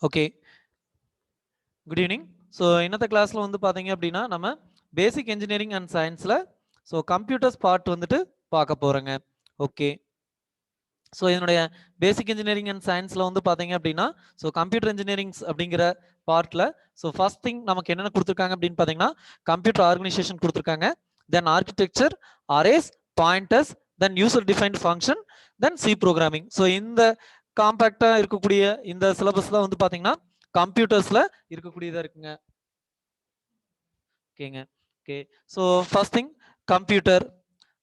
Okay, good evening. So இன்னத்த கிளாஸில் வந்து பார்த்தீங்க அப்படின்னா நம்ம பேசிக் இன்ஜினியரிங் அண்ட் சயின்ஸில் ஸோ கம்ப்யூட்டர்ஸ் பார்ட் வந்துட்டு பார்க்க போகிறோங்க. ஓகே, ஸோ இதனுடைய பேசிக் இன்ஜினியரிங் அண்ட் சயின்ஸில் வந்து பார்த்தீங்க அப்படின்னா ஸோ கம்ப்யூட்டர் இன்ஜினியரிங்ஸ் அப்படிங்கிற பார்ட்டில் ஸோ ஃபர்ஸ்ட் திங் நமக்கு என்னென்ன கொடுத்துருக்காங்க அப்படின்னு பார்த்தீங்கன்னா கம்ப்யூட்டர் ஆர்கனைசேஷன் கொடுத்துருக்காங்க, then architecture, arrays, pointers, then user defined function, then C programming. So இந்த காம்பேக்டாக இருக்கக்கூடிய இந்த சிலபஸ்லாம் வந்து பார்த்தீங்கன்னா கம்ப்யூட்டர்ஸ்ல இருக்கக்கூடியதா இருக்குங்க. ஓகேங்க. Okay, so first thing computer.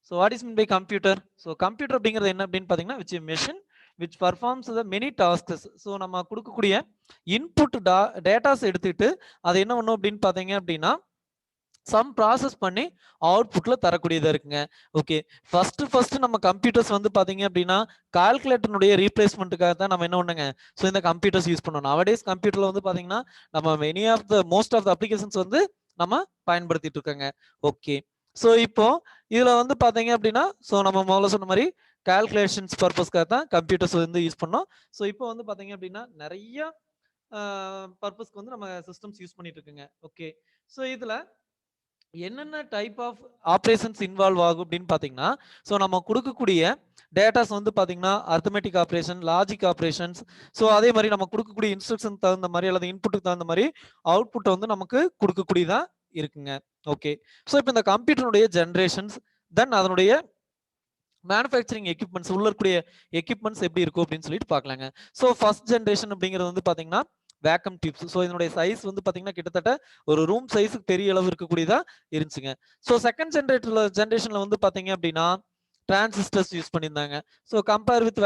So what is mean by computer? So computer அப்படிங்கிறது என்ன அப்படின்னு பார்த்தீங்கன்னா which machine which performs the many tasks. So நம்ம கொடுக்கக்கூடிய இன்புட் டேட்டாஸ் எடுத்துட்டு அது என்ன பண்ணும் அப்படின்னு பார்த்தீங்க அப்படின்னா சம் ப்ராசஸ் பண்ணி அவுட்புட்ல தரக்கூடியதா இருக்குங்க. ஓகே, ஃபர்ஸ்ட் நம்ம கம்ப்யூட்டர்ஸ் வந்து பாத்தீங்க அப்படின்னா கால்குலேட்டருடைய ரீப்ளேஸ்மெண்ட்டுக்காக தான் நம்ம என்ன பண்ணுங்க ஸோ இந்த கம்ப்யூட்டர்ஸ் யூஸ் பண்ணோம். நவடேஸ் கம்ப்யூட்டர்ல வந்து பாத்தீங்கன்னா நம்ம many of the most of the applications வந்து நம்ம பயன்படுத்திட்டு இருக்கோங்க. ஓகே, ஸோ இப்போ இதுல வந்து பாத்தீங்க அப்படின்னா ஸோ நம்ம முதல்ல சொன்ன மாதிரி கால்குலேஷன்ஸ் பர்பஸ்க்காக தான் கம்ப்யூட்டர்ஸ் வந்து யூஸ் பண்ணோம். ஸோ இப்போ வந்து பாத்தீங்க அப்படின்னா நிறைய பர்பஸ்க்கு வந்து நம்ம சிஸ்டம்ஸ் யூஸ் பண்ணிட்டு இருக்குங்க. ஓகே, ஸோ இதுல என்னென்ன டைப் ஆஃப் ஆப்ரேஷன்ஸ் இன்வால்வ் ஆகும் அப்படின்னு பார்த்தீங்கன்னா ஸோ நம்ம கொடுக்கக்கூடிய டேட்டாஸ் வந்து பார்த்தீங்கன்னா arithmetic operation, logic operations, so அதே மாதிரி நம்ம கொடுக்கக்கூடிய இன்ஸ்ட்ரக்ஷன் தகுந்த மாதிரி அல்லது இன்புட்டுக்கு தகுந்த மாதிரி அவுட்புட்டை வந்து நமக்கு கொடுக்கக்கூடியதா இருக்குங்க. ஓகே, ஸோ இப்போ இந்த கம்ப்யூட்டருடைய ஜென்ரேஷன்ஸ், தென் அதனுடைய மேனுஃபேக்சரிங் எக்யூப்மெண்ட்ஸ் உள்ள இருக்கக்கூடிய எக்யூப்மெண்ட்ஸ் எப்படி இருக்கும் அப்படின்னு சொல்லிட்டு பார்க்கலாங்க. ஸோ ஃபர்ஸ்ட் ஜென்ரேஷன் அப்படிங்கிறது வந்து பார்த்தீங்கன்னா வேக்கம் டியூப்ஸ். ஸோ இதனுடைய சைஸ் வந்து பார்த்தீங்கன்னா கிட்டத்தட்ட ஒரு ரூம் சைஸுக்கு பெரிய அளவு இருக்கக்கூடியதா இருந்துச்சுங்க. ஸோ செகண்ட் ஜென்ரேஷன்ல வந்து பார்த்தீங்க அப்படின்னா டிரான்சிஸ்டர்ஸ் யூஸ் பண்ணியிருந்தாங்க. ஸோ கம்பேர் வித்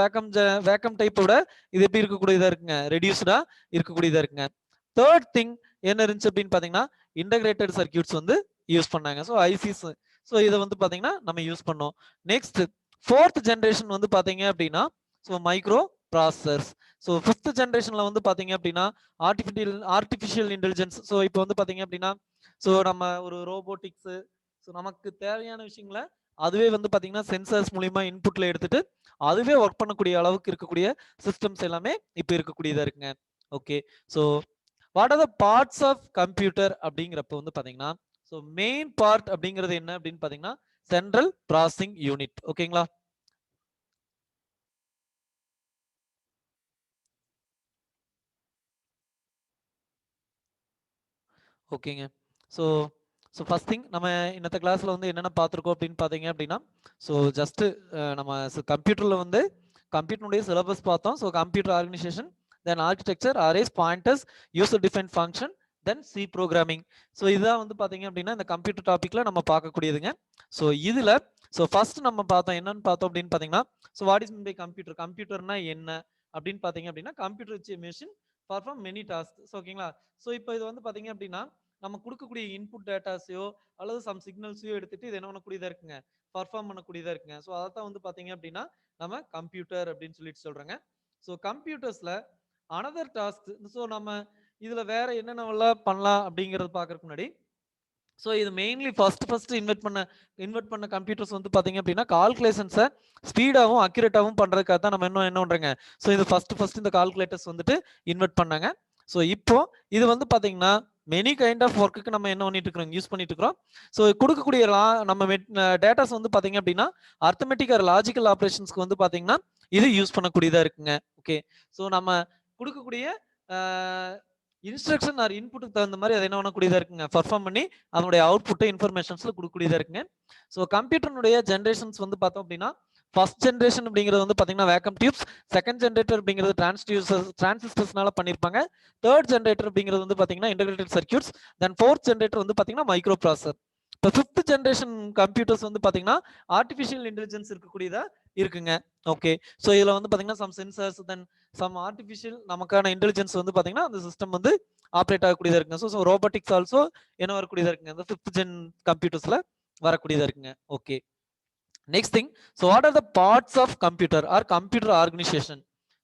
வேக்கம் டைப்போட இது எப்படி இருக்கக்கூடியதா இருக்குங்க, ரெடியூஸ்டா இருக்கக்கூடியதா இருக்குங்க. தேர்ட் திங் என்ன இருந்துச்சு அப்படின்னு பார்த்தீங்கன்னா இன்டகிரேட்டட் சர்க்கியூட்ஸ் வந்து யூஸ் பண்ணாங்க. ஸோ ஐசிஸ், ஸோ இதை வந்து பார்த்தீங்கன்னா நம்ம யூஸ் பண்ணோம். நெக்ஸ்ட் ஃபோர்த் ஜென்ரேஷன் வந்து பார்த்தீங்க அப்படின்னா so micro processors. So fifth ஜென்ரேஷன்ல வந்து பார்த்தீங்க அப்படின்னா ஆர்டிஃபிஷியல் இன்டெலிஜென்ஸ். ஸோ இப்போ வந்து பார்த்தீங்க அப்படின்னா ஸோ நம்ம ஒரு ரோபோட்டிக்ஸ், ஸோ நமக்கு தேவையான விஷயங்களை அதுவே வந்து பார்த்தீங்கன்னா சென்சர்ஸ் மூலியமா இன்புட்ல எடுத்துட்டு அதுவே ஒர்க் பண்ணக்கூடிய அளவுக்கு இருக்கக்கூடிய சிஸ்டம்ஸ் எல்லாமே இப்போ இருக்கக்கூடியதா இருக்குங்க. Okay, so what are the parts of computer அப்படிங்கிறப்ப வந்து பார்த்தீங்கன்னா ஸோ மெயின் பார்ட் அப்படிங்கிறது என்ன அப்படின்னு பார்த்தீங்கன்னா சென்ட்ரல் ப்ராசஸிங் யூனிட். ஓகேங்களா? ஓகேங்க, ஸோ ஸோ ஃபர்ஸ்ட் திங் நம்ம இன்னத்த கிளாஸில் வந்து என்னென்ன பார்த்துருக்கோம் அப்படின்னு பார்த்தீங்க அப்படின்னா ஸோ ஜஸ்ட்டு நம்ம கம்ப்யூட்டரில் வந்து கம்ப்யூட்டருடைய சிலபஸ் பார்த்தோம். So computer organisation, then architecture, arrays, pointers, user define function, then C programming. So இதுதான் வந்து பார்த்தீங்க அப்படின்னா இந்த கம்ப்யூட்டர் டாப்பிக்கில் நம்ம பார்க்கக்கூடியதுங்க. ஸோ இதில் ஸோ ஃபர்ஸ்ட் நம்ம பார்த்தோம் என்னன்னு பார்த்தோம் அப்படின்னு பார்த்தீங்கன்னா so what is mean by computer? கம்ப்யூட்டர்னா என்ன அப்படின்னு பார்த்தீங்க அப்படின்னா computer machine perform many task. ஓகேங்களா? ஸோ இப்போ இது வந்து பார்த்தீங்க அப்படின்னா நம்ம கொடுக்கக்கூடிய இன்புட் டேட்டாஸையோ அல்லது சம் சிக்னல்ஸையோ எடுத்துட்டு இது என்ன பண்ணக்கூடியதா இருக்குங்க, பர்ஃபார்ம் பண்ணக்கூடியதா இருக்குங்க. ஸோ அதான் வந்து பார்த்தீங்க அப்படின்னா நம்ம கம்ப்யூட்டர் அப்படின்னு சொல்லிட்டு சொல்றோங்க. ஸோ கம்ப்யூட்டர்ஸ்ல அனதர் டாஸ்க், ஸோ நம்ம இதுல வேற என்னென்னலாம் பண்ணலாம் அப்படிங்கறது பார்க்கறதுக்கு முன்னாடி ஸோ இது மெயின்லி ஃபர்ஸ்ட் இன்வெர்ட் பண்ண கம்ப்யூட்டர்ஸ் வந்து பார்த்தீங்க அப்படின்னா கால்குலேஷன்ஸை ஸ்பீடாகவும் அக்யூரேட்டாகவும் பண்ணுறதுக்காக தான் நம்ம என்ன பண்ணுறோங்க ஸோ இது ஃபர்ஸ்ட் இந்த கால்குலேட்டர்ஸ் வந்துட்டு இன்வெர்ட் பண்ணாங்க. ஸோ இப்போ இது வந்து பார்த்தீங்கன்னா மெனி கைண்ட் ஆஃப் ஒர்க்குக்கு நம்ம என்ன பண்ணிட்டு இருக்கிறோம், யூஸ் பண்ணிட்டு இருக்கிறோம். ஸோ கொடுக்கக்கூடிய நம்ம டேட்டாஸ் வந்து பார்த்தீங்க அப்படின்னா அர்த்தமெட்டிக் ஆர் லாஜிக்கல் ஆப்ரேஷன்ஸ்க்கு வந்து பார்த்தீங்கன்னா இது யூஸ் பண்ணக்கூடியதா இருக்குங்க. ஓகே, ஸோ நம்ம கொடுக்கக்கூடிய இன்ஸ்ட்ரக்ஷன் ஆர் இன்புட்டுக்கு தகுந்த மாதிரி அதை என்ன பண்ணக்கூடியதா இருக்குங்க, பர்ஃபார்ம் பண்ணி அதனுடைய அவுட்புட்டை இன்ஃபர்மேஷன்ஸ்ல கொடுக்கக்கூடியதா இருக்குங்க. ஸோ கம்ப்யூட்டருடைய ஜென்ரேஷன்ஸ் வந்து பார்த்தோம் அப்படின்னா ஃபர்ஸ்ட் ஜென்ரேஷன் அப்படிங்கிறது வந்து பார்த்தீங்கன்னா வேக்கம் டியூப்ஸ், செகண்ட் ஜென்ரேட்டர் அப்படிங்கிறது டிரான்சிஸ்டர்ஸ்னால பண்ணியிருப்பாங்க, தேர்ட் ஜென்ரேட்டர் அப்படிங்கிறது வந்து பார்த்தீங்கன்னா இன்டகிரேட்டட் சர்க்கியூட்ஸ், தென் ஃபோர்த் ஜென்ரேட்டர் வந்து பார்த்தீங்கன்னா மைக்ரோ ப்ராசஸர். இப்போ ஃபிஃப்த் ஜென்ரேஷன் கம்ப்யூட்டர்ஸ் வந்து பார்த்தீங்கன்னா ஆர்டிஃபிஷியல் இன்டெலிஜென்ஸ் இருக்கக்கூடியதா இருக்குங்க. ஓகே, ஸோ இதில் வந்து பார்த்தீங்கன்னா some sensors, then some artificial நமக்கான இன்டெலிஜென்ஸ் வந்து பார்த்தீங்கன்னா அந்த சிஸ்டம் வந்து ஆப்ரேட் ஆகக்கூடியதா இருக்குங்க. ஸோ ரோபோட்டிக்ஸ் ஆல்சோ என்ன வரக்கூடியதா இருக்குங்க, அந்த ஃபிஃப்த் ஜென் கம்ப்யூட்டர்ஸ்ல வரக்கூடியதா இருக்குங்க. Okay, next thing, so what are the parts of computer or computer organisation?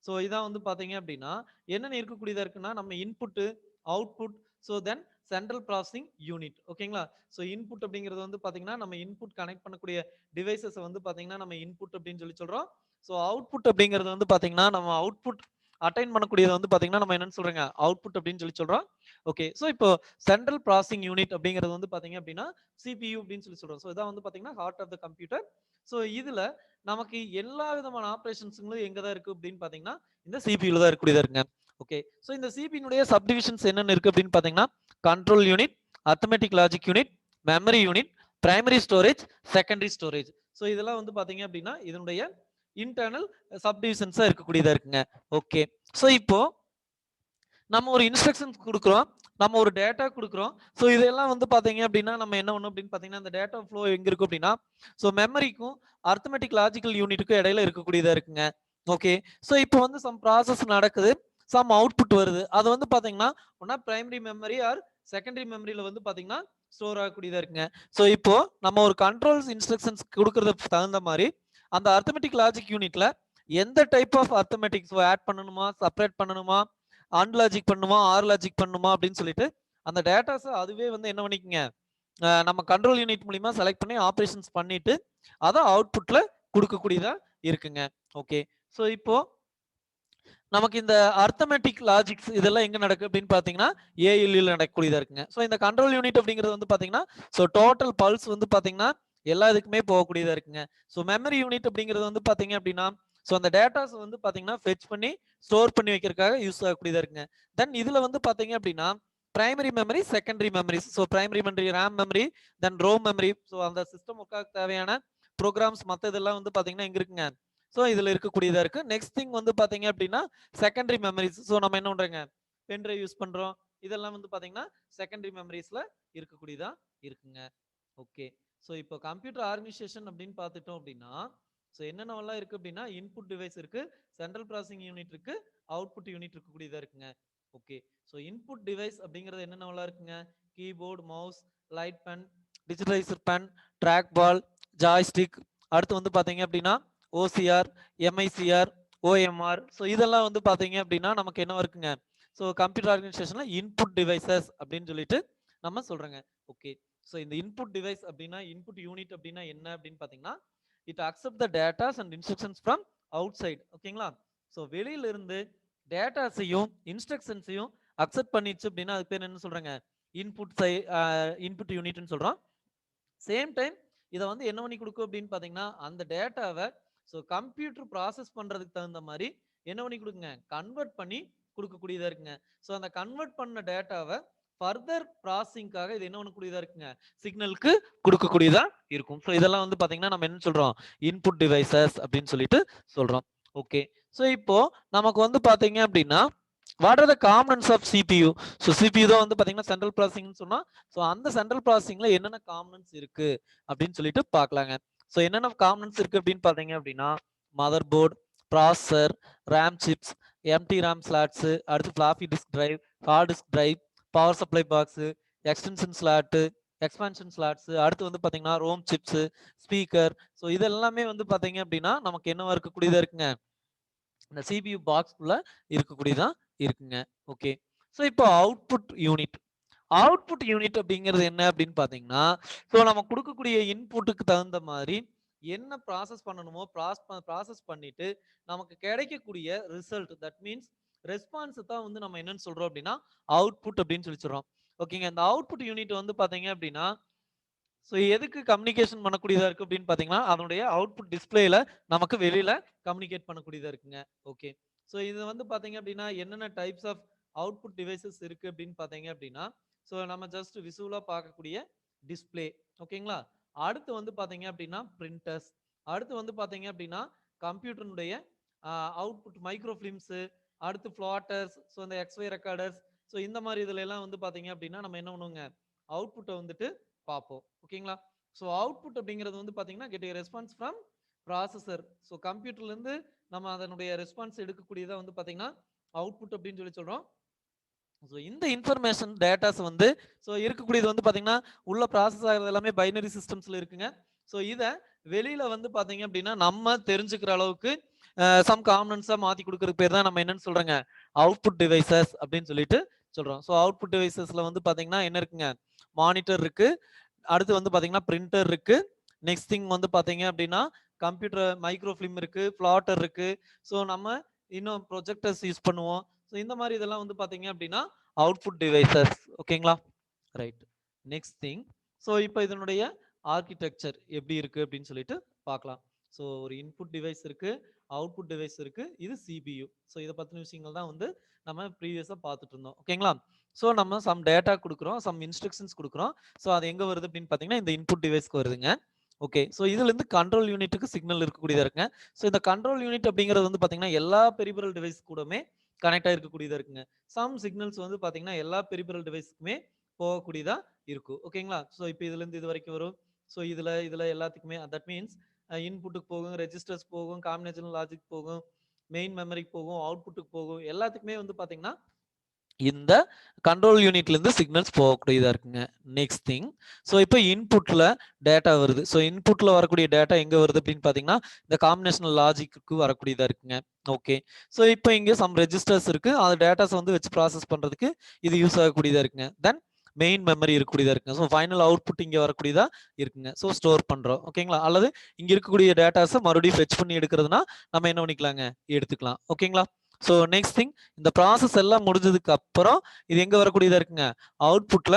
So இதான் வந்து பார்த்தீங்க அப்படின்னா என்னென்ன இருக்கக்கூடியதா இருக்குன்னா நம்ம input, output, so then central processing unit. ஓகேங்களா? ஸோ இன்புட் அப்படிங்கிறது வந்து பார்த்தீங்கன்னா நம்ம இன்புட் கனெக்ட் பண்ணக்கூடிய டிவைசஸ் வந்து பார்த்தீங்கன்னா நம்ம இன்புட் அப்படின்னு சொல்லி சொல்றோம். ஸோ அவுட்புட் அப்படிங்கிறது வந்து பார்த்தீங்கன்னா நம்ம அவுட்புட் அட்டைன் பண்ணக்கூடியது வந்து பாத்தீங்கன்னா நம்ம என்னன்னு சொல்றோங்க அவுட்புட் அப்படின்னு சொல்லி சொல்றோம். ஓகே, ஸோ இப்போ சென்ட்ரல் ப்ராசஸிங் யூனிட் அப்படிங்கிறது வந்து பாத்தீங்க அப்படின்னா CPU அப்படின்னு சொல்லி சொல்றோம். ஸோ இதான் வந்து பாத்தீங்கன்னா heart of the computer. So இதுல நமக்கு எல்லா விதமான ஆப்ரேஷன்ஸுங்களும் எங்க தான் இருக்கு அப்படின்னு பாத்தீங்கன்னா இந்த CPU தான் இருக்கக்கூடியதா இருக்குங்க. ஓகே, ஸோ இந்த CPU சப்டிவிஷன்ஸ் என்னென்ன இருக்கு அப்படின்னு பாத்தீங்கன்னா control unit, arithmetic logic unit, memory unit, primary storage, secondary storage. So இதெல்லாம் வந்து பாத்தீங்க அப்படின்னா இதனுடைய இன்டர்னல் சப்டிவிஷன்ஸா இருக்கக்கூடியதா இருக்குங்க. ஓகே, ஸோ இப்போ நம்ம ஒரு இன்ஸ்ட்ரக்ஷன்ஸ் கொடுக்குறோம், நம்ம ஒரு டேட்டா கொடுக்குறோம். ஸோ இதெல்லாம் வந்து பாத்தீங்க அப்படின்னா நம்ம என்ன ஒண்ணு அப்படின்னு பாத்தீங்கன்னா இந்த டேட்டா ஃப்ளோ எங்க இருக்கும் அப்படின்னா ஸோ மெமரிக்கும் அரித்மெட்டிக் லாஜிக்கல் யூனிட்டுக்கும் இடையில இருக்கக்கூடியதா இருக்குங்க. ஓகே, ஸோ இப்போ வந்து சம் ப்ராசஸ் நடக்குது, சம் அவுட்புட் வருது. அது வந்து பாத்தீங்கன்னா ஒன்னா பிரைமரி மெமரி ஆர் செகண்டரி மெமரியில வந்து பாத்தீங்கன்னா ஸ்டோர் ஆகக்கூடியதா இருக்குங்க. ஸோ இப்போ நம்ம ஒரு கண்ட்ரோல்ஸ் இன்ஸ்ட்ரக்ஷன்ஸ் கொடுக்கறதுக்கு தகுந்த மாதிரி அந்த அரித்மெட்டிக் லாஜிக் யூனிட்ல எந்த டைப் ஆஃப் அரித்மெட்டிக்ஸ் ஆட் பண்ணணுமா, செப்பரேட் பண்ணணுமா, அன்லாஜிக் பண்ணுமா, ஆர் லாஜிக் பண்ணுமா அப்படின்னு சொல்லிட்டு அந்த டேட்டாஸ் அதுவே வந்து என்ன பண்ணிக்கங்க நம்ம கண்ட்ரோல் யூனிட் மூலியமா செலக்ட் பண்ணி ஆப்ரேஷன்ஸ் பண்ணிட்டு அதை அவுட்புட்ல கொடுக்கக்கூடியதா இருக்குங்க. ஓகே, ஸோ இப்போ நமக்கு இந்த அர்த்தமெட்டிக் லாஜிக்ஸ் இதெல்லாம் எங்க நடக்கு அப்படின்னு பாத்தீங்கன்னா ஏஎல்யூல நடக்கக்கூடியதா இருக்குங்க. ஸோ இந்த கண்ட்ரோல் யூனிட் அப்படிங்கிறது வந்து பாத்தீங்கன்னா ஸோ டோட்டல் பல்ஸ் வந்து பாத்தீங்கன்னா எல்லா இதுக்குமே போகக்கூடியதா இருக்குங்க. ஸோ மெமரி யூனிட் அப்படிங்கிறது வந்து பாத்தீங்க அப்படின்னா ஸோ அந்த டேட்டாஸ் வந்து பாத்தீங்கன்னா ஃபெச் பண்ணி ஸ்டோர் பண்ணி வைக்கிறதுக்காக யூஸ் ஆகக்கூடியதா இருக்குங்க. தென் இதுல வந்து பாத்தீங்க அப்படின்னா primary memory, secondary memories. So primary memory RAM memory, then ROM memory. So அந்த சிஸ்டம் ஒர்க்காக தேவையான ப்ரோக்ராம்ஸ் மற்ற இதெல்லாம் வந்து பாத்தீங்கன்னா எங்க இருக்குங்க ஸோ இதுல இருக்கக்கூடியதா இருக்கு. நெக்ஸ்ட் திங் வந்து பாத்தீங்க அப்படின்னா செகண்டரி மெமரிஸ். ஸோ நம்ம என்ன பண்றோங்க பென்ட்ரைவ் யூஸ் பண்றோம். இதெல்லாம் வந்து பாத்தீங்கன்னா செகண்டரி மெமரிஸ்ல இருக்கக்கூடியதா இருக்குங்க. ஓகே, ஸோ இப்போ கம்ப்யூட்டர் ஆர்கனைசேஷன் அப்படின்னு பார்த்துட்டோம் அப்படின்னா ஸோ என்னென்னலாம் இருக்கு அப்படின்னா இன்புட் டிவைஸ் இருக்கு, சென்ட்ரல் ப்ராசஸிங் யூனிட் இருக்கு, அவுட்புட் யூனிட் இருக்கக்கூடியதா இருக்குங்க. ஓகே, ஸோ இன்புட் டிவைஸ் அப்படிங்கிறது என்னென்னலாம் இருக்குங்க keyboard, mouse, light pen, digitiser pen, track ball, joystick. அடுத்து வந்து பாத்தீங்க அப்படின்னா ஓசிஆர், எம்ஐசிஆர், ஓஎம்ஆர். ஸோ இதெல்லாம் வந்து பாத்தீங்க அப்படின்னா நமக்கு என்ன இருக்குங்க ஸோ கம்ப்யூட்டர் ஆர்கனைசேஷன்ல இன்புட் டிவைசஸ் அப்படின்னு சொல்லிட்டு நம்ம சொல்றோங்க. ஓகே, ஸோ இந்த இன்புட் டிவைஸ் அப்படின்னா இன்புட் யூனிட் அப்படின்னா என்ன அப்படின்னு பாத்தீங்கன்னா it accept the datas and instructions from outside. ஓகேங்களா, ஸோ வெளியில இருந்து டேட்டாஸையும் இன்ஸ்ட்ரக்ஷன்ஸையும் அக்செப்ட் பண்ணிச்சு அப்படின்னா அது பேர் என்ன சொல்றாங்க இன்புட் யூனிட்னு சொல்றோம். சேம் டைம் இதை வந்து என்ன பண்ணி கொடுக்கும் அப்படின்னு பாத்தீங்கன்னா அந்த டேட்டாவை ஸோ கம்ப்யூட்டர் ப்ராசஸ் பண்றதுக்கு தகுந்த மாதிரி என்ன பண்ணி கொடுக்குங்க கன்வெர்ட் பண்ணி கொடுக்கக்கூடியதா இருக்குங்க. ஸோ அந்த கன்வெர்ட் பண்ண டேட்டாவை ஃபர்தர் ப்ராசஸிங்காக இது என்ன பண்ணக்கூடியதா இருக்குங்க சிக்னலுக்கு கொடுக்கக்கூடியதா இருக்கும். ஸோ இதெல்லாம் வந்து பாத்தீங்கன்னா நம்ம என்ன சொல்றோம் இன்புட் டிவைசஸ் அப்படின்னு சொல்லிட்டு சொல்றோம். ஓகே, ஸோ இப்போ நமக்கு வந்து பாத்தீங்க அப்படின்னா what are the components of CPU? So CPU தான் வந்து பாத்தீங்கன்னா சென்ட்ரல் ப்ராசஸிங்னு சொன்னா ஸோ அந்த சென்ட்ரல் ப்ராசஸிங்ல என்னென்ன காம்பனன்ட்ஸ் இருக்கு அப்படின்னு சொல்லிட்டு பார்க்கலாங்க. ஸோ என்னென்ன காம்பனன்ட்ஸ் இருக்கு அப்படின்னு பாத்தீங்க அப்படின்னா mother board, processor, RAM chips, empty RAM slots, அடுத்து floppy disk drive, hard disk drive, power supply box, extension slot, expansion slots, அடுத்து வந்து பாத்தீங்கன்னா ரோம் சிப்ஸ், ஸ்பீக்கர். ஸோ இதெல்லாமே வந்து பாத்தீங்க அப்படின்னா நமக்கு என்னவா இருக்கக்கூடியதா இருக்குங்க இந்த CPU பாக்ஸ்க்குள்ள இருக்கக்கூடியதா இருக்குங்க. ஓகே, ஸோ இப்போ அவுட்புட் யூனிட் அப்படிங்கிறது என்ன அப்படின்னு பாத்தீங்கன்னா ஸோ நம்ம கொடுக்கக்கூடிய இன்புட்டுக்கு தகுந்த மாதிரி என்ன ப்ராசஸ் பண்ணணுமோ ப்ராசஸ் பண்ணிட்டு நமக்கு கிடைக்கக்கூடிய ரிசல்ட் தட் மீன்ஸ் ரெஸ்பான்ஸ் தான் வந்து நம்ம என்னன்னு சொல்றோம் அப்படின்னா அவுட்புட் அப்படின்னு சொல்லி சொல்றோம். ஓகேங்க, இந்த அவுட்புட் யூனிட் வந்து பாத்தீங்க அப்படின்னா ஸோ எதுக்கு கம்யூனிகேஷன் பண்ணக்கூடியதா இருக்கு அப்படின்னு பாத்தீங்கன்னா அதனுடைய அவுட்புட் டிஸ்பிளேல நமக்கு வெளியில கம்யூனிகேட் பண்ணக்கூடியதா இருக்குங்க. ஓகே, ஸோ இது வந்து பாத்தீங்க அப்படின்னா என்னென்ன டைப்ஸ் ஆஃப் அவுட்புட் டிவைசஸ் இருக்கு அப்படின்னு பாத்தீங்க அப்படின்னா ஸோ நம்ம ஜஸ்ட் விசுவலா பார்க்கக்கூடிய டிஸ்பிளே. ஓகேங்களா, அடுத்து வந்து பாத்தீங்க அப்படின்னா பிரிண்டர்ஸ், அடுத்து வந்து பாத்தீங்க அப்படின்னா கம்ப்யூட்டருடைய அவுட்புட் மைக்ரோ ஃபிலிம்ஸ், அடுத்து ஃபிளாட்டர்ஸ், ஸோ இந்த எக்ஸ்ஒய் ரெக்கார்டர்ஸ். ஸோ இந்த மாதிரி இதுல எல்லாம் வந்து பாத்தீங்க அப்படின்னா நம்ம என்ன பண்ணுவோங்க அவுட்புட்டை வந்துட்டு பார்ப்போம். ஓகேங்களா, ஸோ அவுட்புட் அப்படிங்கிறது வந்து பாத்தீங்கன்னா get a response from processor. So கம்ப்யூட்டர்ல இருந்து நம்ம அதனுடைய ரெஸ்பான்ஸ் எடுக்கக்கூடியதா வந்து பாத்தீங்கன்னா அவுட்புட் அப்படின்னு சொல்லி சொல்றோம். ஸோ இந்த இன்ஃபர்மேஷன் டேட்டாஸ் வந்து ஸோ இருக்கக்கூடியது வந்து பாத்தீங்கன்னா உள்ள ப்ராசஸ் ஆகிறது எல்லாமே பைனரி சிஸ்டம்ஸ்ல இருக்குங்க. ஸோ இதை வெளியில வந்து பாத்தீங்க அப்படின்னா நம்ம தெரிஞ்சுக்கிற அளவுக்கு சம் காம்பனன்ஸா மாத்தி கொடுக்கறதுக்கு பேர் தான் நம்ம என்னன்னு சொல்றோங்க அவுட்புட் டிவைசஸ் அப்படின்னு சொல்லிட்டு சொல்றோம். ஸோ அவுட்புட் டிவைசஸ்ல வந்து பாத்தீங்கன்னா என்ன இருக்குங்க மானிட்டர் இருக்கு, அடுத்து வந்து பாத்தீங்கன்னா பிரிண்டர் இருக்கு, நெக்ஸ்ட் திங் வந்து பாத்தீங்க அப்படின்னா கம்ப்யூட்டர் மைக்ரோ ஃபிலிம் இருக்கு, பிளாட்டர் இருக்கு. ஸோ நம்ம இன்னும் ப்ரொஜெக்டர்ஸ் யூஸ் பண்ணுவோம். ஸோ இந்த மாதிரி இதெல்லாம் வந்து பார்த்தீங்க அப்படின்னா அவுட்புட் டிவைசஸ். ஓகேங்களா, ரைட். நெக்ஸ்ட் திங், ஸோ இப்போ இதனுடைய ஆர்கிடெக்சர் எப்படி இருக்கு அப்படின்னு சொல்லிட்டு பார்க்கலாம். ஸோ ஒரு இன்புட் டிவைஸ் இருக்கு, அவுட்புட் டிவைஸ் இருக்கு, இது சிபியு. ஸோ இதை பற்றின விஷயங்கள் தான் வந்து நம்ம ப்ரீவியஸாக பார்த்துட்டு இருந்தோம். ஓகேங்களா, ஸோ நம்ம சம் டேட்டா கொடுக்குறோம், சம் இன்ஸ்ட்ரக்ஷன்ஸ் கொடுக்குறோம். ஸோ அது எங்கே வருது அப்படின்னு பார்த்தீங்கன்னா இந்த இன்புட் டிவைஸ்க்கு வருதுங்க. ஓகே, ஸோ இதுலேருந்து கண்ட்ரோல் யூனிட்டுக்கு சிக்னல் இருக்கக்கூடியதாக இருக்குங்க. ஸோ இந்த கண்ட்ரோல் யூனிட் அப்படிங்கிறது வந்து பார்த்தீங்கன்னா எல்லா பெரிபரல் டிவைஸ் கூடமே கனெக்ட் ஆகிருக்கக்கூடியதாக இருக்குங்க. சம் சிக்னல்ஸ் வந்து பார்த்தீங்கன்னா எல்லா பெரிபரல் டிவைஸ்க்குமே போகக்கூடியதா இருக்கும். ஓகேங்களா, ஸோ இப்போ இதுலேருந்து இது வரைக்கும் வரும். ஸோ இதில் எல்லாத்துக்குமே தட் மீன்ஸ் இன்புட்டுக்கு போகும், ரெஜிஸ்டர்ஸ் போகும், காம்பினேஷனல் லாஜிக் போகும், மெயின் மெமரிக்கு போகும், அவுட்புட்டுக்கு போகும், எல்லாத்துக்குமே வந்து பார்த்தீங்கன்னா இந்த கண்ட்ரோல் யூனிட்ல இருந்து சிக்னல்ஸ் போகக்கூடியதா இருக்குங்க. நெக்ஸ்ட் திங், ஸோ இப்போ இன்புட்ல டேட்டா வருது. ஸோ இன்புட்ல வரக்கூடிய டேட்டா எங்க வருது அப்படின்னு பார்த்தீங்கன்னா இந்த காம்பினேஷனல் லாஜிக்கு வரக்கூடியதா இருக்குங்க. ஓகே, ஸோ இப்போ இங்கே சம் ரெஜிஸ்டர்ஸ் இருக்கு, அது டேட்டாஸ் வந்து வச்சு ப்ராசஸ் பண்றதுக்கு இது யூஸ் ஆகக்கூடியதா இருக்குங்க. தென் மெயின் மெமரி இருக்கக்கூடியதா இருக்குங்க. ஸோ ஃபைனல் அவுட்புட் இங்கே வரக்கூடியதா இருக்குங்க. ஸோ ஸ்டோர் பண்றோம். ஓகேங்களா, அல்லது இங்க இருக்கக்கூடிய டேட்டாஸை மறுபடியும் ஃபெச் பண்ணி எடுக்கிறதுனா நம்ம என்ன பண்ணிக்கலாங்க, எடுத்துக்கலாம். ஓகேங்களா, ஸோ நெக்ஸ்ட் திங், இந்த ப்ராசஸ் எல்லாம் முடிஞ்சதுக்கு அப்புறம் இது எங்க வரக்கூடியதா இருக்குங்க, அவுட்புட்ல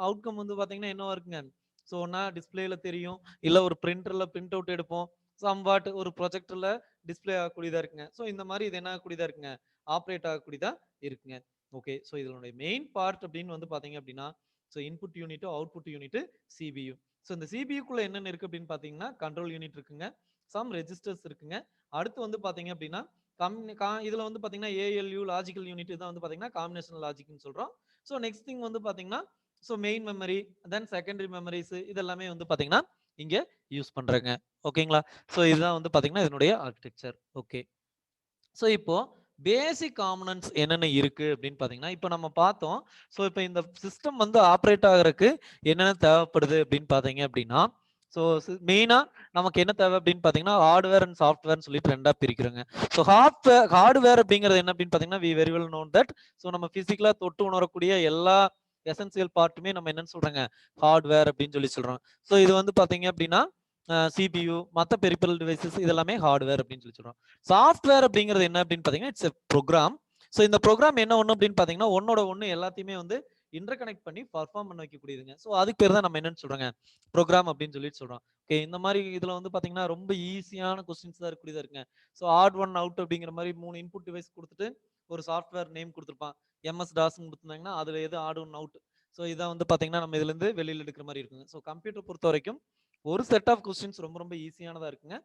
அவுட்கம் வந்து பாத்தீங்கன்னா என்னவா இருக்குங்க. ஸோ ஒன்னா டிஸ்பிளேல தெரியும், இல்ல ஒரு பிரிண்டர்ல பிரிண்ட் அவுட் எடுப்போம், சம்வாட் ஒரு ப்ரொஜெக்டர்ல டிஸ்பிளே ஆகக்கூடியதா இருக்குங்க. ஸோ இந்த மாதிரி இது என்ன ஆகக்கூடியதா இருக்குங்க, ஆப்ரேட் ஆகக்கூடியதா இருக்குங்க. ஓகே, ஸோ இதனுடைய மெயின் பார்ட் அப்படின்னு வந்து பாத்தீங்க அப்படின்னா so input unit, output unit, CPU. So இந்த சிபியுக்குள்ள என்னென்ன இருக்கு அப்படின்னு பாத்தீங்கன்னா கண்ட்ரோல் யூனிட் இருக்குங்க, சம் ரெஜிஸ்டர்ஸ் இருக்குங்க. அடுத்து வந்து பாத்தீங்க அப்படின்னா இதுல வந்து பாத்தீங்கன்னா ஏஎல்யூ லாஜிக்கல் யூனிட் தான் வந்து பாத்தீங்கன்னா காம்பினேஷனல் லாஜிக்னு சொல்றோம். ஸோ நெக்ஸ்ட் திங் வந்து பாத்தீங்கன்னா ஸோ மெயின் மெமரி, தென் செகண்டரி மெமரிஸ், இதெல்லாமே வந்து பாத்தீங்கன்னா இங்க யூஸ் பண்றாங்க. ஓகேங்களா, ஸோ இதுதான் வந்து பாத்தீங்கன்னா இதனுடைய ஆர்கிடெக்சர். ஓகே, ஸோ இப்போ பேசிக் காம்பனன்ட்ஸ் என்னென்ன இருக்கு அப்படின்னு பாத்தீங்கன்னா இப்போ நம்ம பார்த்தோம். ஸோ இப்போ இந்த சிஸ்டம் வந்து ஆப்ரேட் ஆகிறதுக்கு என்னென்ன தேவைப்படுது அப்படின்னு பாத்தீங்க அப்படின்னா ஸோ மெயினா நமக்கு என்ன தேவை அப்படின்னு பாத்தீங்கன்னா ஹார்ட்வேர் அண்ட் சாஃப்ட்வேர்னு சொல்லிட்டு ரெண்டா பிரிக்கிறோங்க. ஸோ ஹார்ட்வேர் அப்படிங்கிறது என்ன அப்படின்னு பாத்தீங்கன்னா we very well known that. So நம்ம பிசிக்கலா தொட்டு உணரக்கூடிய எல்லா எசென்சியல் பார்ட்டுமே நம்ம என்னன்னு சொல்றாங்க, ஹார்ட்வேர் அப்படின்னு சொல்லி சொல்றோம். ஸோ இது வந்து பாத்தீங்க அப்படின்னா சிபியு, மற்ற பெரிபரல் டிவைசஸ் இதெல்லாமே ஹார்ட்வேர் அப்படின்னு சொல்லி சொல்றோம். சாஃப்ட்வேர் அப்படிங்கிறது என்ன அப்படின்னு பாத்தீங்கன்னா இட்ஸ் எ ப்ரோக்ராம். ஸோ இந்த ப்ரோக்ராம் என்ன ஒன்று அப்படின்னு பாத்தீங்கன்னா ஒன்னோட ஒன்று எல்லாத்தையுமே வந்து இன்டர்கனெக்ட் பண்ணி பர்ஃபார்ம் பண்ண வைக்கக்கூடியதுங்க. ஸோ அதுக்கு பேர் தான் நம்ம என்னன்னு சொல்றோங்க, ப்ரோக்ராம் அப்படின்னு சொல்லிட்டு சொல்றோம். ஓகே, இந்த மாதிரி இதுல வந்து பாத்தீங்கன்னா ரொம்ப ஈஸியான கொஸ்டின்ஸ் தான் இருக்கக்கூடியதா இருக்குங்க. ஸோ ஆட் ஒன் அவுட் அப்படிங்கிற மாதிரி 3 இன்புட் டிவைஸ் கொடுத்துட்டு ஒரு சாஃப்ட்வேர் நேம் கொடுத்துருப்பான், எம்எஸ் டாஸ் கொடுத்துருந்தாங்கன்னா அதுல எது ஆட் ஒன் அவுட். ஸோ இதான் வந்து பாத்தீங்கன்னா நம்ம இதுல இருந்து வெளியில எடுக்கிற மாதிரி இருக்குங்க. ஸோ கம்ப்யூட்டர் பொறுத்த வரைக்கும் ஒரு செட் ஆஃப் கொஸ்டின்ஸ் ரொம்ப ரொம்ப ஈஸியானதா இருக்குங்க.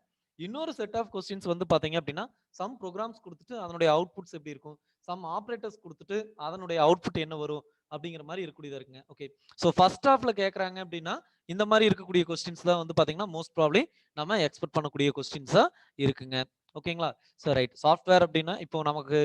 இன்னொரு செட் ஆஃப் கொஸ்டின்ஸ் வந்து பாத்தீங்க அப்படின்னா சம் ப்ரோக்ராம்ஸ் கொடுத்துட்டு அதனுடைய அவுட்புட்ஸ் எப்படி இருக்கும், சம் ஆப்ரேட்டர்ஸ் கொடுத்துட்டு அதனுடைய அவுட்புட் என்ன வரும் அப்படிங்கிற மாதிரி இருக்கக்கூடியதா இருக்குங்க. ஓகே, ஸோ ஃபர்ஸ்ட் ஹாஃப்ல கேட்கறாங்க அப்படின்னா இந்த மாதிரி இருக்கக்கூடிய கொஸ்டின்ஸ் தான் வந்து பாத்தீங்கன்னா மோஸ்ட் ப்ராப்ளி நம்ம எக்ஸ்பெக்ட் பண்ணக்கூடிய கொஸ்டின்ஸா இருக்குங்க. ஓகேங்களா, ஸோ ரைட். சாஃப்ட்வேர் அப்படின்னா இப்போ நமக்கு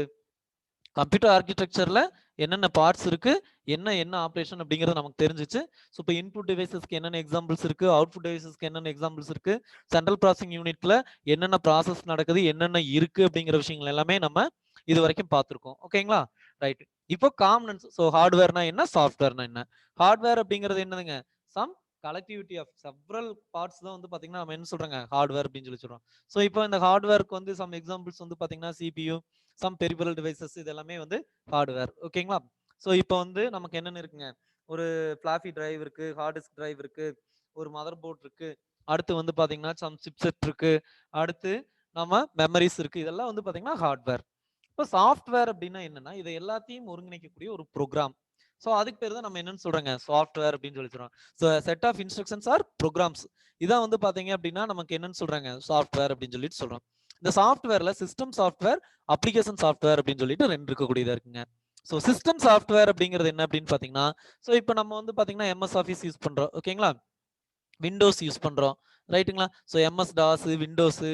கம்ப்யூட்டர் ஆர்கிடெக்சர்ல என்னென்ன பார்ட்ஸ் இருக்கு, என்ன என்ன ஆப்ரேஷன் அப்படிங்கிறது நமக்கு தெரிஞ்சிச்சு. ஸோ இப்போ இன்புட் டிவைசஸ்க்கு என்னென்ன எக்ஸாம்பிள்ஸ் இருக்கு, அவுட்புட் டிவைசஸ்க்கு என்னென்ன எக்ஸாம்பிள்ஸ் இருக்கு, சென்ட்ரல் ப்ராசஸிங் யூனிட்ல என்னென்ன ப்ராசஸ் நடக்குது, என்னென்ன இருக்கு அப்படிங்கிற விஷயங்கள் எல்லாமே நம்ம இது வரைக்கும் பார்த்துருக்கோம். ஓகேங்களா, ரைட். இப்போ காம்பனன்ட்ஸ், ஸோ ஹார்ட்வேர்னா என்ன, சாஃப்ட்வேர்னா என்ன. ஹார்ட்வேர் அப்படிங்கிறது என்னதுங்க, some collectivity of several parts தான் வந்து பாத்தீங்கன்னா நம்ம என்ன சொல்றாங்க, ஹார்ட்வேர் அப்படின்னு சொல்லி சொல்றோம். ஸோ இப்போ இந்த ஹார்ட்வேருக்கு வந்து சம் எக்ஸாம்பிள்ஸ் வந்து பாத்தீங்கன்னா சிபியு, சம் பெரிபரல் டிவைசஸ், இது எல்லாமே வந்து ஹார்ட்வேர். ஓகேங்களா, ஸோ இப்போ வந்து நமக்கு என்னென்ன இருக்குங்க, ஒரு ஃபிளாஃபி டிரைவ் இருக்கு, ஹார்ட் டிஸ்க் டிரைவ் இருக்கு, ஒரு மதர் போர்ட் இருக்கு, அடுத்து வந்து பாத்தீங்கன்னா சம் சிப்செட் இருக்கு, அடுத்து நம்ம மெமரிஸ் இருக்கு, இதெல்லாம் வந்து பாத்தீங்கன்னா ஹார்ட்வேர். இப்போ சாஃப்ட்வேர் அப்படின்னா என்னன்னா இதை எல்லாத்தையும் ஒருங்கிணைக்கக்கூடிய ஒரு ப்ரோக்ராம். ஸோ அதுக்கு பேர் தான் நம்ம என்னன்னு சொல்றோங்க, சாஃப்ட்வேர் அப்படின்னு சொல்லி சொல்றோம். So set of instructions or programs, இதான் வந்து பாத்தீங்க அப்படின்னா நமக்கு என்னன்னு சொல்றாங்க, சாஃப்ட்வேர் அப்படின்னு சொல்லிட்டு சொல்றோம். இந்த சாஃப்ட்வேர்ல சிஸ்டம் சாஃப்ட்வேர், அப்ளிகேஷன் சாஃப்ட்வேர் அப்படின்னு சொல்லிட்டு ரெண்டு இருக்கக்கூடியதா இருக்குங்க. ஸோ சிஸ்டம் சாஃப்ட்வேர் அப்படிங்கிறது என்ன அப்படின்னு பாத்தீங்கன்னா ஸோ இப்போ நம்ம வந்து பாத்தீங்கன்னா எம்எஸ் ஆஃபீஸ் யூஸ் பண்றோம். ஓகேங்களா, விண்டோஸ் யூஸ் பண்றோம், ரைட்டுங்களா. So MS toss, Windows,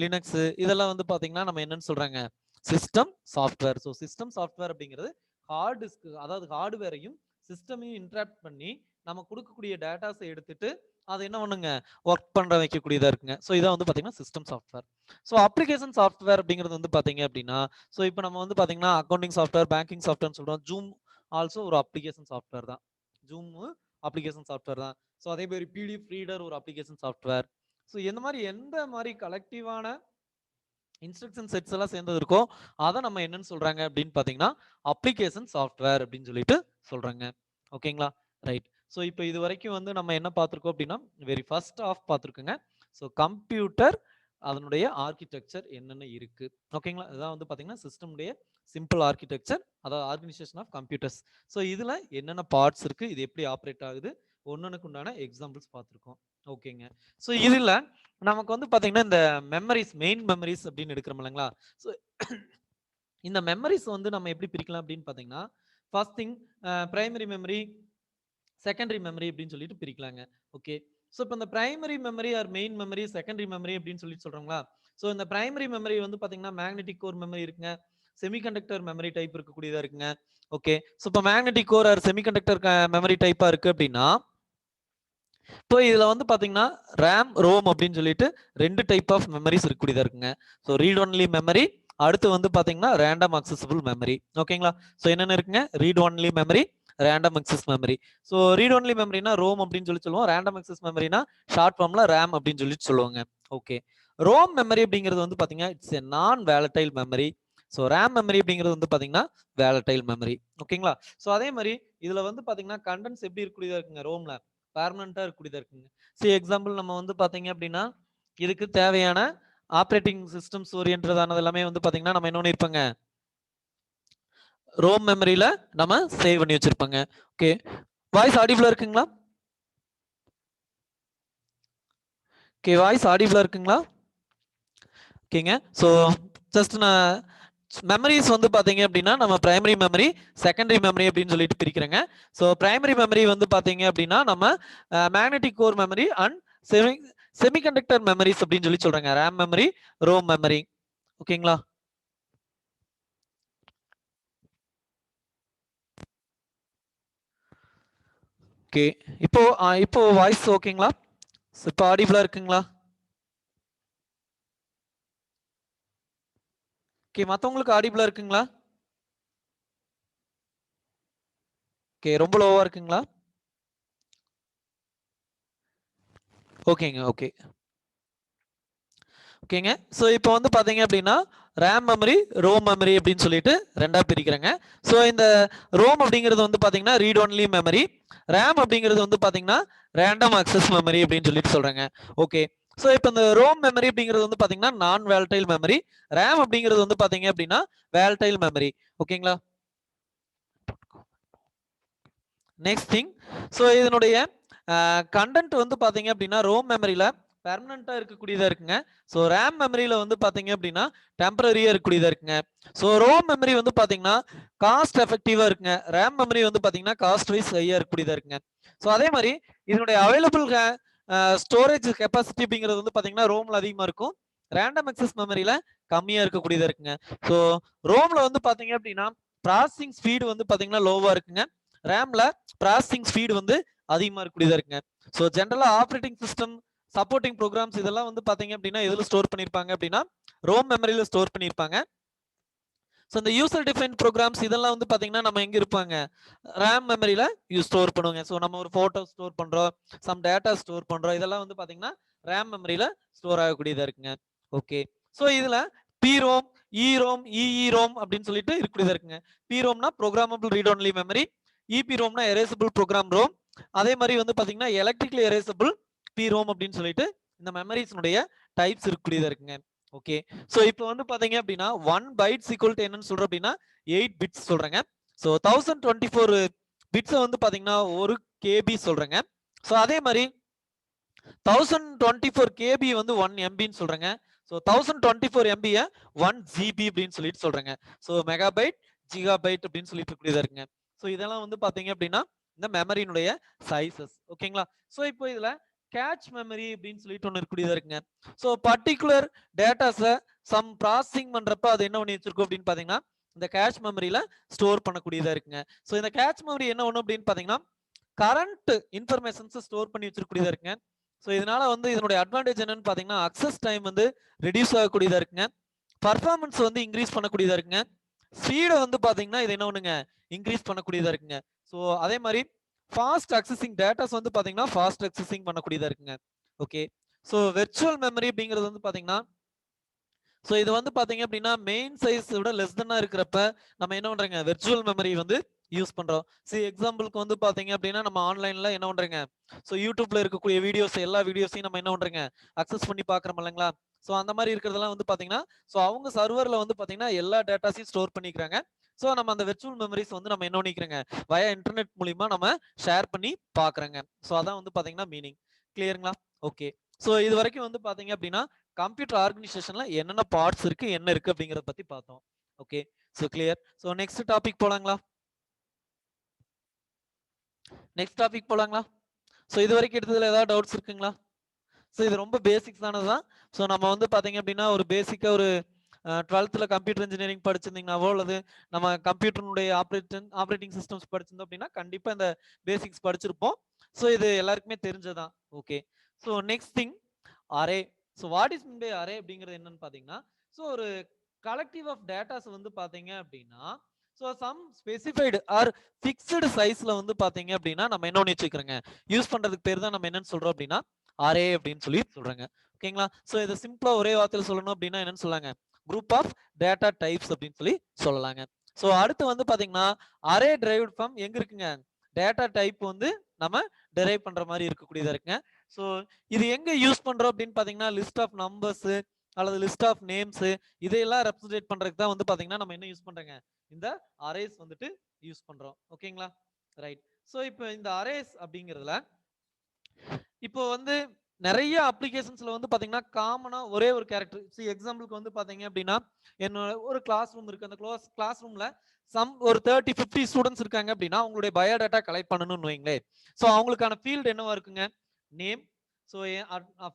Linux, இதெல்லாம் வந்து பாத்தீங்கன்னா நம்ம என்னன்னு சொல்றாங்க, system software. So system software அப்படிங்கிறது ஹார்ட் டிஸ்க், அதாவது ஹார்ட்வேரையும் சிஸ்டமையும் இன்டராக்ட் பண்ணி நம்ம கொடுக்கக்கூடிய டேட்டாஸை எடுத்துட்டு அதை என்ன பண்ணுங்க, ஒர்க் பண்ற வைக்கக்கூடியதா இருக்குங்க. ஸோ இதான் வந்து பாத்தீங்கன்னா system software. So application software அப்படிங்கிறது வந்து பாத்தீங்க அப்படின்னா ஸோ இப்போ நம்ம வந்து பாத்தீங்கன்னா அக்கௌண்டிங் சாஃப்ட்வேர், பேங்கிங் சாஃப்ட்வேர்னு சொல்றோம். ஜூம் ஆல்சோ ஒரு அப்ளிகேஷன் சாஃப்ட்வேர் தான். ஜூம் அப்ளிகேஷன் சாஃப்ட்வேர் தான். ஸோ அதே மாதிரி பிடிஎஃப் ரீடர் ஒரு அப்ளிகேஷன் சாஃப்ட்வேர். ஸோ இந்த மாதிரி எந்த மாதிரி கலெக்டிவான இன்ஸ்ட்ரக்ஷன் செட்ஸ் எல்லாம் சேர்ந்தது இருக்கும். அதை நம்ம என்னன்னு சொல்றாங்க அப்படின்னு பாத்தீங்கன்னா அப்ளிகேஷன் சாஃப்ட்வேர் அப்படின்னு சொல்லிட்டு சொல்றாங்க. ஓகேங்களா? ரைட். ஸோ இப்போ இது வரைக்கும் வந்து நம்ம என்ன பார்த்துருக்கோம் அப்படின்னா வெரி ஃபர்ஸ்ட் ஆஃப் பார்த்துருக்கோங்க. ஸோ கம்ப்யூட்டர் அதனுடைய ஆர்கிடெக்சர் என்னென்ன இருக்கு. ஓகேங்களா? இதான் வந்து பாத்தீங்கன்னா சிஸ்டமுடைய சிம்பிள் ஆர்கிடெக்சர், அதாவது ஆர்கனைசேஷன் ஆஃப் கம்ப்யூட்டர்ஸ். ஸோ இதுல என்னென்ன பார்ட்ஸ் இருக்கு, இது எப்படி ஆப்ரேட் ஆகுது, ஒன்னொன்னுக்கு உண்டான எக்ஸாம்பிள்ஸ் பார்த்துருக்கோம். ஓகேங்க. ஸோ இதுல நமக்கு வந்து பாத்தீங்கன்னா இந்த மெமரிஸ், மெயின் மெமரிஸ் அப்படின்னு எடுக்கிறோம் இல்லைங்களா? ஸோ இந்த மெமரிஸ் வந்து நம்ம எப்படி பிரிக்கலாம் அப்படின்னு பாத்தீங்கன்னா first thing primary memory, secondary memory அப்படின்னு சொல்லிட்டு பிரிக்கலாங்க. ஓகே. ஸோ இப்போ இந்த primary memory or main memory, secondary memory அப்படின்னு சொல்லிட்டு சொல்றோங்களா? ஸோ இந்த பிரைமரி மெமரி வந்து பாத்தீங்கன்னா மேக்னெட்டிக் கோர் மெமரி இருக்குங்க, செமிகண்டக்டர் மெமரி டைப் இருக்கக்கூடியதா இருக்குங்க. ஓகே. ஸோ இப்போ magnetic core or semiconductor memory டைப்பா இருக்கு அப்படின்னா இப்போ இதுல வந்து பாத்தீங்கன்னா ரேம், ரோம் அப்படின்னு சொல்லிட்டு ரெண்டு டைப் ஆஃப் மெமரிஸ் இருக்கக்கூடியதா இருக்குங்க. ஸோ ரீட் ஒன்லி மெமரி, அடுத்து வந்து பாத்தீங்கன்னா ரேண்டம் அக்சசிபிள் மெமரி. ஓகேங்களா? ஸோ என்னென்ன இருக்குங்க? Read only memory, random access memory. So read only மெமரினா ரோம் அப்படின்னு சொல்லி சொல்லுவோம். ரேண்டம் அக்சஸ் மெமரினா ஷார்ட் ஃபார்ம்ல ரேம் அப்படின்னு சொல்லி சொல்லுவாங்க. ஓகே. ரோம் மெமரி அப்படிங்கிறது வந்து பாத்தீங்கன்னா இட்ஸ் எ நான் வேலடைல் மெமரி. ஸோ ரேம் மெமரி அப்படிங்கிறது வந்து பாத்தீங்கன்னா வேலடைல் மெமரி. ஓகேங்களா? ஸோ அதே மாதிரி இதுல வந்து பாத்தீங்கன்னா கண்டென்ட்ஸ் எப்படி இருக்கக்கூடியதா இருக்குங்க ரோம்ல பெர்மனண்டா இருக்கக்கூடியதா இருக்குங்க. சி எக்ஸாம்பிள் நம்ம வந்து பாத்தீங்க அப்படின்னா இதுக்கு தேவையான ஆப்ரேட்டிங் சிஸ்டம்ஸ் ஓரியன்டதானது எல்லாமே வந்து பாத்தீங்கன்னா நம்ம என்ன பண்ணிருப்பாங்க ரோம் மெமரியில நம்ம சேவ் பண்ணி வச்சிருப்பாங்க. ஓகே. வாய்ஸ் ஆடிபிளா இருக்குங்களா? ஓகே, வாய்ஸ் ஆடிபிளா இருக்குங்களா? ஓகேங்க. ஸோ ஜஸ்ட் நான் மெமரிஸ் வந்து பாத்தீங்க அப்படின்னா நம்ம பிரைமரி மெமரி, செகண்டரி மெமரி அப்படின்னு சொல்லிட்டு பிரிக்கிறேங்க. ஸோ பிரைமரி மெமரி வந்து பாத்தீங்க அப்படின்னா நம்ம magnetic core memory and semiconductor memories அப்படின்னு சொல்லி சொல்றாங்க. RAM memory, ROM memory. ஓகேங்களா? ஓகே. இப்போ இப்போ வாய்ஸ் ஓகேங்களா? இப்போ ஆடிபிளா இருக்குங்களா? ஓகே, மத்தவங்களுக்கு ஆடிபிளா இருக்குங்களா? ஓகே, ரொம்ப லோவா இருக்குங்களா? ஓகேங்க. ஓகே. ஓகேங்க. ஸோ இப்போ வந்து பாத்தீங்க அப்படின்னா ரேம் மெமரி, ரோம் மெமரி அப்படின்னு சொல்லிட்டு ரெண்டா பிரிக்கிறேங்க. ஸோ இந்த ரோம் அப்படிங்கிறது வந்து பாத்தீங்கன்னா ரீட் ஒன்லி மெமரி, ரேம் அப்படிங்கிறது வந்து பாத்தீங்கன்னா ரேண்டம் அக்சஸ் மெமரி அப்படின்னு சொல்லிட்டு சொல்றேங்க. ஓகே. ஸோ இப்போ இந்த ரோம் மெமரி அப்படிங்கிறது வந்து பாத்தீங்கன்னா நான் வேலடைல் மெமரி, ரேம் அப்படிங்கிறது வந்து பாத்தீங்க அப்படின்னா வேலடைல் மெமரி. ஓகேங்களா? நெக்ஸ்ட் திங், ஸோ இதனுடைய கண்டென்ட் வந்து பாத்தீங்க அப்படின்னா ரோம் மெமரியில பெர்மனண்டா இருக்கக்கூடியதா இருக்குங்க. ஸோ ரேம் மெமரியில வந்து பாத்தீங்க அப்படின்னா டெம்பரரியா இருக்கக்கூடியதா இருக்குங்க. ஸோ ரோம் மெமரி வந்து பாத்தீங்கன்னா காஸ்ட் எஃபெக்டிவா இருக்குங்க. ரேம் மெமரி வந்து பாத்தீங்கன்னா காஸ்ட் வைஸ் ஹையா இருக்கக்கூடியதா இருக்குங்க. ஸோ அதே மாதிரி இதனுடைய அவைலபிள் ஸ்டோரேஜ் கெப்பாசிட்டி அப்படிங்கிறது வந்து பாத்தீங்கன்னா ரோம்ல அதிகமா இருக்கும், ரேண்டம் அக்சஸ் மெமரியில கம்மியா இருக்கக்கூடியதா இருக்குங்க. ஸோ ரோம்ல வந்து பாத்தீங்க அப்படின்னா ப்ராசஸிங் ஸ்பீடு வந்து பாத்தீங்கன்னா லோவா இருக்குங்க, ரேம்ல ப்ராசஸிங் ஸ்பீடு வந்து அதிகமா இருக்கக்கூடியதா இருக்குங்க. ஸோ ஜென்ரலா ஆப்ரேட்டிங் சிஸ்டம் சப்போர்ட்டிங் ப்ரோக்ராம்ஸ் இதெல்லாம் வந்து பாத்தீங்க அப்படின்னா எதுல ஸ்டோர் பண்ணிருப்பாங்க அப்படின்னா ரோம் மெமரியில ஸ்டோர் பண்ணிருப்பாங்க. ஸோ இந்த யூசர் டிஃபைன் ப்ரோக்ராம்ஸ் இதெல்லாம் வந்து பாத்தீங்கன்னா நம்ம எங்க இருப்பாங்க ரேம் மெமரியில ஸ்டோர் பண்ணுவாங்க. ஸோ நம்ம ஒரு போட்டோ ஸ்டோர் பண்றோம், சம் டேட்டா ஸ்டோர் பண்றோம், இதெல்லாம் வந்து பாத்தீங்கன்னா ரேம் மெமரியில ஸ்டோர் ஆகக்கூடியதா இருக்குங்க. ஓகே. ஸோ இதுல பிரோம், இரோம், இஇரோம் அப்படின்னு சொல்லிட்டு இருக்கக்கூடியதா இருக்குங்க. பிரோம்னா ப்ரோக்ராமபிள் ரீட் ஒன்லி மெமரி, இபி ரோம்னா எரேசபிள் ப்ரோக்ராம் ரோம், அதே மாதிரி வந்து பாத்தீங்கன்னா எலக்ட்ரிக்கலி எரேசபிள் பி ரோம் அப்படின்னு சொல்லிட்டு இந்த மெமரிஸ்னுடைய டைப்ஸ் இருக்கக்கூடியதா இருக்குங்க. ஓகே. ஸோ இப்போ வந்து பாத்தீங்க அப்படின்னா 1 பைட்ஸ் ஈக்குவல் டு என்னன்னு சொல்றோம் அப்படின்னா 8 பிட்ஸ் சொல்றேங்க. ஸோ 1024 பிட்ஸை வந்து பாத்தீங்கன்னா 1 கேபி சொல்றேங்க. ஸோ அதே மாதிரி 1024 கேபி வந்து 1 எம்பின்னு சொல்றேங்க. ஸோ 1024 எம்பியை 1 ஜிபி அப்படின்னு சொல்லிட்டு சொல்றேங்க. ஸோ மெகாபைட், ஜிகாபைட் அப்படின்னு சொல்லிட்டு இருக்கக்கூடியதா இருக்குங்க. ஸோ இதெல்லாம் வந்து பாத்தீங்க அப்படின்னா இந்த மெமரியினுடைய சைசஸ். ஓகேங்களா? ஸோ இப்போ இதுல கேட்ச் மெமரி அப்படின்னு சொல்லிட்டு ஒன்று இருக்கக்கூடியதா இருக்குங்க. ஸோ பர்டிகுலர் டேட்டாஸை சம் ப்ராசஸிங் பண்றப்ப அது என்ன பண்ணி வச்சிருக்கும் அப்படின்னு பாத்தீங்கன்னா இந்த கேட்ச் மெமரியில ஸ்டோர் பண்ணக்கூடியதா இருக்குங்க. ஸோ இந்த கேட்ச் மெமரி என்ன ஒண்ணு அப்படின்னு பாத்தீங்கன்னா கரண்ட் இன்ஃபர்மேஷன்ஸ் ஸ்டோர் பண்ணி வச்சிருக்கூடியதா இருக்குங்க. ஸோ இதனால வந்து இதனுடைய அட்வான்டேஜ் என்னன்னு பாத்தீங்கன்னா அக்சஸ் டைம் வந்து ரெடியூஸ் ஆகக்கூடியதா இருக்குங்க, பர்ஃபார்மன்ஸ் வந்து இன்க்ரீஸ் பண்ணக்கூடியதா இருக்குங்க, ஸ்பீடை வந்து பாத்தீங்கன்னா இது என்ன ஒண்ணுங்க இன்க்ரீஸ் பண்ணக்கூடியதா இருக்குங்க. ஸோ அதே மாதிரி ஃபாஸ்ட் அக்சஸிங் டேட்டாஸ் வந்து பாத்தீங்கன்னா ஃபாஸ்ட் அக்சஸிங் பண்ணக்கூடியதா இருக்குங்க. ஓகே. ஸோ வெர்ச்சுவல் மெமரி அப்படிங்கிறது வந்து பாத்தீங்கன்னா ஸோ இது வந்து பாத்தீங்க அப்படின்னா மெயின் சைஸ் விட லெஸ் தென்னா இருக்கிறப்ப நம்ம என்ன பண்றோங்க வெர்ச்சுவல் மெமரி வந்து யூஸ் பண்றோம். எக்ஸாம்பிளுக்கு வந்து பாத்தீங்க அப்படின்னா நம்ம ஆன்லைன்ல என்ன பண்றோங்க, ஸோ யூடியூப்ல இருக்கக்கூடிய வீடியோஸ் எல்லா வீடியோஸையும் நம்ம என்ன பண்றோங்க அக்சஸ் பண்ணி பாக்குறோம் இல்லைங்களா. ஸோ அந்த மாதிரி இருக்கிறதெல்லாம் வந்து பாத்தீங்கன்னா ஸோ அவங்க சர்வர்ல வந்து பாத்தீங்கன்னா எல்லா டேட்டாஸையும் ஸ்டோர் பண்ணிக்கிறாங்க. ஸோ நம்ம அந்த வெர்ச்சுவல் மெமரிஸ் வந்து நம்ம என்ன பண்ணிக்கிறோங்க வய இன்டர்நெட் மூலியமா நம்ம ஷேர் பண்ணி பாக்குறோங்க. ஸோ அதான் வந்து பாத்தீங்கன்னா மீனிங். கிளியருங்களா? ஓகே. ஸோ இது வரைக்கும் வந்து பாத்தீங்க அப்படின்னா கம்ப்யூட்டர் ஆர்கனைசேஷன்ல என்னென்ன பார்ட்ஸ் இருக்கு என்ன இருக்கு அப்படிங்கறத பத்தி பார்த்தோம். Okay. So clear. So next topic போலாங்களா? நெக்ஸ்ட் டாபிக் போலாங்களா? ஸோ இது வரைக்கும் எடுத்ததுல ஏதாவது டவுட்ஸ் இருக்குங்களா? ஸோ இது ரொம்ப பேசிக்ஸ் ஆனதுதான். ஸோ நம்ம வந்து பாத்தீங்க அப்படின்னா ஒரு பேசிக்கா ஒரு 12th கம்ப்யூட்டர் இன்ஜினியரிங் படிச்சிருந்தீங்கன்னாவோ அல்லது நம்ம கம்ப்யூட்டருடைய ஆப்ரேட்டிங் சிஸ்டம்ஸ் படிச்சிருந்தோம் அப்படின்னா கண்டிப்பா இந்த பேசிக்ஸ் படிச்சிருப்போம். ஸோ இது எல்லாருக்குமே தெரிஞ்சதான். Okay. So next thing array. So what is mean by array அப்படிங்கிறது என்னன்னு பாத்தீங்கன்னா ஸோ ஒரு கலெக்டிவ் ஆஃப் டேட்டாஸ் வந்து பாத்தீங்க அப்படின்னா so some specified or fixed சைஸ்ல வந்து பாத்தீங்க அப்படின்னா நம்ம என்ன வச்சுக்கிறோங்க யூஸ் பண்றதுக்கு பேர் தான் நம்ம என்னன்னு சொல்றோம் அப்படின்னா அரே அப்படின்னு சொல்லி சொல்றாங்க. ஓகேங்களா? ஸோ இதை சிம்பிளா ஒரே வார்த்தையில் சொல்லணும் அப்படின்னா என்னன்னு சொல்லாங்க குரூப் ஆஃப் டேட்டா டைப்ஸ் அப்படின்னு சொல்லி சொல்லலாங்க. ஸோ அடுத்து வந்து பாத்தீங்கன்னா அரே டிரைவ்ட் ஃப்ரம் எங்க இருக்குங்க டேட்டா டைப் வந்து நம்ம டெரைவ் பண்ற மாதிரி இருக்கக்கூடியதா இருக்குங்க. ஸோ இது எங்க யூஸ் பண்றோம் அப்படின்னு பாத்தீங்கன்னா லிஸ்ட் ஆஃப் நம்பர்ஸ் அல்லது லிஸ்ட் ஆஃப் நேம்ஸ் இதையெல்லாம் ரெப்ரசன்ட் பண்றதுக்கு தான் வந்து பாத்தீங்கன்னா நம்ம என்ன யூஸ் பண்றோங்க இந்த அரேஸ் வந்துட்டு யூஸ் பண்றோம். ஓகேங்களா? ரைட். ஸோ இப்போ இந்த அரேஸ் அப்படிங்கிறதுல இப்போ வந்து நிறைய அப்ளிகேஷன்ஸ்ல வந்து பாத்தீங்கன்னா காமனா ஒரே ஒரு கேரக்டர் எக்ஸாம்பிளுக்கு வந்து பாத்தீங்க அப்படின்னா என்னோட ஒரு கிளாஸ் ரூம் இருக்கு. அந்த கிளாஸ் ரூம்ல ஒரு 30-50 ஸ்டூடெண்ட்ஸ் இருக்காங்க அப்படின்னா அவங்களுடைய பயோடேட்டா கலெக்ட் பண்ணணும்னு வைங்களேன். ஸோ அவங்களுக்கான ஃபீல்டு என்னவா இருக்குங்க name, so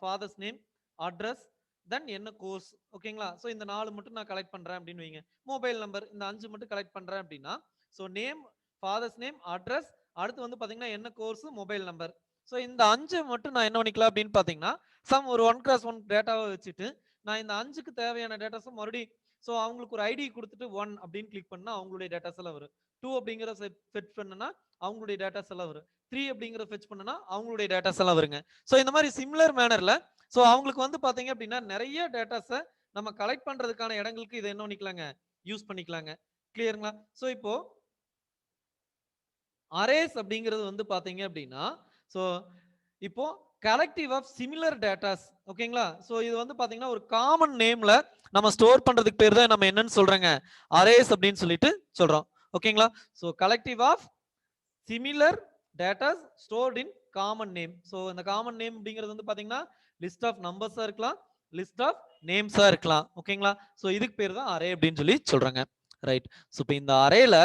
father's name, address, then என்ன கோர்ஸ். ஓகேங்களா? ஸோ இந்த 4 மட்டும் நான் கலெக்ட் பண்றேன் அப்படின்னு வைங்க. மொபைல் நம்பர் இந்த 5 மட்டும் கலெக்ட் பண்றேன் அப்படின்னா so name, fathers name, address, அடுத்து வந்து பாத்தீங்கன்னா என்ன கோர்ஸ், மொபைல் நம்பர். ஸோ இந்த 5 மட்டும் நான் என்ன பண்ணிக்கலாம் அப்படின்னு பாத்தீங்கன்னா ஒரு 1x1 டேட்டாவை வச்சுட்டு நான் இந்த 5க்கு தேவையான டேட்டாஸும் மறுபடியும் ஸோ அவங்களுக்கு ஒரு ஐடி கொடுத்துட்டு 1 அப்படின்னு கிளிக் பண்ணா அவங்களுடைய டேட்டாஸ் எல்லாம் வரும். 2 அப்படிங்கிற ஃபெச் பண்ணனா அவங்களுடைய டேட்டாஸ் எல்லாம் வரும். 3 அப்படிங்கிற ஃபெச் பண்ணனா அவங்களுடைய டேட்டாஸ் எல்லாம் வருங்க. ஸோ இந்த மாதிரி சிமிலர் மேனர்ல ஸோ அவங்களுக்கு வந்து பாத்தீங்க அப்படின்னா நிறைய டேட்டாஸை நம்ம கலெக்ட் பண்றதுக்கான இடங்களுக்கு இதை என்ன பண்ணிக்கலாங்க யூஸ் பண்ணிக்கலாங்க. கிளியருங்களா? ஸோ இப்போ அரேஸ் அப்படிங்கிறது வந்து பாத்தீங்க அப்படின்னா ஸோ இப்போ கலெக்டிவ் ஆஃப் சிமிலர் டேட்டாஸ். ஓகேங்களா? ஸோ இது வந்து பாத்தீங்கன்னா ஒரு காமன் நேம்ல நம்ம ஸ்டோர் பண்றதுக்கு பேர் தான் நம்ம என்னன்னு சொல்றோங்க அரேஸ் அப்படின்னு சொல்லிட்டு சொல்றோம். ஓகேங்களா? So collective of similar datas stored in common name. So இந்த காமன் நேம் அப்படிங்கிறது வந்து பாத்தீங்கன்னா லிஸ்ட் ஆஃப் நம்பர்ஸா இருக்கலாம், லிஸ்ட் ஆஃப் நேம்ஸா இருக்கலாம். ஓகேங்களா? ஸோ இதுக்கு பேர் தான் அரே அப்படின்னு சொல்லி சொல்றாங்க. ரைட். ஸோ இப்போ இந்த அரேல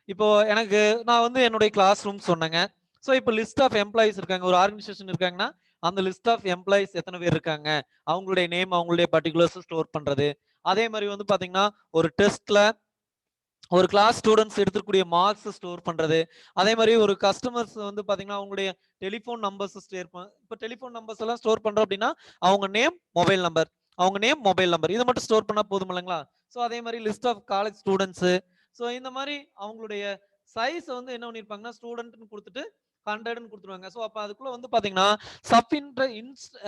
இப்போ எனக்கு நான் வந்து என்னுடைய கிளாஸ் ரூம் சொன்னேங்க. ஸோ இப்போ லிஸ்ட் ஆஃப் எம்ப்ளாயிஸ் இருக்காங்க. ஒரு ஆர்கனைசேஷன் இருக்காங்கன்னா அந்த லிஸ்ட் ஆஃப் எம்ப்ளாயிஸ் எத்தனை பேர் இருக்காங்க அவங்களுடைய நேம் அவங்களுடைய பர்டிகுலர்ஸ் ஸ்டோர் பண்றது. அதே மாதிரி வந்து பாத்தீங்கன்னா ஒரு டெஸ்ட்ல ஒரு கிளாஸ் ஸ்டூடெண்ட்ஸ் எடுத்துக்கூடிய மார்க்ஸ் ஸ்டோர் பண்றது. அதே மாதிரி ஒரு கஸ்டமர்ஸ் வந்து பாத்தீங்கன்னா அவங்களுடைய டெலிஃபோன் நம்பர்ஸ் இப்போ டெலிஃபோன் நம்பர்ஸ் எல்லாம் ஸ்டோர் பண்றோம் அப்படின்னா அவங்க நேம், மொபைல் நம்பர், அவங்க நேம், மொபைல் நம்பர் இதை மட்டும் ஸ்டோர் பண்ணா போதும் இல்லைங்களா? ஸோ அதே மாதிரி list of college students. So இந்த மாதிரி அவங்களுடைய சைஸ் வந்து என்ன பண்ணிருப்பாங்கன்னா ஸ்டூடெண்ட்னு கொடுத்துட்டு 100ன்னு கொடுத்துருவாங்க. ஸோ அப்ப அதுக்குள்ள வந்து பாத்தீங்கன்னா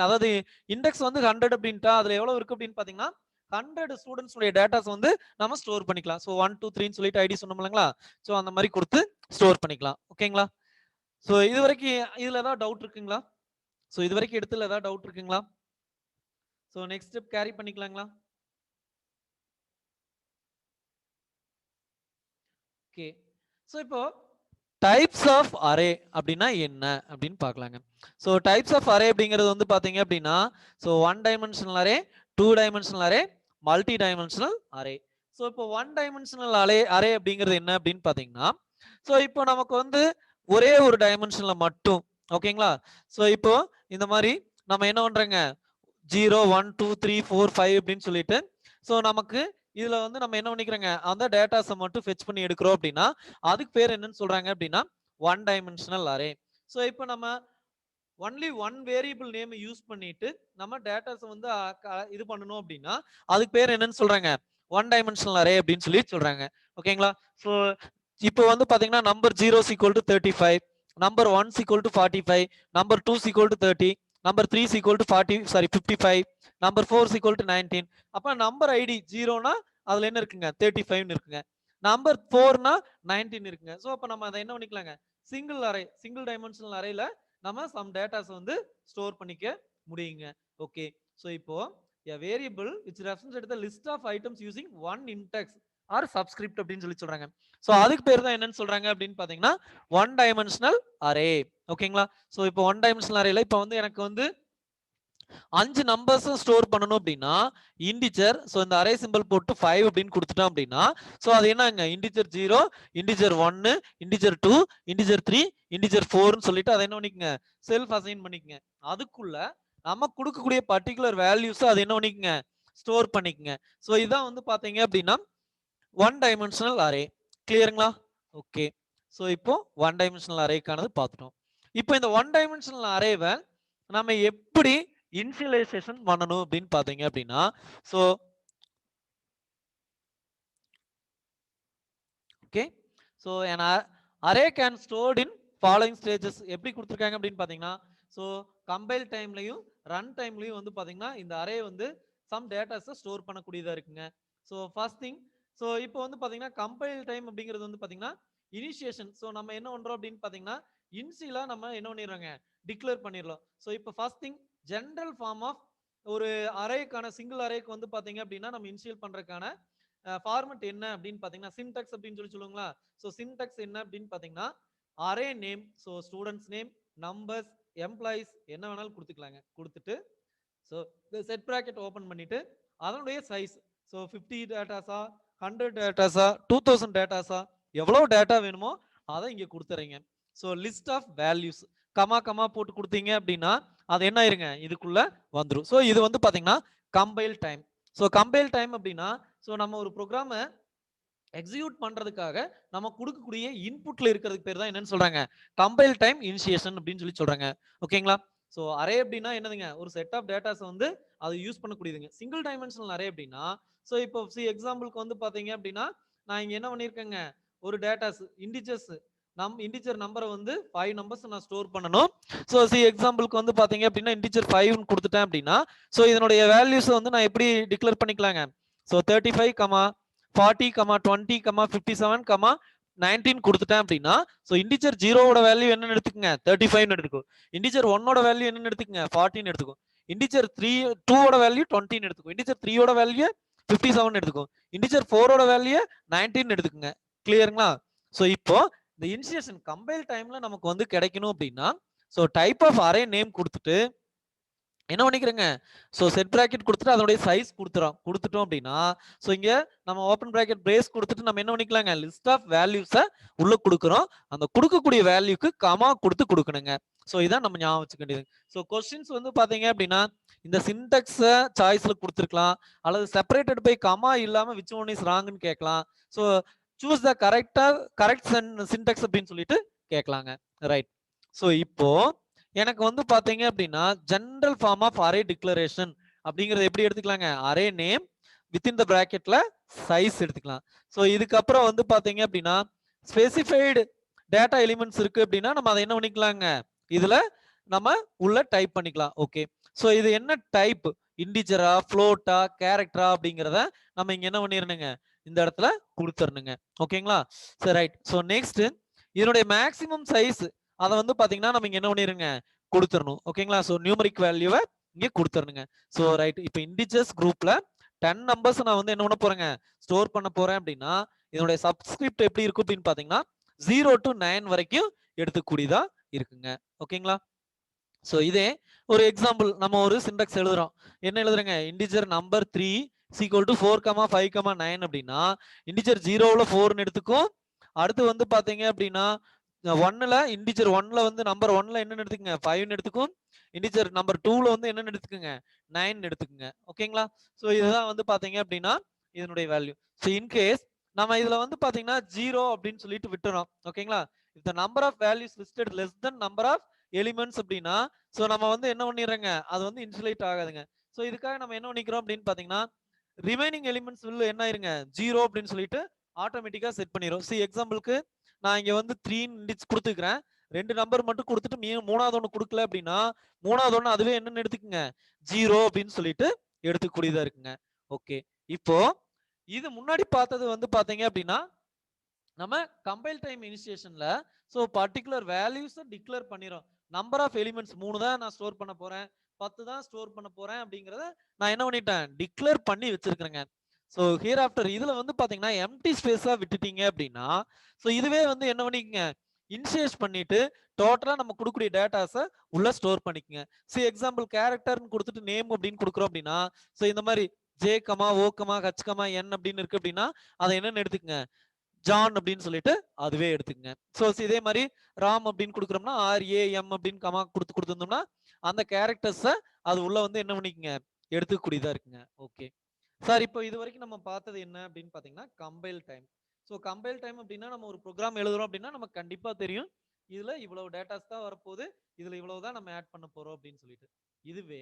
அதாவது இண்டெக்ஸ் வந்து 100 அப்படின்ட்டா அதுல எவ்வளவு இருக்கு அப்படின்னு பாத்தீங்கன்னா 100 ஸ்டூடெண்ட்ஸ் உடைய டேட்டாஸ் வந்து நம்ம ஸ்டோர் பண்ணிக்கலாம். ஸோ 1 2 3 சொல்லிட்டு ஐடி சொன்னோம் இல்லைங்களா? ஸோ அந்த மாதிரி கொடுத்து ஸ்டோர் பண்ணிக்கலாம். ஓகேங்களா? ஸோ இது வரைக்கும் இதுல ஏதாவது டவுட் இருக்குங்களா? ஸோ இது வரைக்கும் எடுத்துல ஏதாவது டவுட் இருக்குங்களா? ஸோ நெக்ஸ்ட் ஸ்டெப் கேரி பண்ணிக்கலாங்களா? ஓகே. ஸோ இப்போ டைப்ஸ் ஆஃப் அரே அப்படின்னா என்ன அப்படின்னு பார்க்கலாங்க. ஸோ டைப்ஸ் ஆஃப் அரே அப்படிங்கிறது வந்து பாத்தீங்க அப்படின்னா so 1 dimensional array, 2 dimensional array, multi dimensional array. So இப்போ 1 டைமென்ஷனல் அரே அப்படிங்கிறது என்ன அப்படின்னு பாத்தீங்கன்னா ஸோ இப்போ நமக்கு வந்து ஒரே ஒரு டைமென்ஷன்ல மட்டும். ஓகேங்களா? ஸோ இப்போ இந்த மாதிரி நம்ம என்ன பண்றோங்க 0 1 2 3 4 5 அப்படின்னு சொல்லிட்டு ஸோ நமக்கு இதுல வந்து நம்ம என்ன பண்ணிக்கிறோங்க அந்த டேட்டாஸை மட்டும் ஃபெச் பண்ணி எடுக்கிறோம் அப்படின்னா அதுக்கு பேர் என்னன்னு சொல்றாங்க அப்படின்னா 1 டைமென்ஷனல் அரே. ஸோ இப்போ நம்ம ஒன்லி 1 வேரியபிள் நேம் யூஸ் பண்ணிட்டு நம்ம டேட்டாஸ் வந்து இது பண்ணணும் அப்படின்னா அதுக்கு பேர் என்னன்னு சொல்றாங்க 1 டைமென்ஷனல் அரே அப்படின்னு சொல்லி சொல்றாங்க. ஓகேங்களா? ஸோ இப்போ வந்து பாத்தீங்கன்னா number 0 = 35, number 1 = 45, number 2 = 30, number 3 is equal to 40 sorry 55, number 4 is equal to 19. அப்ப நம்பர் ஐடி 0னா அதுல என்ன இருக்குங்க 35 இருக்குங்க, நம்பர் 4னா 19 இருக்குங்க. ஸோ அப்ப நம்ம அதை என்ன பண்ணிக்கலாங்க, சிங்கிள் அரே, சிங்கிள் டைமென்ஷனல் அரேல நம்ம சம் டேட்டாஸ் வந்து ஸ்டோர் பண்ணிக்க முடியுங்க. ஓகே, ஸோ இப்போ a variable which represents the list of items using one index or subscript அப்படின்னு சொல்லி சொல்றாங்க. ஸோ அதுக்கு பேர் தான் என்னன்னு சொல்றாங்க அப்படின்னு பாத்தீங்கன்னா ஒன் டைமென்ஷனல் அரே. ஓகேங்களா, ஸோ இப்போ ஒன் டைமென்ஷனல் அரேல இப்போ வந்து எனக்கு வந்து 5 நம்பர்ஸ் ஸ்டோர் பண்ணணும் அப்படின்னா இன்டிஜர், ஸோ இந்த அரே சிம்பிள் போட்டு 5 அப்படின்னு கொடுத்துட்டோம் அப்படின்னா ஸோ அது என்னங்க integer 0, integer 1, integer 2, integer 3, integer 4ன்னு சொல்லிட்டு அதை என்ன பண்ணிக்கங்க செல்ஃப் அசைன் பண்ணிக்கங்க. அதுக்குள்ள நம்ம கொடுக்கக்கூடிய பர்டிகுலர் வேல்யூஸ் அது என்ன பண்ணிக்கங்க ஸ்டோர் பண்ணிக்கங்க. ஸோ இதான் வந்து பாத்தீங்க அப்படின்னா ஒன் டைமென்ஷனல் அரே. கிளியருங்களா? ஓகே, ஸோ இப்போ ஒன் டைமென்ஷனல் அரேக்கானது பார்த்துட்டோம். இப்போ இந்த ஒன் டைமென்ஷனல் அரேவை நம்ம எப்படி இனிஷியலைசேஷன் பண்ணணும் அப்படின்னு பாத்தீங்க அப்படின்னா so okay, so an array can stored in following stages. எப்படி கொடுத்துருக்காங்க அப்படின்னு பாத்தீங்கன்னா ஸோ கம்பைல் டைம்லையும் ரன் டைம்லையும் வந்து பாத்தீங்கன்னா இந்த அரே வந்து சம் டேட்டாஸை ஸ்டோர் பண்ணக்கூடியதா இருக்குங்க. ஸோ ஃபர்ஸ்ட் திங், ஸோ இப்போ வந்து பாத்தீங்கன்னா கம்பைல் டைம் அப்படிங்கிறது வந்து பாத்தீங்கன்னா இனிஷியேஷன். ஸோ நம்ம என்ன பண்றோம் அப்படின்னு பாத்தீங்கன்னா இன்சியலா நம்ம என்ன பண்ணிடுறோங்க டிக்ளேர் பண்ணிடலாம். ஸோ இப்போ first thing general form of ஒரு அரேக்கான சிங்கிள் அரேக்கு வந்து பாத்தீங்க அப்படின்னா நம்ம இனிஷியல் பண்றதுக்கான ஃபார்மட் என்ன அப்படின்னு பாத்தீங்கன்னா சின்டாக்ஸ் அப்படின்னு சொல்லி சொல்லுவாங்களா. ஸோ சின்டாக்ஸ் என்ன அப்படின்னு பாத்தீங்கன்னா array name, so students name, numbers, employees என்ன வேணாலும் கொடுத்துக்கலாங்க. கொடுத்துட்டு ஸோ செட் ப்ராக்கெட் ஓப்பன் பண்ணிட்டு அதனுடைய சைஸ், ஸோ 50 டேட்டாஸா 100 டேட்டாஸா 2000 டேட்டாஸா எவ்வளோ டேட்டா வேணுமோ அதை இங்கே கொடுத்துறீங்க. So list of values comma comma போட்டு கொடுத்தீங்க அப்படின்னா அது என்ன ஆயிருங்க இதுக்குள்ள வந்துடும். ஸோ இது வந்து பாத்தீங்கன்னா compile time. So compile time அப்படின்னா ஸோ நம்ம ஒரு ப்ரோக்ராமை எக்ஸிக்யூட் பண்றதுக்காக நம்ம கொடுக்கக்கூடிய இன்புட்ல இருக்கிறதுக்கு பேர் தான் என்னன்னு சொல்றாங்க கம்பைல் டைம் இனிஷியேஷன் அப்படின்னு சொல்லி சொல்றாங்க. ஓகேங்களா, ஸோ அரே அப்படின்னா என்னதுங்க ஒரு செட் ஆஃப் டேட்டாஸ் வந்து அது யூஸ் பண்ணக்கூடியதுங்க. சிங்கிள் டைமென்ஷனல் அரே அப்படின்னா ஸோ இப்போ எக்ஸாம்பிளுக்கு வந்து பாத்தீங்க அப்படின்னா நான் இங்க என்ன பண்ணிருக்கேங்க ஒரு டேட்டாஸ் இன்டிஜர்ஸ் இன்டிஜர் நம்பரை வந்து 5 நம்பர்ஸ் நான் ஸ்டோர் பண்ணணும். ஸோ எக்ஸாம்பிளுக்கு வந்து பாத்தீங்க அப்படின்னா இன்டிஜர் 5 கொடுத்துட்டேன் அப்படின்னா ஸோ இதனுடைய வேல்யூஸ் வந்து நான் எப்படி டிக்ளேர் பண்ணிக்கலாங்க. ஸோ 35, 40, 20, 57, 19 கொடுத்துட்டேன் அப்படின்னா ஸோ இன்டிஜர் 0ஓட வேல்யூ என்னன்னு எடுத்துக்கங்க 35 எடுத்துக்கும், இன்டிஜர் 1ஓட வேல்யூ என்னன்னு எடுத்துக்கங்க 14 எடுத்துக்கும், இன்டிஜர் 2ஓட வேல்யூ 20 எடுத்துக்கும், இன்டிஜர் 3ஓட வேல்யூ 57 எடுத்துக்கும், இன்டிஜர் 4ஓட வேல்யூ 19 எடுத்துக்குங்க. கிளியருங்களா? ஸோ இப்போ இந்த இனிஷியேஷன் கம்பைல் டைம்ல நமக்கு வந்து கிடைக்கணும் அப்படின்னா so type of array name கொடுத்துட்டு என்ன பண்ணிக்கிறேங்க ஸோ செட் பிராக்கெட் கொடுத்துட்டு அதனுடைய சைஸ் கொடுத்துட்டோம் அப்படின்னா ஸோ இங்க நம்ம ஓப்பன் பிராக்கெட் பிரேஸ் கொடுத்துட்டு நம்ம என்ன பண்ணிக்கலாங்க லிஸ்ட் ஆஃப் வேல்யூஸை உள்ள கொடுக்குறோம். அந்த கொடுக்கக்கூடிய வேல்யூக்கு கமா கொடுத்து கொடுக்கணுங்க. ஸோ இதான் நம்ம ஞாபகம் வச்சுக்க வேண்டியது. ஸோ கொஸ்டின்ஸ் வந்து பாத்தீங்க அப்படின்னா இந்த சின்டெக்ஸை சாய்ஸ்ல கொடுத்துருக்கலாம் அல்லது செப்பரேட்டட் பை கமா இல்லாம விச் ஒன் இஸ் ராங்னு கேட்கலாம். So choose the correct Sintex அப்படின்னு சொல்லிட்டு கேட்கலாங்க. ரைட், ஸோ இப்போ எனக்கு வந்து பாத்தீங்க அப்படின்னா general form of array declaration அப்படிங்கறது எப்படி எடுத்துக்கலாங்க அரே நேம் வித்தின் த பிராக்கெட்ல சைஸ் எடுத்துக்கலாம். ஸோ இதுக்கப்புறம் வந்து பாத்தீங்க அப்படின்னா ஸ்பெசிஃபைடு டேட்டா எலிமெண்ட்ஸ் இருக்கு அப்படின்னா நம்ம அதை என்ன பண்ணிக்கலாங்க இதுல நம்ம உள்ள டைப் பண்ணிக்கலாம். ஓகே, ஸோ இது என்ன டைப் இன்டிஜரா ஃப்ளோட்டா கேரக்டரா அப்படிங்கிறத நம்ம இங்க என்ன பண்ணிடணுங்க இந்த இடத்துல கொடுத்துடணுங்க. ஓகேங்களா, சரி ரைட். ஸோ நெக்ஸ்ட் இதனுடைய மேக்சிமம் சைஸ் அதை வந்து பாத்தீங்கன்னா நம்ம இங்க என்ன பண்ணிருங்க கொடுத்துடணும். ஓகேங்களா, ஸோ நியூமரிக் வேல்யூவை இங்க கொடுத்துருங்க. ஸோ ரைட், இப்போ இன்டிஜர்ஸ் குரூப்ல 10 நம்பர்ஸ் நான் வந்து என்ன பண்ண போறேங்க ஸ்டோர் பண்ண போறேன் அப்படின்னா இதனுடைய சப்ஸ்கிரிப்ட் எப்படி இருக்கும் அப்படின்னு பாத்தீங்கன்னா 0 to 9 வரைக்கும் எடுத்துக்கூடியதா இருக்குங்க. ஓகேங்களா, ஸோ இதே ஒரு எக்ஸாம்பிள் நம்ம ஒரு சின்டாக்ஸ் எழுதுறோம். என்ன எழுதுறேங்க இன்டிஜர் நம்பர் 3 = 4, 5, 9 அப்படின்னா இன்டிஜர் 0ல 4 எடுத்துக்கும். அடுத்து வந்து பாத்தீங்க அப்படின்னா 1ல இன்டிஜர் 1ல வந்து நம்பர் 1ல என்ன எடுத்துக்கங்க 5 எடுத்துக்கும், இன்டிஜர் நம்பர் 2ல வந்து என்ன எடுத்துக்கங்க 9 எடுத்துக்கங்க. ஓகேங்களா, ஸோ இதுதான் வந்து பாத்தீங்க அப்படின்னா இதனுடைய வேல்யூ. ஸோ இன்கேஸ் நம்ம இதுல வந்து பாத்தீங்கன்னா 0 அப்படின்னு சொல்லிட்டு விட்டுறோம். ஓகேங்களா, இந்த number of values listed less than number of elements அப்படின்னா ஸோ நம்ம வந்து என்ன பண்ணிடுறோங்க அது வந்து இன்சுலேட் ஆகாதுங்க. ஸோ இதுக்காக நம்ம என்ன பண்ணிக்கிறோம் அப்படின்னு பாத்தீங்கன்னா ரிமைனிங் எலிமெண்ட்ஸ் உள்ள என்ன ஆயிருங்க 0 அப்படின்னு சொல்லிட்டு ஆட்டோமேட்டிக்கா செட் பண்ணிடும். எக்ஸாம்பிளுக்கு நான் இங்க வந்து 3 இண்டிஜ் கொடுத்துக்கிறேன், 2 நம்பர் மட்டும் கொடுத்துட்டு மூணாவது ஒண்ணு கொடுக்கல அப்படின்னா மூணாவது ஒண்ணு அதுவே என்னன்னு எடுத்துக்கங்க 0 அப்படின்னு சொல்லிட்டு எடுத்துக்கூடியதா இருக்குங்க. ஓகே, இப்போ இது முன்னாடி பார்த்தது வந்து பாத்தீங்க அப்படின்னா நம்ம கம்பைல் டைம் இனிஷியேஷன்ல ஸோ பர்டிகுலர் வேல்யூஸை டிக்ளேர் பண்ணிடும். நம்பர் ஆஃப் எலிமெண்ட்ஸ் 3 தான் நான் ஸ்டோர் பண்ண போறேன், 10 தான் ஸ்டோர் பண்ண போறேன் அப்படிங்கிறத நான் என்ன பண்ணிட்டேன், டிக்ளேர் பண்ணி வச்சிருக்கிறேங்க. ஸோ ஹியர் ஆஃப்டர் இதுல வந்து பாத்தீங்கன்னா எம்டி ஸ்பேஸா விட்டுட்டீங்க அப்படின்னா ஸோ இதுவே வந்து என்ன பண்ணிக்கங்க, இனிஷியேட் பண்ணிட்டு டோட்டலா நம்ம கொடுக்கக்கூடிய டேட்டாஸை உள்ள ஸ்டோர் பண்ணிக்கங்க. சி எக்ஸாம்பிள் கேரக்டர்னு கொடுத்துட்டு நேம் அப்படின்னு கொடுக்குறோம் அப்படின்னா ஸோ இந்த மாதிரி J comma O comma H comma N அப்படின்னு இருக்கு அப்படின்னா அதை என்னன்னு எடுத்துக்கங்க, ஜான் அப்படின்னு சொல்லிட்டு அதுவே எடுத்துக்கங்க. ஸோ இதே மாதிரி ராம் அப்படின்னு கொடுக்குறோம்னா RAM அப்படின்னு கமா கொடுத்துருந்தோம்னா அந்த கேரக்டர்ஸை அது உள்ள வந்து என்ன பண்ணிக்கங்க, எடுத்துக்கூடியதா இருக்குங்க. ஓகே சார், இப்போ இது வரைக்கும் நம்ம பார்த்தது என்ன அப்படின்னு பாத்தீங்கன்னா compile time. So compile time அப்படின்னா நம்ம ஒரு ப்ரோக்ராம் எழுதுறோம் அப்படின்னா நமக்கு கண்டிப்பா தெரியும் இதுல இவ்வளவு டேட்டாஸ் தான் வரப்போகுது, இதுல இவ்வளவுதான் நம்ம ஆட் பண்ண போறோம் அப்படின்னு சொல்லிட்டு. இதுவே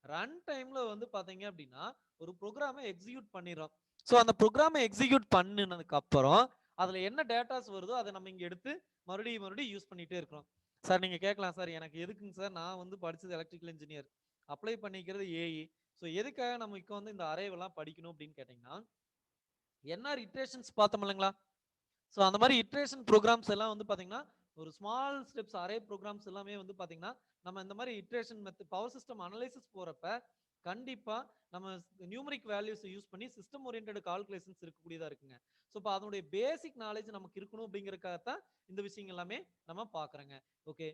ரன் டைம்ல வந்து பாத்தீங்க அப்படின்னா ஒரு ப்ரோக்ராமை எக்ஸிக்யூட் பண்ணிடுறோம். ஸோ அந்த ப்ரோக்ராமை எக்ஸிக்யூட் பண்ணினதுக்கு அப்புறம் அதுல என்ன டேட்டாஸ் வருதோ அதை நம்ம இங்க எடுத்து மறுபடியும் யூஸ் பண்ணிட்டே இருக்கிறோம். சார் நீங்க கேட்கலாம், சார் எனக்கு எதுக்குங்க சார், நான் வந்து படிச்சது எலக்ட்ரிக்கல் இன்ஜினியர், அப்ளை பண்ணிக்கிறது ஏஇ, ஸோ எதுக்காக நம்ம இப்போ வந்து இந்த அரேவெல்லாம் படிக்கணும் அப்படின்னு கேட்டீங்கன்னா என்ஆர் இட்ரேஷன்ஸ் பார்த்தோம் இல்லைங்களா. ஸோ அந்த மாதிரி இட்ரேஷன் ப்ரோக்ராம்ஸ் எல்லாம் வந்து பாத்தீங்கன்னா ஒரு ஸ்மால் ஸ்டெப்ஸ் அரே ப்ரோக்ராம்ஸ் எல்லாமே வந்து பாத்தீங்கன்னா நம்ம இந்த மாதிரி iteration method power system analysis போறப்ப கண்டிப்பா நம்ம நியூமரிக் வேல்யூஸ் யூஸ் பண்ணி சிஸ்டம் ஓரியன்டட் கால்குலேஷன்ஸ் இருக்கக்கூடியதா இருக்குங்க. ஸோ இப்போ அதனுடைய பேசிக் நாலேஜ் நமக்கு இருக்கணும் அப்படிங்கறதுக்காகத்தான் இந்த விஷயம் எல்லாமே நம்ம பாக்குறோங்க. ஓகே,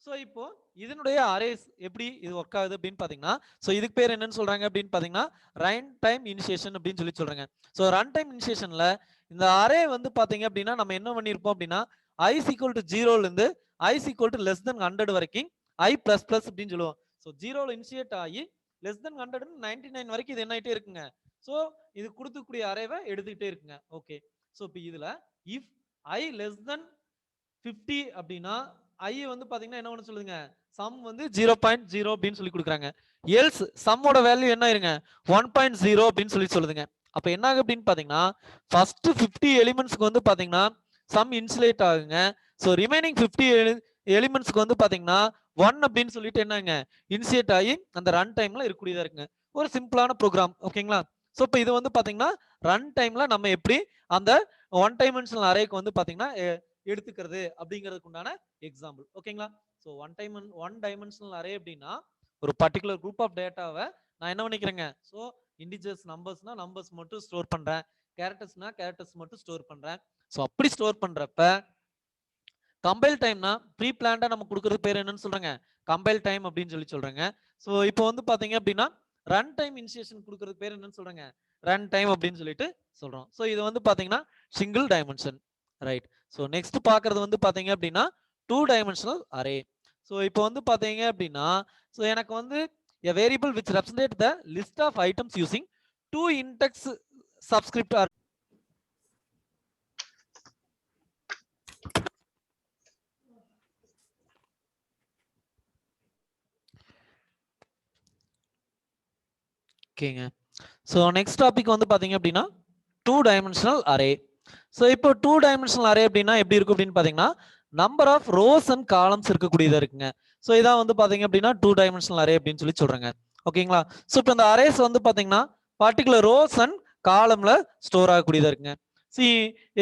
ஸோ இப்போ இதனுடைய அரேஸ் எப்படி இது ஒர்க் ஆகுது அப்படின்னு பாத்தீங்கன்னா ஸோ இதுக்கு பேர் என்னன்னு சொல்றாங்க அப்படின்னு பாத்தீங்கன்னா ரன் டைம் இனிஷியேஷன் அப்படின்னு சொல்லி சொல்றாங்க. ஸோ ரன் டைம் இனிஷியேஷன்ல இந்த அரே வந்து பாத்தீங்க அப்படின்னா நம்ம என்ன பண்ணிருப்போம் அப்படின்னா i = 0ல இருந்து i = <100 வரைக்கும் i++ அப்படின்னு சொல்லுவோம். ஸோ 0ல இனிஷியேட் ஆகி <100 99 வரைக்கும் இது என்ன ஆயிட்டே இருக்குங்க. ஸோ இது கொடுக்கக்கூடிய அரேவை எடுத்துக்கிட்டே இருக்குங்க. ஓகே, ஸோ இப்போ இதுல இஃப் i <50 அப்படின்னா i வந்து பாத்தீங்கன்னா என்ன ஒண்ணு சொல்லுங்க, சம் வந்து 0.0 அப்படின்னு சொல்லி கொடுக்குறாங்க. எல்ஸ் சம்மோட வேல்யூ என்ன ஆயிருங்க 1.0 அப்படின்னு சொல்லி சொல்லுதுங்க. அப்ப என்ன ஆகு அப்படின்னு பாத்தீங்கன்னா ஃபர்ஸ்ட் 50 எலிமெண்ட்ஸ்க்கு வந்து பாத்தீங்கன்னா சம் இன்சுலேட் ஆகுங்க. ஸோ ரிமைனிங் 50 எலிமெண்ட்ஸ்க்கு வந்து பாத்தீங்கன்னா 1 அப்படின்னு சொல்லிட்டு என்னங்க இனிஷியேட் ஆகி அந்த ரன் டைம்ல இருக்கக்கூடியதா இருக்குங்க. ஒரு சிம்பிளான ப்ரோக்ராம். ஓகேங்களா. ஸோ இப்போ இது வந்து பாத்தீங்கன்னா ரன் டைம்ல நம்ம எப்படி அந்த ஒன் டைமென்ஷனல் அரேக்கு வந்து பாத்தீங்கன்னா எடுத்துக்கிறது அப்படிங்கிறதுக்கு உண்டான எக்ஸாம்பிள். ஓகேங்களா. ஸோ ஒன் டைமென்ஷனல் அரே அப்படின்னா ஒரு பர்டிகுலர் குரூப் ஆஃப் டேட்டாவை நான் என்ன பண்ணிக்கிறேங்க, ஸோ இண்டிஜர்ஸ் நம்பர்ஸ்னா நம்பர்ஸ் மட்டும் ஸ்டோர் பண்றேன், கேரக்டர்ஸ்னா கேரக்டர்ஸ் மட்டும் ஸ்டோர் பண்றேன். ஸோ அப்படி ஸ்டோர் பண்றப்ப கம்பைல் டைம்னா ப்ரீ பிளான்டா நம்ம கொடுக்கறது பேர் என்னன்னு சொல்றாங்க, கம்பைல் டைம் அப்படின்னு சொல்லி சொல்றாங்க. ஸோ இப்போ வந்து பாத்தீங்க அப்படின்னா ரன் டைம் இனிஷியேஷன் கொடுக்கறது பேர் என்னன்னு சொல்றாங்க, ரன் டைம் அப்படின்னு சொல்லிட்டு சொல்றோம். ஸோ இது வந்து பாத்தீங்கன்னா single dimension. Right. So next பாக்குறது வந்து பாத்தீங்க அப்படின்னா 2 டைமென்ஷனல் அரே. ஸோ இப்போ வந்து பாத்தீங்க அப்படின்னா ஸோ எனக்கு வந்து a variable which represents the list of items using 2 index subscript are ஓகேங்க. ஸோ நெக்ஸ்ட் டாபிக் வந்து பாத்தீங்க அப்படின்னா 2 டைமென்ஷனல் அரே. ஸோ இப்போ 2 டைமென்ஷனல் அரே அப்படின்னா எப்படி இருக்கும் அப்படின்னு பாத்தீங்கன்னா number of rows and columns இருக்கக்கூடியதா இருக்குங்க. ஸோ இதான் வந்து பாத்தீங்க அப்படின்னா 2 டைமென்ஷனல் அரே அப்படின்னு சொல்லி சொல்றாங்க. ஓகேங்களா. ஸோ இப்போ இந்த அரேஸ் வந்து பாத்தீங்கன்னா பர்டிகுலர் ரோஸ் அண்ட் காலம்ல ஸ்டோர் ஆகக்கூடியதா இருக்குங்க. சி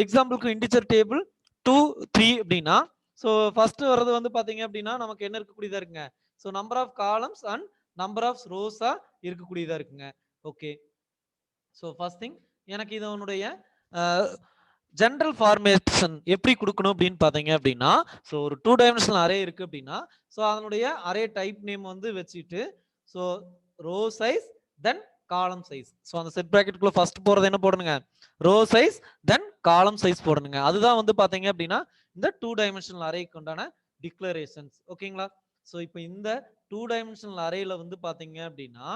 எக்ஸாம்பிளுக்கு இன்டிஜர் டேபிள் 2 3 அப்படின்னா ஸோ ஃபர்ஸ்ட் வர்றது வந்து பாத்தீங்க அப்படின்னா நமக்கு என்ன இருக்கக்கூடியதா இருக்குங்க, so number of columns and number of ரோஸா இருக்கக்கூடியதா இருக்குங்க. ஓகே, ஸோ ஃபர்ஸ்ட் திங் எனக்கு இதனுடைய ஜெனரல் ஃபார்மேஷன் எப்படி கொடுக்கணும் அப்படின்னு பாத்தீங்க அப்படின்னா ஸோ ஒரு 2 டைமென்ஷனல் அரே இருக்கு அப்படின்னா ஸோ அதனுடைய அரே டைப் நேம் வந்து வச்சுட்டு so rho size then column size. So அந்த செட் பிராக்கெட்டுக்குள்ள ஃபர்ஸ்ட் போறது என்ன போடணுங்க, row size then column size போடணுங்க. அதுதான் வந்து பாத்தீங்க அப்படின்னா இந்த 2 டைமென்ஷனல் அரேக்கு உண்டான டிக்ளரேஷன்ஸ். ஓகேங்களா. ஸோ இப்போ இந்த 2 டைமென்ஷனல் அரேல வந்து பாத்தீங்க அப்படின்னா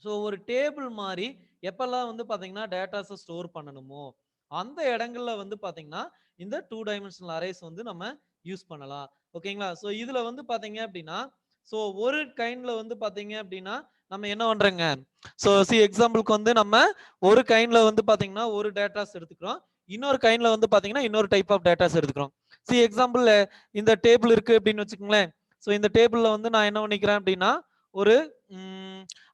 ஸோ ஒரு டேபிள் மாதிரி எப்பெல்லாம் வந்து பாத்தீங்கன்னா டேட்டாஸை ஸ்டோர் பண்ணணுமோ அந்த இடங்கள்ல வந்து பாத்தீங்கன்னா இந்த 2 டைமென்ஷனல் அரேஸ் வந்து நம்ம யூஸ் பண்ணலாம். ஓகேங்களா. ஸோ இதுல வந்து பாத்தீங்க அப்படின்னா ஸோ ஒரு கைண்ட்ல வந்து பாத்தீங்க அப்படின்னா நம்ம என்ன பண்றோங்க, ஸோ சி எக்ஸாம்பிளுக்கு வந்து நம்ம ஒரு கைண்ட்ல வந்து பாத்தீங்கன்னா ஒரு டேட்டாஸ் எடுத்துக்கிறோம், இன்னொரு கைண்ட்ல வந்து பாத்தீங்கன்னா இன்னொரு டைப் ஆஃப் டேட்டாஸ் எடுத்துக்கிறோம். சி எக்ஸாம்பிள் இந்த டேபிள் இருக்கு அப்படின்னு வச்சுக்கோங்களேன். ஸோ இந்த டேபிள்ல வந்து நான் என்ன பண்ணிக்கிறேன் அப்படின்னா ஒரு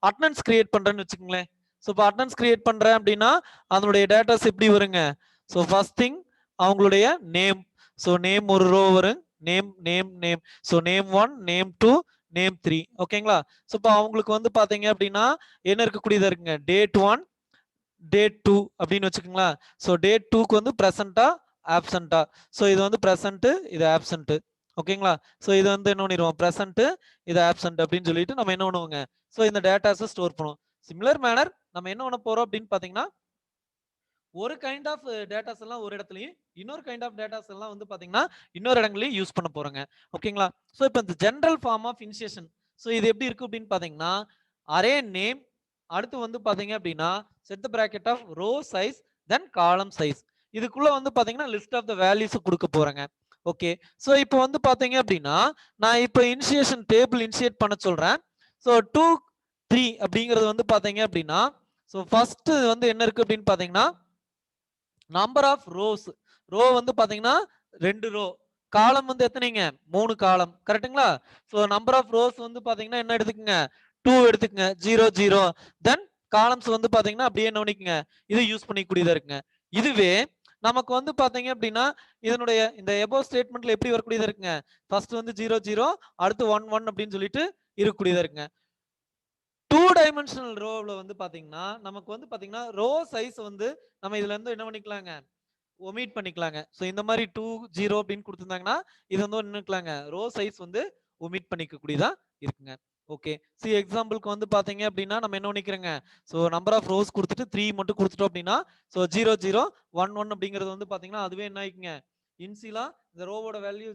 அட்டனன்ஸ் கிரியேட் பண்றேன்னு வச்சுக்கோங்களேன். ஸோ இப்போ அட்டனன்ஸ் கிரியேட் பண்றேன் அப்படின்னா அதனுடைய டேட்டாஸ் எப்படி வருங்க? ஸோ ஃபர்ஸ்ட் திங் அவங்களுடைய நேம். ஸோ நேம் ஒரு ரோ வரும். Name name name. So name 1, name 2, name 3. ஓகேங்களா? ஸோ இப்போ அவங்களுக்கு வந்து பாத்தீங்க அப்படின்னா என்ன இருக்கக்கூடியதா இருக்குங்க? டேட் 1, டேட் 2 அப்படின்னு வச்சுக்கோங்களா. ஸோ டேட் 2க்கு வந்து ப்ரெசண்டா ஆப்சண்டா. ஸோ இது வந்து ப்ரெசன்ட், இது ஆப்சண்ட். ஓகேங்களா? ஸோ இது வந்து என்ன பண்ணிடுவோம்? ப்ரெசன்ட், இது ஆப்சண்ட் அப்படின்னு சொல்லிட்டு நம்ம என்ன பண்ணுவோங்க? ஸோ இந்த டேட்டாஸை ஸ்டோர் பண்ணுவோம். சிமிலர் மேனர் நம்ம என்ன பண்ண போறோம் அப்படின்னு பாத்தீங்கன்னா ஒரு கைண்ட் ஆஃப் டேட்டாஸ் எல்லாம் ஒரு இடத்துலயும் இன்னொரு கைண்ட் ஆஃப் டேட்டாஸ் எல்லாம் வந்து பாத்தீங்கன்னா இன்னொரு இடங்களையும் யூஸ் பண்ண போறோங்க. ஓகேங்களா? ஸோ இப்போ இந்த general form of initiation. So இது எப்படி இருக்கு அப்படின்னு பாத்தீங்கன்னா அரே நேம், அடுத்து வந்து பாத்தீங்க அப்படின்னா set the bracket of row size then column size. இதுக்குள்ள வந்து பாத்தீங்கன்னா லிஸ்ட் ஆஃப் த வேல்யூஸ் கொடுக்க போறேங்க. ஓகே. ஸோ இப்போ வந்து பாத்தீங்க அப்படின்னா நான் இப்போ இனிஷியேஷன் டேபிள் இனிஷியேட் பண்ண சொல்றேன். ஸோ 2, 3 அப்படிங்கிறது வந்து பாத்தீங்க அப்படின்னா ஸோ ஃபர்ஸ்ட் வந்து என்ன இருக்கு அப்படின்னு பாத்தீங்கன்னா நம்பர் ஆஃப் ரோஸ். ரோ வந்து பாத்தீங்கன்னா 2 ரோ. காலம் வந்து எத்தனைங்க? 3 காலம். கரெக்ட்டுங்களா? சோ நம்பர் ஆஃப் ரோஸ் வந்து பாத்தீங்கன்னா என்ன எடுத்துக்கங்க? 2 எடுத்துக்கங்க. 0 0. தென் காலம்ஸ் வந்து பாத்தீங்கன்னா அப்படியே என்ன பண்ணிக்கங்க? இது யூஸ் பண்ணிக்கூடியதா இருக்குங்க. இதுவே நமக்கு வந்து பாத்தீங்க அப்படின்னா இதனுடைய இந்த எபோவ் ஸ்டேட்மெண்ட்ல எப்படி வரக்கூடியதா இருக்குங்க? ஃபர்ஸ்ட் வந்து 0 0, அடுத்து 1 1 அப்படின்னு சொல்லிட்டு இருக்கக்கூடியதா இருக்குங்க. 2 டைமென்ஷனல் ரோவ்ல வந்து பாத்தீங்கன்னா நமக்கு வந்து பாத்தீங்கன்னா ரோ சைஸ் வந்து நம்ம இதுல இருந்து என்ன பண்ணிக்கலாங்க? ஒமிட் பண்ணிக்கலாங்க. சோ இந்த மாதிரி 2 0 அப்படின்னு கொடுத்திருந்தாங்கன்னா இது வந்து என்னக்கலாங்க? ரோ சைஸ் வந்து ஒமிட் பண்ணிக்க கூடியதா இருக்குங்க. ஓகே. சி எக்ஸாம்பிளுக்கு வந்து பாத்தீங்க அப்படின்னா நம்ம என்ன பண்ணிக்கிறோங்க? சோ நம்பர் ஆஃப் ரோஸ் கொடுத்துட்டு 3 மட்டும் கொடுத்துட்டோம் அப்படின்னா சோ 0 0 1 1 அப்படிங்கிறது வந்து பாத்தீங்கன்னா அதுவே என்ன ஆயிக்குங்க? இன்சிலா இந்த ரோவோட வேல்யூ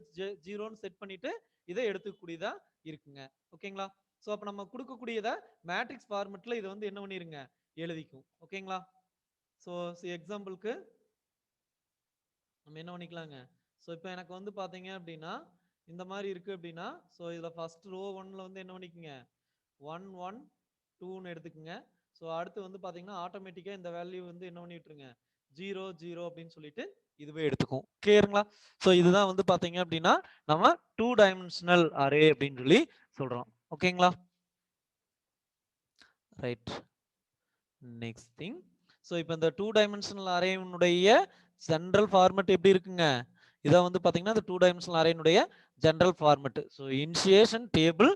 0ன்னு செட் பண்ணிட்டு இதை எடுத்துக்கூடியதா இருக்குங்க. ஓகேங்களா? சோ அப்ப நம்ம கொடுக்கக்கூடியத மேட்ரிக்ஸ் ஃபார்மட்ல இதை வந்து என்ன பண்ணிருங்க? எழுதிக்கும். ஓகேங்களா? சோ எக்ஸாம்பிளுக்கு நம்ம என்ன பண்ணிக்கலாங்க? ஸோ இப்போ எனக்கு வந்து பாத்தீங்க அப்படின்னா இந்த மாதிரி இருக்கு அப்படின்னா ஸோ இதுல ஃபர்ஸ்ட் ரோ 1ல வந்து என்ன பண்ணிக்கங்க? 1 1 2ன்னு எடுத்துக்கங்க. ஸோ அடுத்து வந்து பாத்தீங்கன்னா ஆட்டோமேட்டிக்கா இந்த வேல்யூ வந்து என்ன பண்ணி விட்டுருங்க? 0 0 அப்படின்னு சொல்லிட்டு இதுவே எடுத்துக்கும். கிளியருங்களா? ஸோ இதுதான் வந்து பாத்தீங்க அப்படின்னா நம்ம 2 டைமென்ஷனல் அரே அப்படின்னு சொல்லி சொல்றோம். ஓகேங்களா? ரைட். Next thing. ஸோ இப்போ இந்த 2 டைமென்ஷனல் அரேனுடைய ஜெனரல் ஃபார்மட் எப்படி இருக்குங்க? இதான் வந்து பாத்தீங்கன்னா இந்த 2 டைமென்ஷனல் அரேனுடைய general format. So initiation table.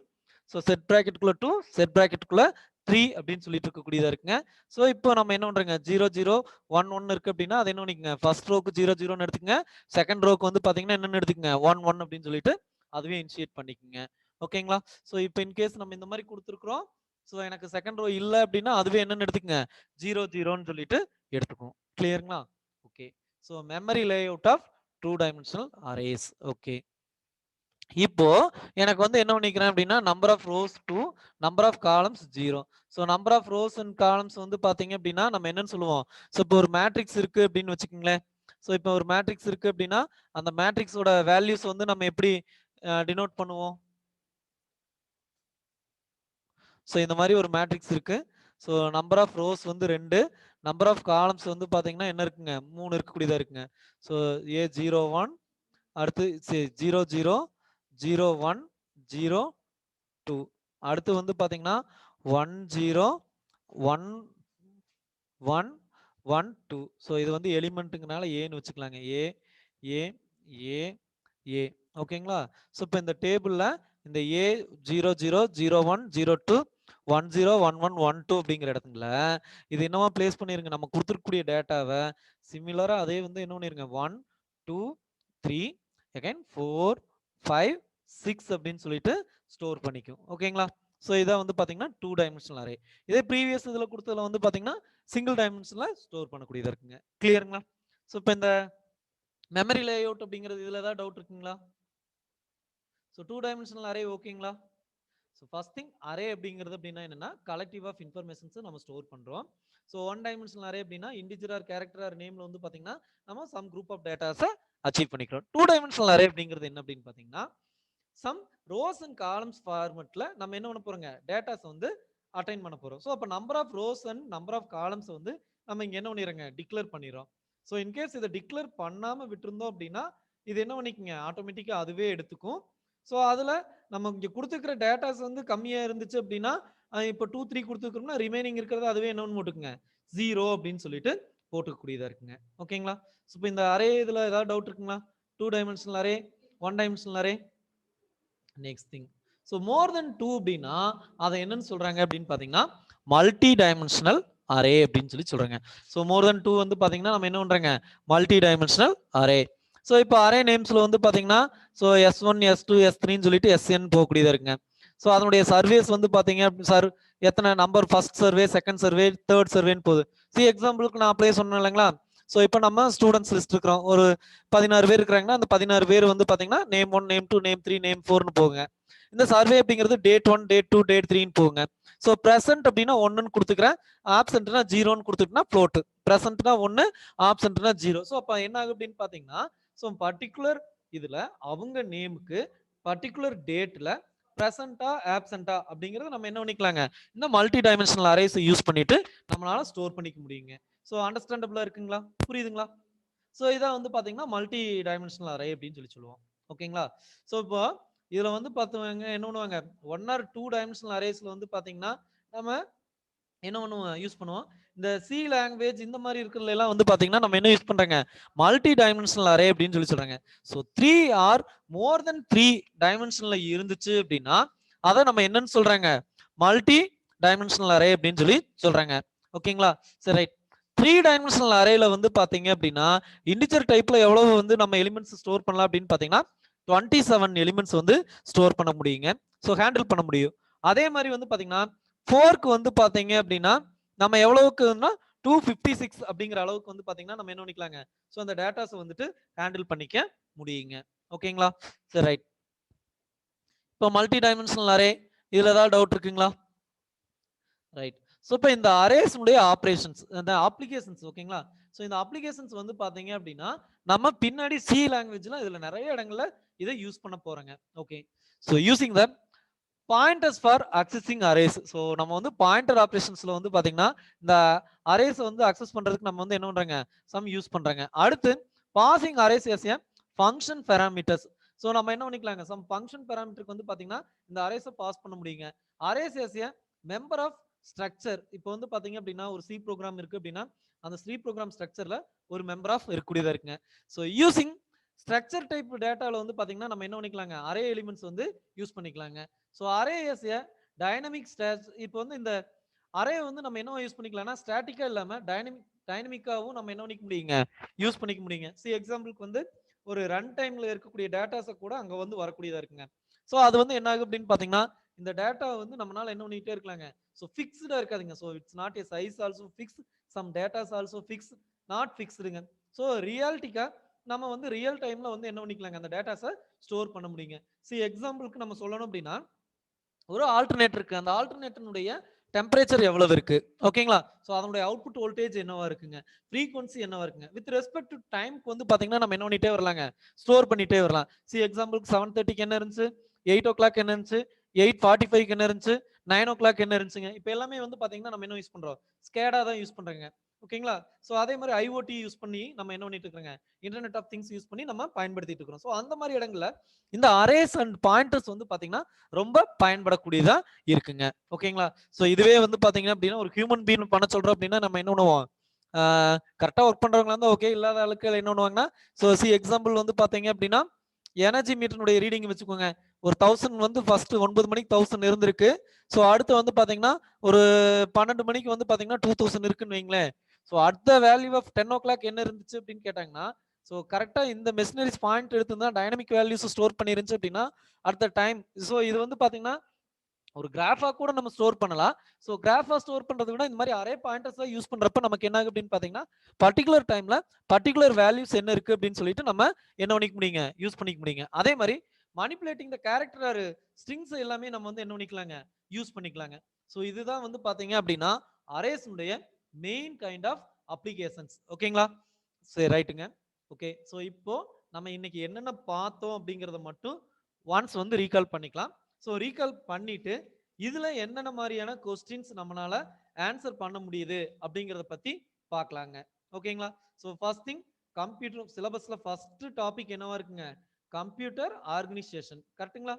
So set பிராக்கெட்டுக்குள்ள 2, செட் பிராக்கெட்டுக்குள்ள 3 அப்படின்னு சொல்லிட்டு இருக்கக்கூடியதா இருக்குங்க. ஸோ இப்போ நம்ம என்ன பண்றோங்க? 0 0 1 1 இருக்கு அப்படின்னா அதை என்ன பண்ணிக்கங்க? ஃபர்ஸ்ட் ரோக்கு 0 0ன்னு எடுத்துக்கங்க. செகண்ட் ரோக்கு வந்து பாத்தீங்கன்னா என்னன்னு எடுத்துக்கங்க? 1 1 அப்படின்னு சொல்லிட்டு அதுவே இனிஷியேட் பண்ணிக்கங்க. ஓகேங்களா? ஸோ இப்போ இன்கேஸ் நம்ம இந்த மாதிரி கொடுத்துருக்குறோம். ஸோ எனக்கு செகண்ட் ரோ இல்ல அப்படின்னா அதுவே என்னன்னு எடுத்துக்கங்க? 0 0ன்னு சொல்லிட்டு எடுத்துக்கும். கிளியருங்களா? Okay. So memory layout of 2 dimensional arrays. Okay. இப்போ எனக்கு வந்து என்ன பண்ணிக்கிறேன் அப்படின்னா number of rows 2, number of columns 0. So number of rows and columns வந்து பாத்தீங்க அப்படின்னா நம்ம என்னன்னு சொல்லுவோம்? ஸோ இப்போ ஒரு மேட்ரிக்ஸ் இருக்கு அப்படின்னு வச்சுக்கோங்களேன். ஸோ இப்போ ஒரு மேட்ரிக்ஸ் இருக்கு அப்படின்னா அந்த மேட்ரிக்ஸோட வேல்யூஸ் வந்து நம்ம எப்படி டினோட் பண்ணுவோம்? ஸோ இந்த மாதிரி ஒரு மேட்ரிக்ஸ் இருக்கு. ஸோ நம்பர் ஆஃப் ரோஸ் வந்து 2, நம்பர் ஆஃப் காலம்ஸ் வந்து பாத்தீங்கன்னா என்ன இருக்குங்க? 3 இருக்கக்கூடியதா இருக்குங்க. ஸோ A01, அடுத்து 0 0 0 1 0 2, அடுத்து வந்து பாத்தீங்கன்னா 1 0 1 1 1 2. ஸோ இது வந்து எலிமெண்ட்டுங்கனால ஏன்னு வச்சுக்கலாங்க. ஏ ஏ ஏ ஏ. ஓகேங்களா? ஸோ இப்போ இந்த டேபிள்ல இந்த ஏ 0 0 0 1 0 2 1 0 1 1 1 2 அப்படிங்கிற இடத்துல இது என்னவா பிளேஸ் பண்ணிருங்க? நம்ம கொடுத்துருக்கக்கூடிய டேட்டாவை சிமிலரா அதே வந்து என்ன பண்ணிருங்க? 1 2 3 அகைன் 4 5 6 அப்படின்னு சொல்லிட்டு ஸ்டோர் பண்ணிக்கும். ஓகேங்களா? ஸோ இதான் வந்து பாத்தீங்கன்னா 2 டைமென்ஷனல் அரே. இதே ப்ரீவியஸ் இதுல கொடுத்ததுல வந்து பாத்தீங்கன்னா சிங்கிள் டைமென்ஷன்ல ஸ்டோர் பண்ணக்கூடியதா இருக்குங்க. கிளியருங்களா? ஸோ இப்போ இந்த மெமரி லேஅவுட் அப்படிங்கிறது இதுல ஏதாவது டவுட் இருக்குங்களா? ஸோ 2 டைமென்ஷனல் அரே ஓகேங்களா? ஸோ ஃபர்ஸ்ட் திங் அரே அப்படிங்கிறது அப்படின்னா என்னன்னா கலெக்டிவ் ஆஃப் இன்ஃபர்மேஷன்ஸ் நம்ம ஸ்டோர் பண்றோம். ஸோ 1 டைமென்ஷனல் அரே அப்படின்னா இன்டிஜர் ஆர் கேரக்டர் ஆர் நேம்ல வந்து பாத்தீங்கன்னா நம்ம சம் குரூப் ஆஃப் டேட்டாஸை அச்சீவ் பண்ணிக்கிறோம். 2 டைமென்ஷனல் அரே அப்படிங்கிறது என்ன அப்படின்னு பாத்தீங்கன்னா சம் ரோஸ் அண்ட் காலம்ஸ் ஃபார்மட்ல நம்ம என்ன பண்ண போறோங்க? டேட்டாஸ் வந்து அட்டைன் பண்ண போறோம். ஸோ அப்போ number of rows and number of columns வந்து நம்ம இங்க என்ன பண்ணிடுறோங்க? டிக்ளேர் பண்ணிடுறோம். ஸோ இன்கேஸ் இதை டிக்ளேர் பண்ணாம விட்டுருந்தோம் அப்படின்னா இது என்ன பண்ணிக்கங்க ஆட்டோமேட்டிக்கா அதுவே எடுத்துக்கும். ஸோ அதுல நம்ம இங்க கொடுத்துருக்கிற டேட்டாஸ் வந்து கம்மியா இருந்துச்சு அப்படின்னா இப்போ 2 3 கொடுத்துருக்கோம்னா ரிமைனிங் இருக்கிறது அதுவே என்னன்னு போட்டுக்குங்க 0 அப்படின்னு சொல்லிட்டு போட்டுக்கூடியதா இருக்குங்க. ஓகேங்களா? ஸோ இப்போ இந்த அரே இதுல ஏதாவது டவுட் இருக்குங்களா? 2 dimensional array, 1 dimensional array. Next thing, so more than 2 அப்படின்னா அதை என்னன்னு சொல்றாங்க அப்படின்னு பாத்தீங்கன்னா மல்டி டைமென்ஷனல் அரே அப்படின்னு சொல்லி சொல்றாங்க. ஸோ மோர் தென் 2 வந்து பாத்தீங்கன்னா நம்ம என்ன பண்றாங்க மல்டி டைமென்ஷனல் அரே. ஸோ இப்போ அரே நேம்ஸ்ல வந்து பாத்தீங்கன்னா ஸோ S1 S2 S3ன்னு சொல்லிட்டு SN போகக்கூடியதா இருக்குங்க. ஸோ அதனுடைய சர்வேஸ் வந்து பாத்தீங்க சார் எத்தனை number first survey, second survey, third சர்வேன்னு போகுது. எக்ஸாம்பிளுக்கு நான் அப்படியே சொன்னேன் இல்லைங்களா? ஸோ இப்போ நம்ம ஸ்டூடெண்ட்ஸ் லிஸ்ட் இருக்கிறோம், ஒரு 16 பேர் இருக்கிறாங்கன்னா அந்த 16 பேர் வந்து பாத்தீங்கன்னா நேம் 1 நேம் 2 நேம் 3 நேம் 4ன்னு போகுங்க. இந்த சர்வே அப்படிங்கிறது டேட் 1 டேட் 2 டேட் 3ன்னு போகுங்க. ஸோ பிரசன்ட் அப்படின்னா 1ன்னு கொடுத்துக்கிறேன், ஆப்சென்ட்னா 0ன்னு கொடுத்துட்டுனா ஃப்ளோட், பிரசன்ட்னா 1 ஆப்சென்ட்னா 0. ஸோ அப்போ என்ன ஆகும் அப்படின்னு பாத்தீங்கன்னா ஸோ பர்டிகுலர் இதுல அவங்க நேமுக்கு பர்டிகுலர் டேட்ல பிரசன்டா ஆப்சென்டா அப்படிங்கறது நம்ம என்ன பண்ணிக்கலாங்க இந்த மல்டி டைமென்ஷனல் அரேஸ் யூஸ் பண்ணிட்டு நம்மளால ஸ்டோர் பண்ணிக்க முடியுங்க. ஸோ அண்டர்ஸ்டாண்டபிளா இருக்குங்களா? புரியுதுங்களா? ஸோ இதான் வந்து பாத்தீங்கன்னா மல்டி டைமென்ஷனல் அரே அப்படின்னு சொல்லி சொல்லுவோம். ஓகேங்களா? ஸோ இப்போ இதுல வந்து பார்த்தவங்க என்ன பண்ணுவாங்க 1 or 2 டைமென்ஷனல் அரேஸ்ல வந்து பாத்தீங்கன்னா நம்ம என்ன பண்ணுவோம் யூஸ் பண்ணுவோம். இந்த சி லாங்குவேஜ் இந்த மாதிரி இருக்கிறதுல எல்லாம் வந்து பாத்தீங்கன்னா நம்ம என்ன யூஸ் பண்றாங்க மல்டி டைமென்ஷனல் அரே அப்படின்னு சொல்லி சொல்றாங்க. ஸோ 3 ஆர் மோர் தென் 3 டைமென்ஷன்ல இருந்துச்சு அப்படின்னா அதை நம்ம என்னன்னு சொல்றாங்க மல்டி டைமென்ஷனல் அரே அப்படின்னு சொல்லி சொல்றாங்க. ஓகேங்களா? சரி ரைட். 3 டைமென்ஷனல் அரேல வந்து பாத்தீங்க அப்படின்னா இன்டிஜர் டைப்ல எவ்வளவு வந்து நம்ம எலிமெண்ட்ஸ் ஸ்டோர் பண்ணலாம் அப்படின்னு பாத்தீங்கன்னா 27 எலிமெண்ட்ஸ் வந்து ஸ்டோர் பண்ண முடியுங்க. ஸோ ஹேண்டில் பண்ண முடியும். அதே மாதிரி வந்து பாத்தீங்கன்னா 4க்கு வந்து பாத்தீங்க அப்படின்னா நம்ம எவ்வளவுக்குன்னா 256 அப்படிங்கிற அளவுக்கு வந்து பாத்தீங்கன்னா நம்ம என்ன பண்ணிக்கலாங்க ஸோ அந்த டேட்டாஸ் வந்துட்டு ஹேண்டில் பண்ணிக்க முடியுங்க. ஓகேங்களா? சரி ரைட். இப்போ மல்டி டைமென்ஷனல் அரே இதுல ஏதாவது டவுட் இருக்குங்களா? ரைட். ஸோ இப்போ இந்த அரேஸ்னுடைய ஆப்ரேஷன்ஸ் இந்த அப்ளிகேஷன்ஸ் ஓகேங்களா? ஸோ இந்த அப்ளிகேஷன்ஸ் வந்து பாத்தீங்க அப்படின்னா நம்ம பின்னாடி சி லாங்குவேஜ்ல இதுல நிறைய இடங்கள்ல இதை யூஸ் பண்ண போறோங்க. Okay. So using the pointers for accessing arrays. So நம்ம வந்து பாயிண்டர் ஆப்ரேஷன்ஸ்ல வந்து பாத்தீங்கன்னா இந்த அரேஸ் வந்து அக்சஸ் பண்றதுக்கு நம்ம வந்து என்ன பண்றாங்க சம் யூஸ் பண்றாங்க. அடுத்து passing arrays as a function parameters. So நம்ம என்ன பண்ணிக்கலாங்க சம் ஃபங்க்ஷன் பேராமீட்டருக்கு வந்து பாத்தீங்கன்னா இந்த அரேஸை பாஸ் பண்ண முடியுங்க. Arrays as a member of structure. இப்போ வந்து பாத்தீங்க அப்படின்னா ஒரு சி ப்ரோக்ராம் இருக்கு அப்படின்னா அந்த சி ப்ரோக்ராம் ஸ்ட்ரக்சர்ல ஒரு மெம்பர் ஆஃப் இருக்கக்கூடியதா இருக்குங்க. ஸோ யூசிங் ஸ்ட்ரக்சர் டைப் டேட்டால வந்து பாத்தீங்கன்னா நம்ம என்ன பண்ணிக்கலாங்க அரே எலிமெண்ட்ஸ் வந்து யூஸ் பண்ணிக்கலாங்க. ஸோ அரே எஸ் எ டைனமிக் ஸ்டாட். இப்போ வந்து இந்த அரே வந்து நம்ம என்ன யூஸ் பண்ணிக்கலாம்னா ஸ்டாட்டிக்கா இல்லாம டைனமிக்காவும் நம்ம என்ன பண்ணிக்க முடியுங்க யூஸ் பண்ணிக்க முடியுங்க. எக்ஸாம்பிளுக்கு வந்து ஒரு ரன் டைம்ல இருக்கக்கூடிய டேட்டாஸை கூட அங்க வந்து வரக்கூடியதா இருக்குங்க. ஸோ அது வந்து என்ன ஆகும் அப்படின்னு பாத்தீங்கன்னா இந்த டேட்டா வந்து நம்மளால என்ன பண்ணிட்டே இருக்கலாங்க ஸோ ஃபிக்ஸ்டா இருக்காதுங்க. So it's not a size also fix, some datas also fix, not ஃபிக்ஸ்டுங்க. ஸோ ரியாலிட்டிக்கா நம்ம வந்து ரியல் டைம்ல வந்து என்ன பண்ணிக்கலாங்க அந்த டேட்டாஸை ஸ்டோர் பண்ண முடியுங்க. எக்ஸாம்பிளுக்கு நம்ம சொல்லணும் அப்படின்னா ஒரு ஆல்டர்னேட்டர் இருக்கு, அந்த ஆல்டர்னேட்டருடைய டெம்பரேச்சர் எவ்வளவு இருக்கு ஓகேங்களா? ஸோ அதனுடைய அவுட்புட் வோல்டேஜ் என்னவா இருக்குங்க, ஃப்ரீக்வன்சி என்னவா இருக்குங்க, வித் ரெஸ்பெக்ட் டு டைம்க்கு வந்து பாத்தீங்கன்னா நம்ம என்ன பண்ணிட்டே வரலாங்க ஸ்டோர் பண்ணிட்டே வரலாம். எக்ஸாம்பிளுக்கு 7:30க்கு என்ன இருந்துச்சு, 8 o'clock என்ன இருந்துச்சு, 8:45க்கு என்ன இருந்துச்சு, 9 o'clock என்ன இருந்துச்சுங்க. இப்போ எல்லாமே வந்து பாத்தீங்கன்னா நம்ம என்ன யூஸ் பண்றோம் ஸ்கேடா தான் யூஸ் பண்றோங்க. ஓகேங்களா? ஸோ அதே மாதிரி ஐஓடி யூஸ் பண்ணி நம்ம என்ன பண்ணிட்டு இருக்கோங்க இன்டர்நெட் ஆஃப் திங்ஸ் யூஸ் பண்ணி நம்ம பயன்படுத்திட்டு இருக்கிறோம். ஸோ அந்த மாதிரி இடங்கள்ல இந்த அரேஸ் அண்ட் பாயிண்டர்ஸ் வந்து பாத்தீங்கன்னா ரொம்ப பயன்படக்கூடியதா இருக்குங்க. ஓகேங்களா? ஸோ இதுவே வந்து பாத்தீங்கன்னா அப்படின்னா ஒரு ஹியூமன் பீயிங் பண்ண சொல்றோம் அப்படின்னா நம்ம என்ன பண்ணுவோம் கரெக்டா ஒர்க் பண்றவங்களா இருந்தா ஓகே, இல்லாத ஆளுக்கு என்ன பண்ணுவாங்கன்னா எக்ஸாம்பிள் வந்து பாத்தீங்க அப்படின்னா எனர்ஜி மீட்டருடைய ரீடிங் வச்சுக்கோங்க. ஒரு 1000 வந்து ஃபர்ஸ்ட் 9 மணிக்கு 1000 இருந்திருக்கு. ஸோ அடுத்து வந்து பாத்தீங்கன்னா ஒரு 12 மணிக்கு வந்து பாத்தீங்கன்னா 2000 இருக்குன்னு வைங்களேன். ஸோ அடுத்த வேல்யூ ஆஃப் 10 o'clock என்ன இருந்துச்சு அப்படின்னு கேட்டாங்கன்னா ஸோ கரெக்டா இந்த மெஷினரிஸ் பாயிண்ட் எடுத்து டைனமிக் வேல்யூஸ் ஸ்டோர் பண்ணிருந்துச்சு அப்படின்னா அட் த டைம். ஸோ இது வந்து பாத்தீங்கன்னா ஒரு கிராஃபா கூட நம்ம ஸ்டோர் பண்ணலாம். ஸோ கிராஃபா ஸ்டோர் பண்றதை விட இந்த மாதிரி அரே பாயிண்டர்ஸ் யூஸ் பண்றப்ப நமக்கு என்ன ஆகும் அப்படின்னு பாத்தீங்கன்னா பர்டிகுலர் டைம்ல பர்டிகுலர் வேல்யூஸ் என்ன இருக்கு அப்படின்னு சொல்லிட்டு நம்ம என்ன பண்ணிக்க முடியுங்க யூஸ் பண்ணிக்க முடியுங்க. அதே மாதிரி மனிபுலேட்டிங் த கேரக்டர் ஸ்ட்ரிங்ஸ் எல்லாமே நம்ம வந்து என்ன பண்ணிக்கலாங்க யூஸ் பண்ணிக்கலாங்க. ஸோ இதுதான் வந்து பாத்தீங்க அப்படின்னா அரேஸ் உடைய மெயின் கைண்ட் ஆஃப் அப்ளிகேஷன்ஸ். ஓகேங்களா? சரி ரைட்டுங்க. ஓகே. ஸோ இப்போ நம்ம இன்னைக்கு என்னென்ன பார்த்தோம் அப்படிங்கறத மட்டும் ஒன்ஸ் வந்து ரீகால் பண்ணிக்கலாம். ஸோ ரீகால் பண்ணிட்டு இதுல என்னென்ன மாதிரியான கொஸ்டின்ஸ் நம்மளால ஆன்சர் பண்ண முடியுது அப்படிங்கறத பத்தி பார்க்கலாங்க. ஓகேங்களா? ஸோ ஃபர்ஸ்ட் திங் கம்ப்யூட்டர் சிலபஸ்ல ஃபர்ஸ்ட் டாபிக் என்னவா இருக்குங்க, கம்ப்யூட்டர் ஆர்கனைசேஷன். கரெக்ட்டுங்களா?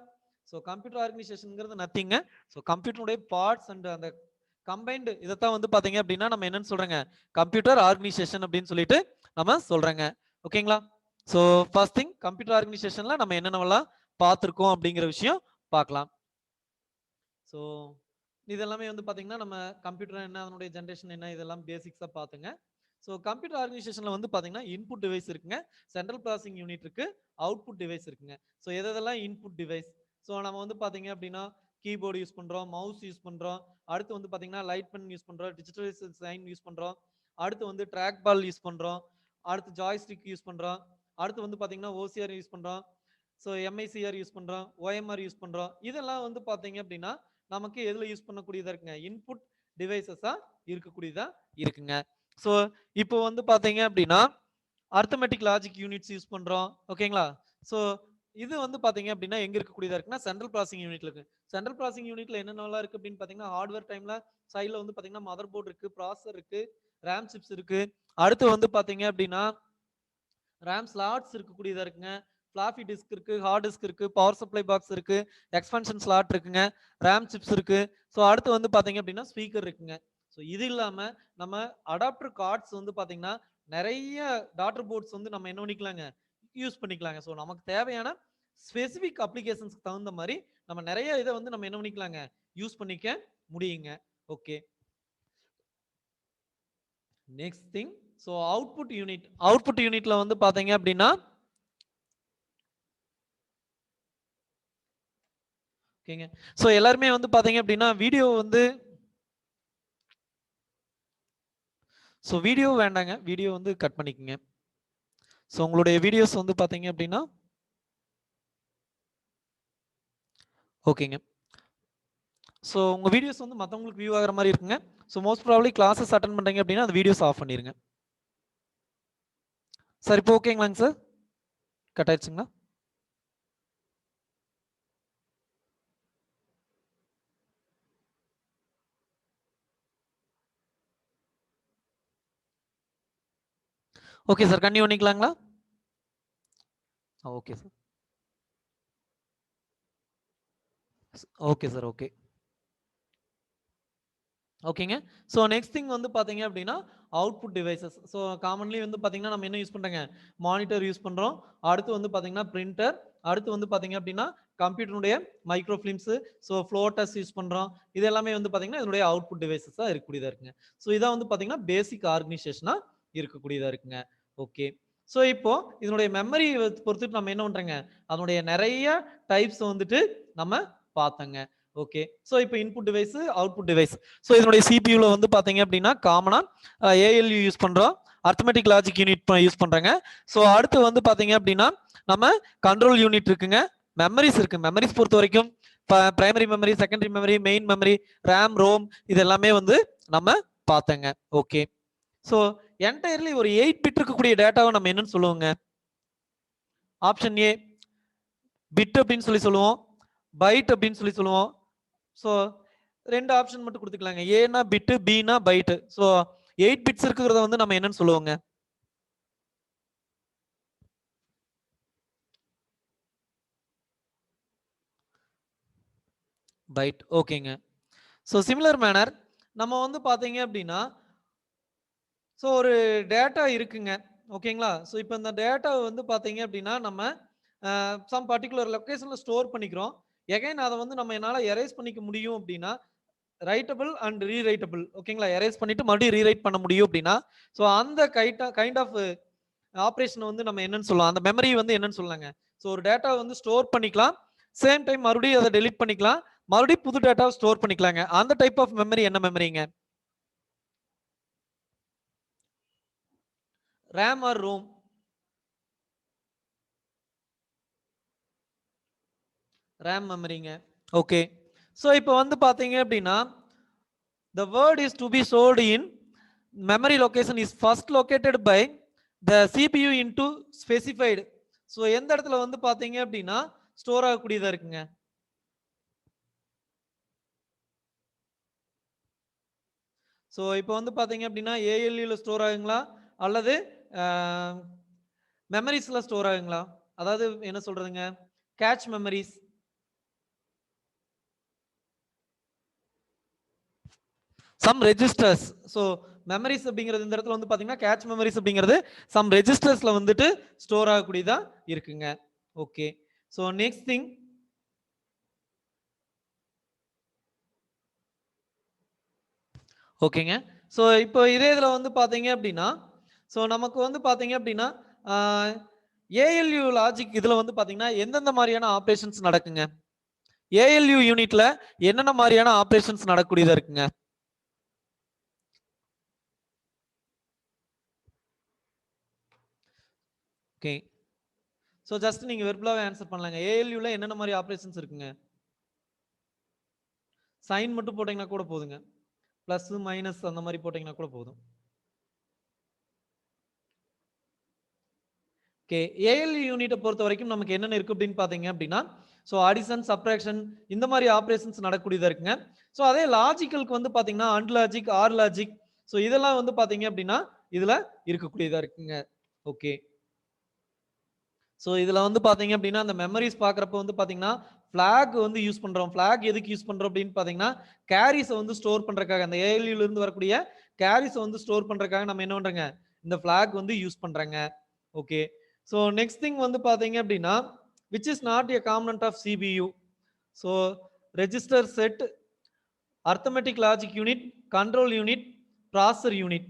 ஸோ கம்ப்யூட்டர் ஆர்கனைசேஷன்ங்கிறது நத்திங்க. ஸோ கம்ப்யூட்டருடைய பார்ட்ஸ் அண்ட் அந்த கம்பைன்டு இதைத்தான் வந்து பாத்தீங்க அப்படின்னா நம்ம என்னன்னு சொல்றேங்க, கம்ப்யூட்டர் ஆர்கனைசேஷன் அப்படின்னு சொல்லிட்டு நம்ம சொல்றேங்க. ஓகேங்களா? ஸோ ஃபர்ஸ்ட் திங் கம்ப்யூட்டர் ஆர்கனைசேஷன்ல நம்ம என்னென்னலாம் பார்த்துருக்கோம் அப்படிங்கிற விஷயம் பார்க்கலாம். ஸோ இதெல்லாமே வந்து பாத்தீங்கன்னா நம்ம கம்ப்யூட்டர் என்ன, அதனுடைய ஜென்ரேஷன் என்ன, இதெல்லாம் பேசிக்ஸா பார்த்துங்க. ஸோ கம்ப்யூட்டர் ஆர்கனைசேஷன்ல வந்து பாத்தீங்கன்னா இன்புட் டிவைஸ் இருக்குங்க, சென்ட்ரல் ப்ராசஸிங் யூனிட் இருக்கு, அவுட்புட் டிவைஸ் இருக்குங்க. ஸோ எதெல்லாம் இன்புட் டிவைஸ், ஸோ நம்ம வந்து பாத்தீங்க அப்படின்னா கீபோர்டு யூஸ் பண்றோம், மவுஸ் யூஸ் பண்றோம், அடுத்து வந்து பாத்தீங்கன்னா லைட் பென் யூஸ் பண்றோம், டிஜிட்டல் சைன் யூஸ் பண்றோம், அடுத்து வந்து ட்ராக் பால் யூஸ் பண்றோம், அடுத்து ஜாய்ஸ்டிக் யூஸ் பண்றோம், அடுத்து வந்து பாத்தீங்கன்னா ஓசிஆர் யூஸ் பண்றோம், ஸோ எம்ஐசிஆர் யூஸ் பண்றோம், ஓஎம்ஆர் யூஸ் பண்றோம். இதெல்லாம் வந்து பாத்தீங்க அப்படின்னா நமக்கு எதுல யூஸ் பண்ணக்கூடியதா இருக்குங்க, இன்புட் டிவைசஸா இருக்கக்கூடியதா இருக்குங்க. ஸோ இப்போ வந்து பாத்தீங்க அப்படின்னா அர்த்தமெட்டிக் லாஜிக் யூனிட்ஸ் யூஸ் பண்றோம். ஓகேங்களா? ஸோ இது வந்து பாத்தீங்க அப்படின்னா எங்க இருக்கக்கூடியதா இருக்குன்னா சென்ட்ரல் ப்ராசஸிங் யூனிட்ல இருக்கு. சென்ட்ரல் ப்ராசஸிங் யூனிட்ல என்னென்னலாம் இருக்கு அப்படின்னு பாத்தீங்கன்னா ஹார்ட்வேர் டைம்ல சைட்ல வந்து பாத்தீங்கன்னா மதர் போர்டு இருக்கு, ப்ராசஸர் இருக்கு, ரேம் சிப்ஸ் இருக்கு, அடுத்து வந்து பாத்தீங்க அப்படின்னா ரேம் ஸ்லாட்ஸ் இருக்கக்கூடியதா இருக்குங்க, ஃபிளாப்பி டிஸ்க் இருக்கு, ஹார்ட் டிஸ்க் இருக்கு, பவர் சப்ளை பாக்ஸ் இருக்கு, எக்ஸ்பென்ஷன் ஸ்லாட் இருக்குங்க, ரேம் சிப்ஸ் இருக்கு. ஸோ அடுத்து வந்து பாத்தீங்க அப்படின்னா ஸ்பீக்கர் இருக்குங்க. ஸோ இது இல்லாம நம்ம அடாப்டர் கார்ட்ஸ் வந்து பாத்தீங்கன்னா நிறைய டாட்டர் போர்ட்ஸ் வந்து நம்ம என்ன பண்ணிக்கலாங்க, யூஸ் பண்ணிக்கலாங்க. ஸோ நமக்கு தேவையான ஸ்பெசிபிக் அப்ளிகேஷன்ஸ்க்கு தகுந்த மாதிரி நம்ம நிறைய இதை வந்து நம்ம என்ன பண்ணிக்கலாங்க, யூஸ் பண்ணிக்க முடியுங்க. Okay, next thing, so output யூனிட்ல வந்து பாத்தீங்க அப்படின்னா ஓகேங்க. ஸோ எல்லாருமே வந்து பாத்தீங்க அப்படின்னா வீடியோ வேண்டாங்க, வீடியோ வந்து கட் பண்ணிக்கோங்க. ஸோ உங்களுடைய வீடியோஸ் வந்து பாத்தீங்க அப்படின்னா ஓகேங்க. ஸோ உங்க வீடியோஸ் வந்து மற்றவங்களுக்கு வியூ ஆகிற மாதிரி இருக்குங்க. So most probably classes attend பண்றீங்க அப்படின்னா அந்த வீடியோஸ் ஆஃப் பண்ணிருங்க. சார் இப்போ ஓகேங்களாங்க சார்? கட் ஆயிடுச்சுங்களா? ஓகே சார், கண்டினியூ பண்ணிக்கலாங்களா? Okay sir. Okay sir, okay ஓகேங்க. ஸோ நெக்ஸ்ட் திங் வந்து பாத்தீங்க அப்படின்னா அவுட்புட் டிவைசஸ். ஸோ காமன்லி வந்து பாத்தீங்கன்னா நம்ம என்ன யூஸ் பண்றோங்க, மானிட்டர் யூஸ் பண்றோம், அடுத்து வந்து பாத்தீங்கன்னா பிரிண்டர், அடுத்து வந்து பாத்தீங்க அப்படின்னா கம்ப்யூட்டருடைய மைக்ரோ ஃபிலிம்ஸ், ஸோ ஃப்ளோட்டஸ் யூஸ் பண்றோம். இது எல்லாமே வந்து பாத்தீங்கன்னா இதனுடைய அவுட்புட் டிவைசஸா இருக்கக்கூடியதா இருக்குங்க. ஸோ இதான் வந்து பாத்தீங்கன்னா பேசிக் ஆர்கனைசேஷனா இருக்கக்கூடியதா இருக்குங்க. ஓகே, ஸோ இப்போ இதனுடைய மெமரி பொறுத்துட்டு நம்ம என்ன பண்றோங்க, அதனுடைய நிறைய டைப்ஸ் வந்துட்டு நம்ம பார்த்தோங்க. ஓகே, ஸோ இப்போ input device, output device. So இதனுடைய சிபியூல வந்து பாத்தீங்க அப்படின்னா காமனா ஏஎல்யூ யூஸ் பண்றோம், அர்த்தமெட்டிக் லாஜிக் யூனிட் யூஸ் பண்றாங்க. ஸோ அடுத்து வந்து பாத்தீங்க அப்படின்னா நம்ம கண்ட்ரோல் யூனிட் இருக்குங்க, மெமரிஸ் இருக்கு. மெமரிஸ் பொறுத்த வரைக்கும் primary memory, secondary memory, main memory, RAM, ROM, இது எல்லாமே வந்து நம்ம பார்த்தங்க. ஓகே, ஸோ என்டையர்லி ஒரு 8 பிட் இருக்கக்கூடிய டேட்டாவை நம்ம என்னன்னு சொல்லுவோங்க? ஆப்ஷன் ஏ பிட் அப்படின்னு சொல்லி சொல்லுவோம், பைட் அப்படின்னு சொல்லி சொல்லுவோம். ஸோ ரெண்டு ஆப்ஷன் மட்டும் கொடுத்துக்கலாங்க, ஏனா பிட், பினா பைட். ஸோ 8 பிட்ஸ் இருக்கிறத வந்து நம்ம என்னன்னு சொல்லுவோங்க? பைட். ஓகேங்க. ஸோ சிமிலர் மேனர் நம்ம வந்து பாத்தீங்க அப்படின்னா ஸோ ஒரு டேட்டா இருக்குங்க. ஓகேங்களா? ஸோ இப்போ இந்த டேட்டா வந்து பாத்தீங்க அப்படின்னா நம்ம சம் பர்டிகுலர் லொகேஷன்ல ஸ்டோர் பண்ணிக்கிறோம். எகைன் அதை வந்து நம்ம என்னால எரேஸ் பண்ணிக்க முடியும் அப்படின்னா ரைட்டபிள் அண்ட் ரீரைட்டபிள். ஓகேங்களா? எரேஸ் பண்ணிட்டு மறுபடியும் ரீரைட் பண்ண முடியும் அப்படின்னா ஸோ அந்த கைண்ட் ஆஃப் ஆப்ரேஷன் வந்து நம்ம என்னன்னு சொல்லலாம், அந்த மெமரி வந்து என்னன்னு சொல்லலாங்க. ஸோ ஒரு டேட்டா வந்து ஸ்டோர் பண்ணிக்கலாம், சேம் டைம் மறுபடியும் அதை டெலிட் பண்ணிக்கலாம், மறுபடியும் புது டேட்டாவை ஸ்டோர் பண்ணிக்கலாங்க. அந்த டைப் ஆஃப் மெமரி என்ன மெமரிங்க? RAM or ROM? ரேம் மெமரிங்க. ஓகே, ஸோ இப்போ வந்து பாத்தீங்க அப்படின்னா the word is to be stored in memory location is first located by the CPU into specified. So எந்த இடத்துல வந்து பாத்தீங்க அப்படின்னா ஸ்டோர் ஆகக்கூடியதா இருக்குங்க? ஸோ இப்போ வந்து பாத்தீங்க அப்படின்னா ஏஎல்யூல ஸ்டோர் ஆகுங்களா அல்லது மெமரிஸ்ல ஸ்டோர் ஆகுங்களா? அதாவது என்ன சொல்றதுங்க, cache memories. Some registers. So memories அப்படிங்கிறது இந்த இடத்துல வந்து பாத்தீங்கன்னா கேட்ச் மெமரிஸ் அப்படிங்கிறது சம் ரெஜிஸ்டர்ஸ்ல வந்துட்டு ஸ்டோர் ஆகக்கூடியதா இருக்குங்க. ஓகே. ஸோ நெக்ஸ்ட் திங், ஓகேங்க. ஸோ இப்போ இதே இதில் வந்து பார்த்தீங்க அப்படின்னா, ஸோ நமக்கு வந்து பார்த்தீங்க அப்படின்னா ஏஎல்யூ லாஜிக் இதில் வந்து பார்த்தீங்கன்னா எந்தெந்த மாதிரியான ஆப்ரேஷன்ஸ் நடக்குங்க? ஏஎல்யூ யூனிட்ல என்னென்ன மாதிரியான ஆப்ரேஷன்ஸ் நடக்கூடியதா இருக்குங்க? ஓகே. ஸோ ஜஸ்ட் நீங்க வெர்பலாவே ஆன்சர் பண்ணலாங்க. ஏஎல்யூல என்னென்ன மாதிரி ஆப்ரேஷன்ஸ் இருக்குங்க? சைன் மட்டும் போட்டீங்கன்னா கூட போதுங்க. பிளஸ் மைனஸ் அந்த மாதிரி போட்டீங்கன்னா கூட போதும். ஓகே. ஏஎல்யூ யூனிட்டை பொறுத்த வரைக்கும் நமக்கு என்னென்ன இருக்கு அப்படின்னு பார்த்தீங்க அப்படின்னா, ஸோ அடிஷன், சப்ட்ராக்ஷன் இந்த மாதிரி ஆப்ரேஷன்ஸ் நடக்கூடியதா இருக்குங்க. ஸோ அதே லாஜிக்கலுக்கு வந்து பார்த்தீங்கன்னா and logic, R logic, so இதெல்லாம் வந்து பார்த்தீங்க அப்படின்னா இதுல இருக்கக்கூடியதா இருக்குங்க. ஓகே. ஸோ இதுல வந்து பார்த்தீங்க அப்படின்னா அந்த மெமரிஸ் பார்க்குறப்ப வந்து பார்த்தீங்கன்னா ஃபிளாக் வந்து யூஸ் பண்றோம். ஃபிளாக் எதுக்கு யூஸ் பண்றோம் அப்படின்னு பார்த்தீங்கன்னா கேரிஸை வந்து ஸ்டோர் பண்றதுக்காக, அந்த ஏஎல்யூல இருந்து வரக்கூடிய கேரிஸை வந்து ஸ்டோர் பண்றதுக்காக நம்ம என்ன பண்றோங்க, இந்த ஃபிளாக் வந்து யூஸ் பண்றாங்க. ஓகே. ஸோ நெக்ஸ்ட் திங் வந்து பார்த்தீங்க அப்படின்னா which is not a component of CPU. So register set, arithmetic logic unit, control unit, processor unit.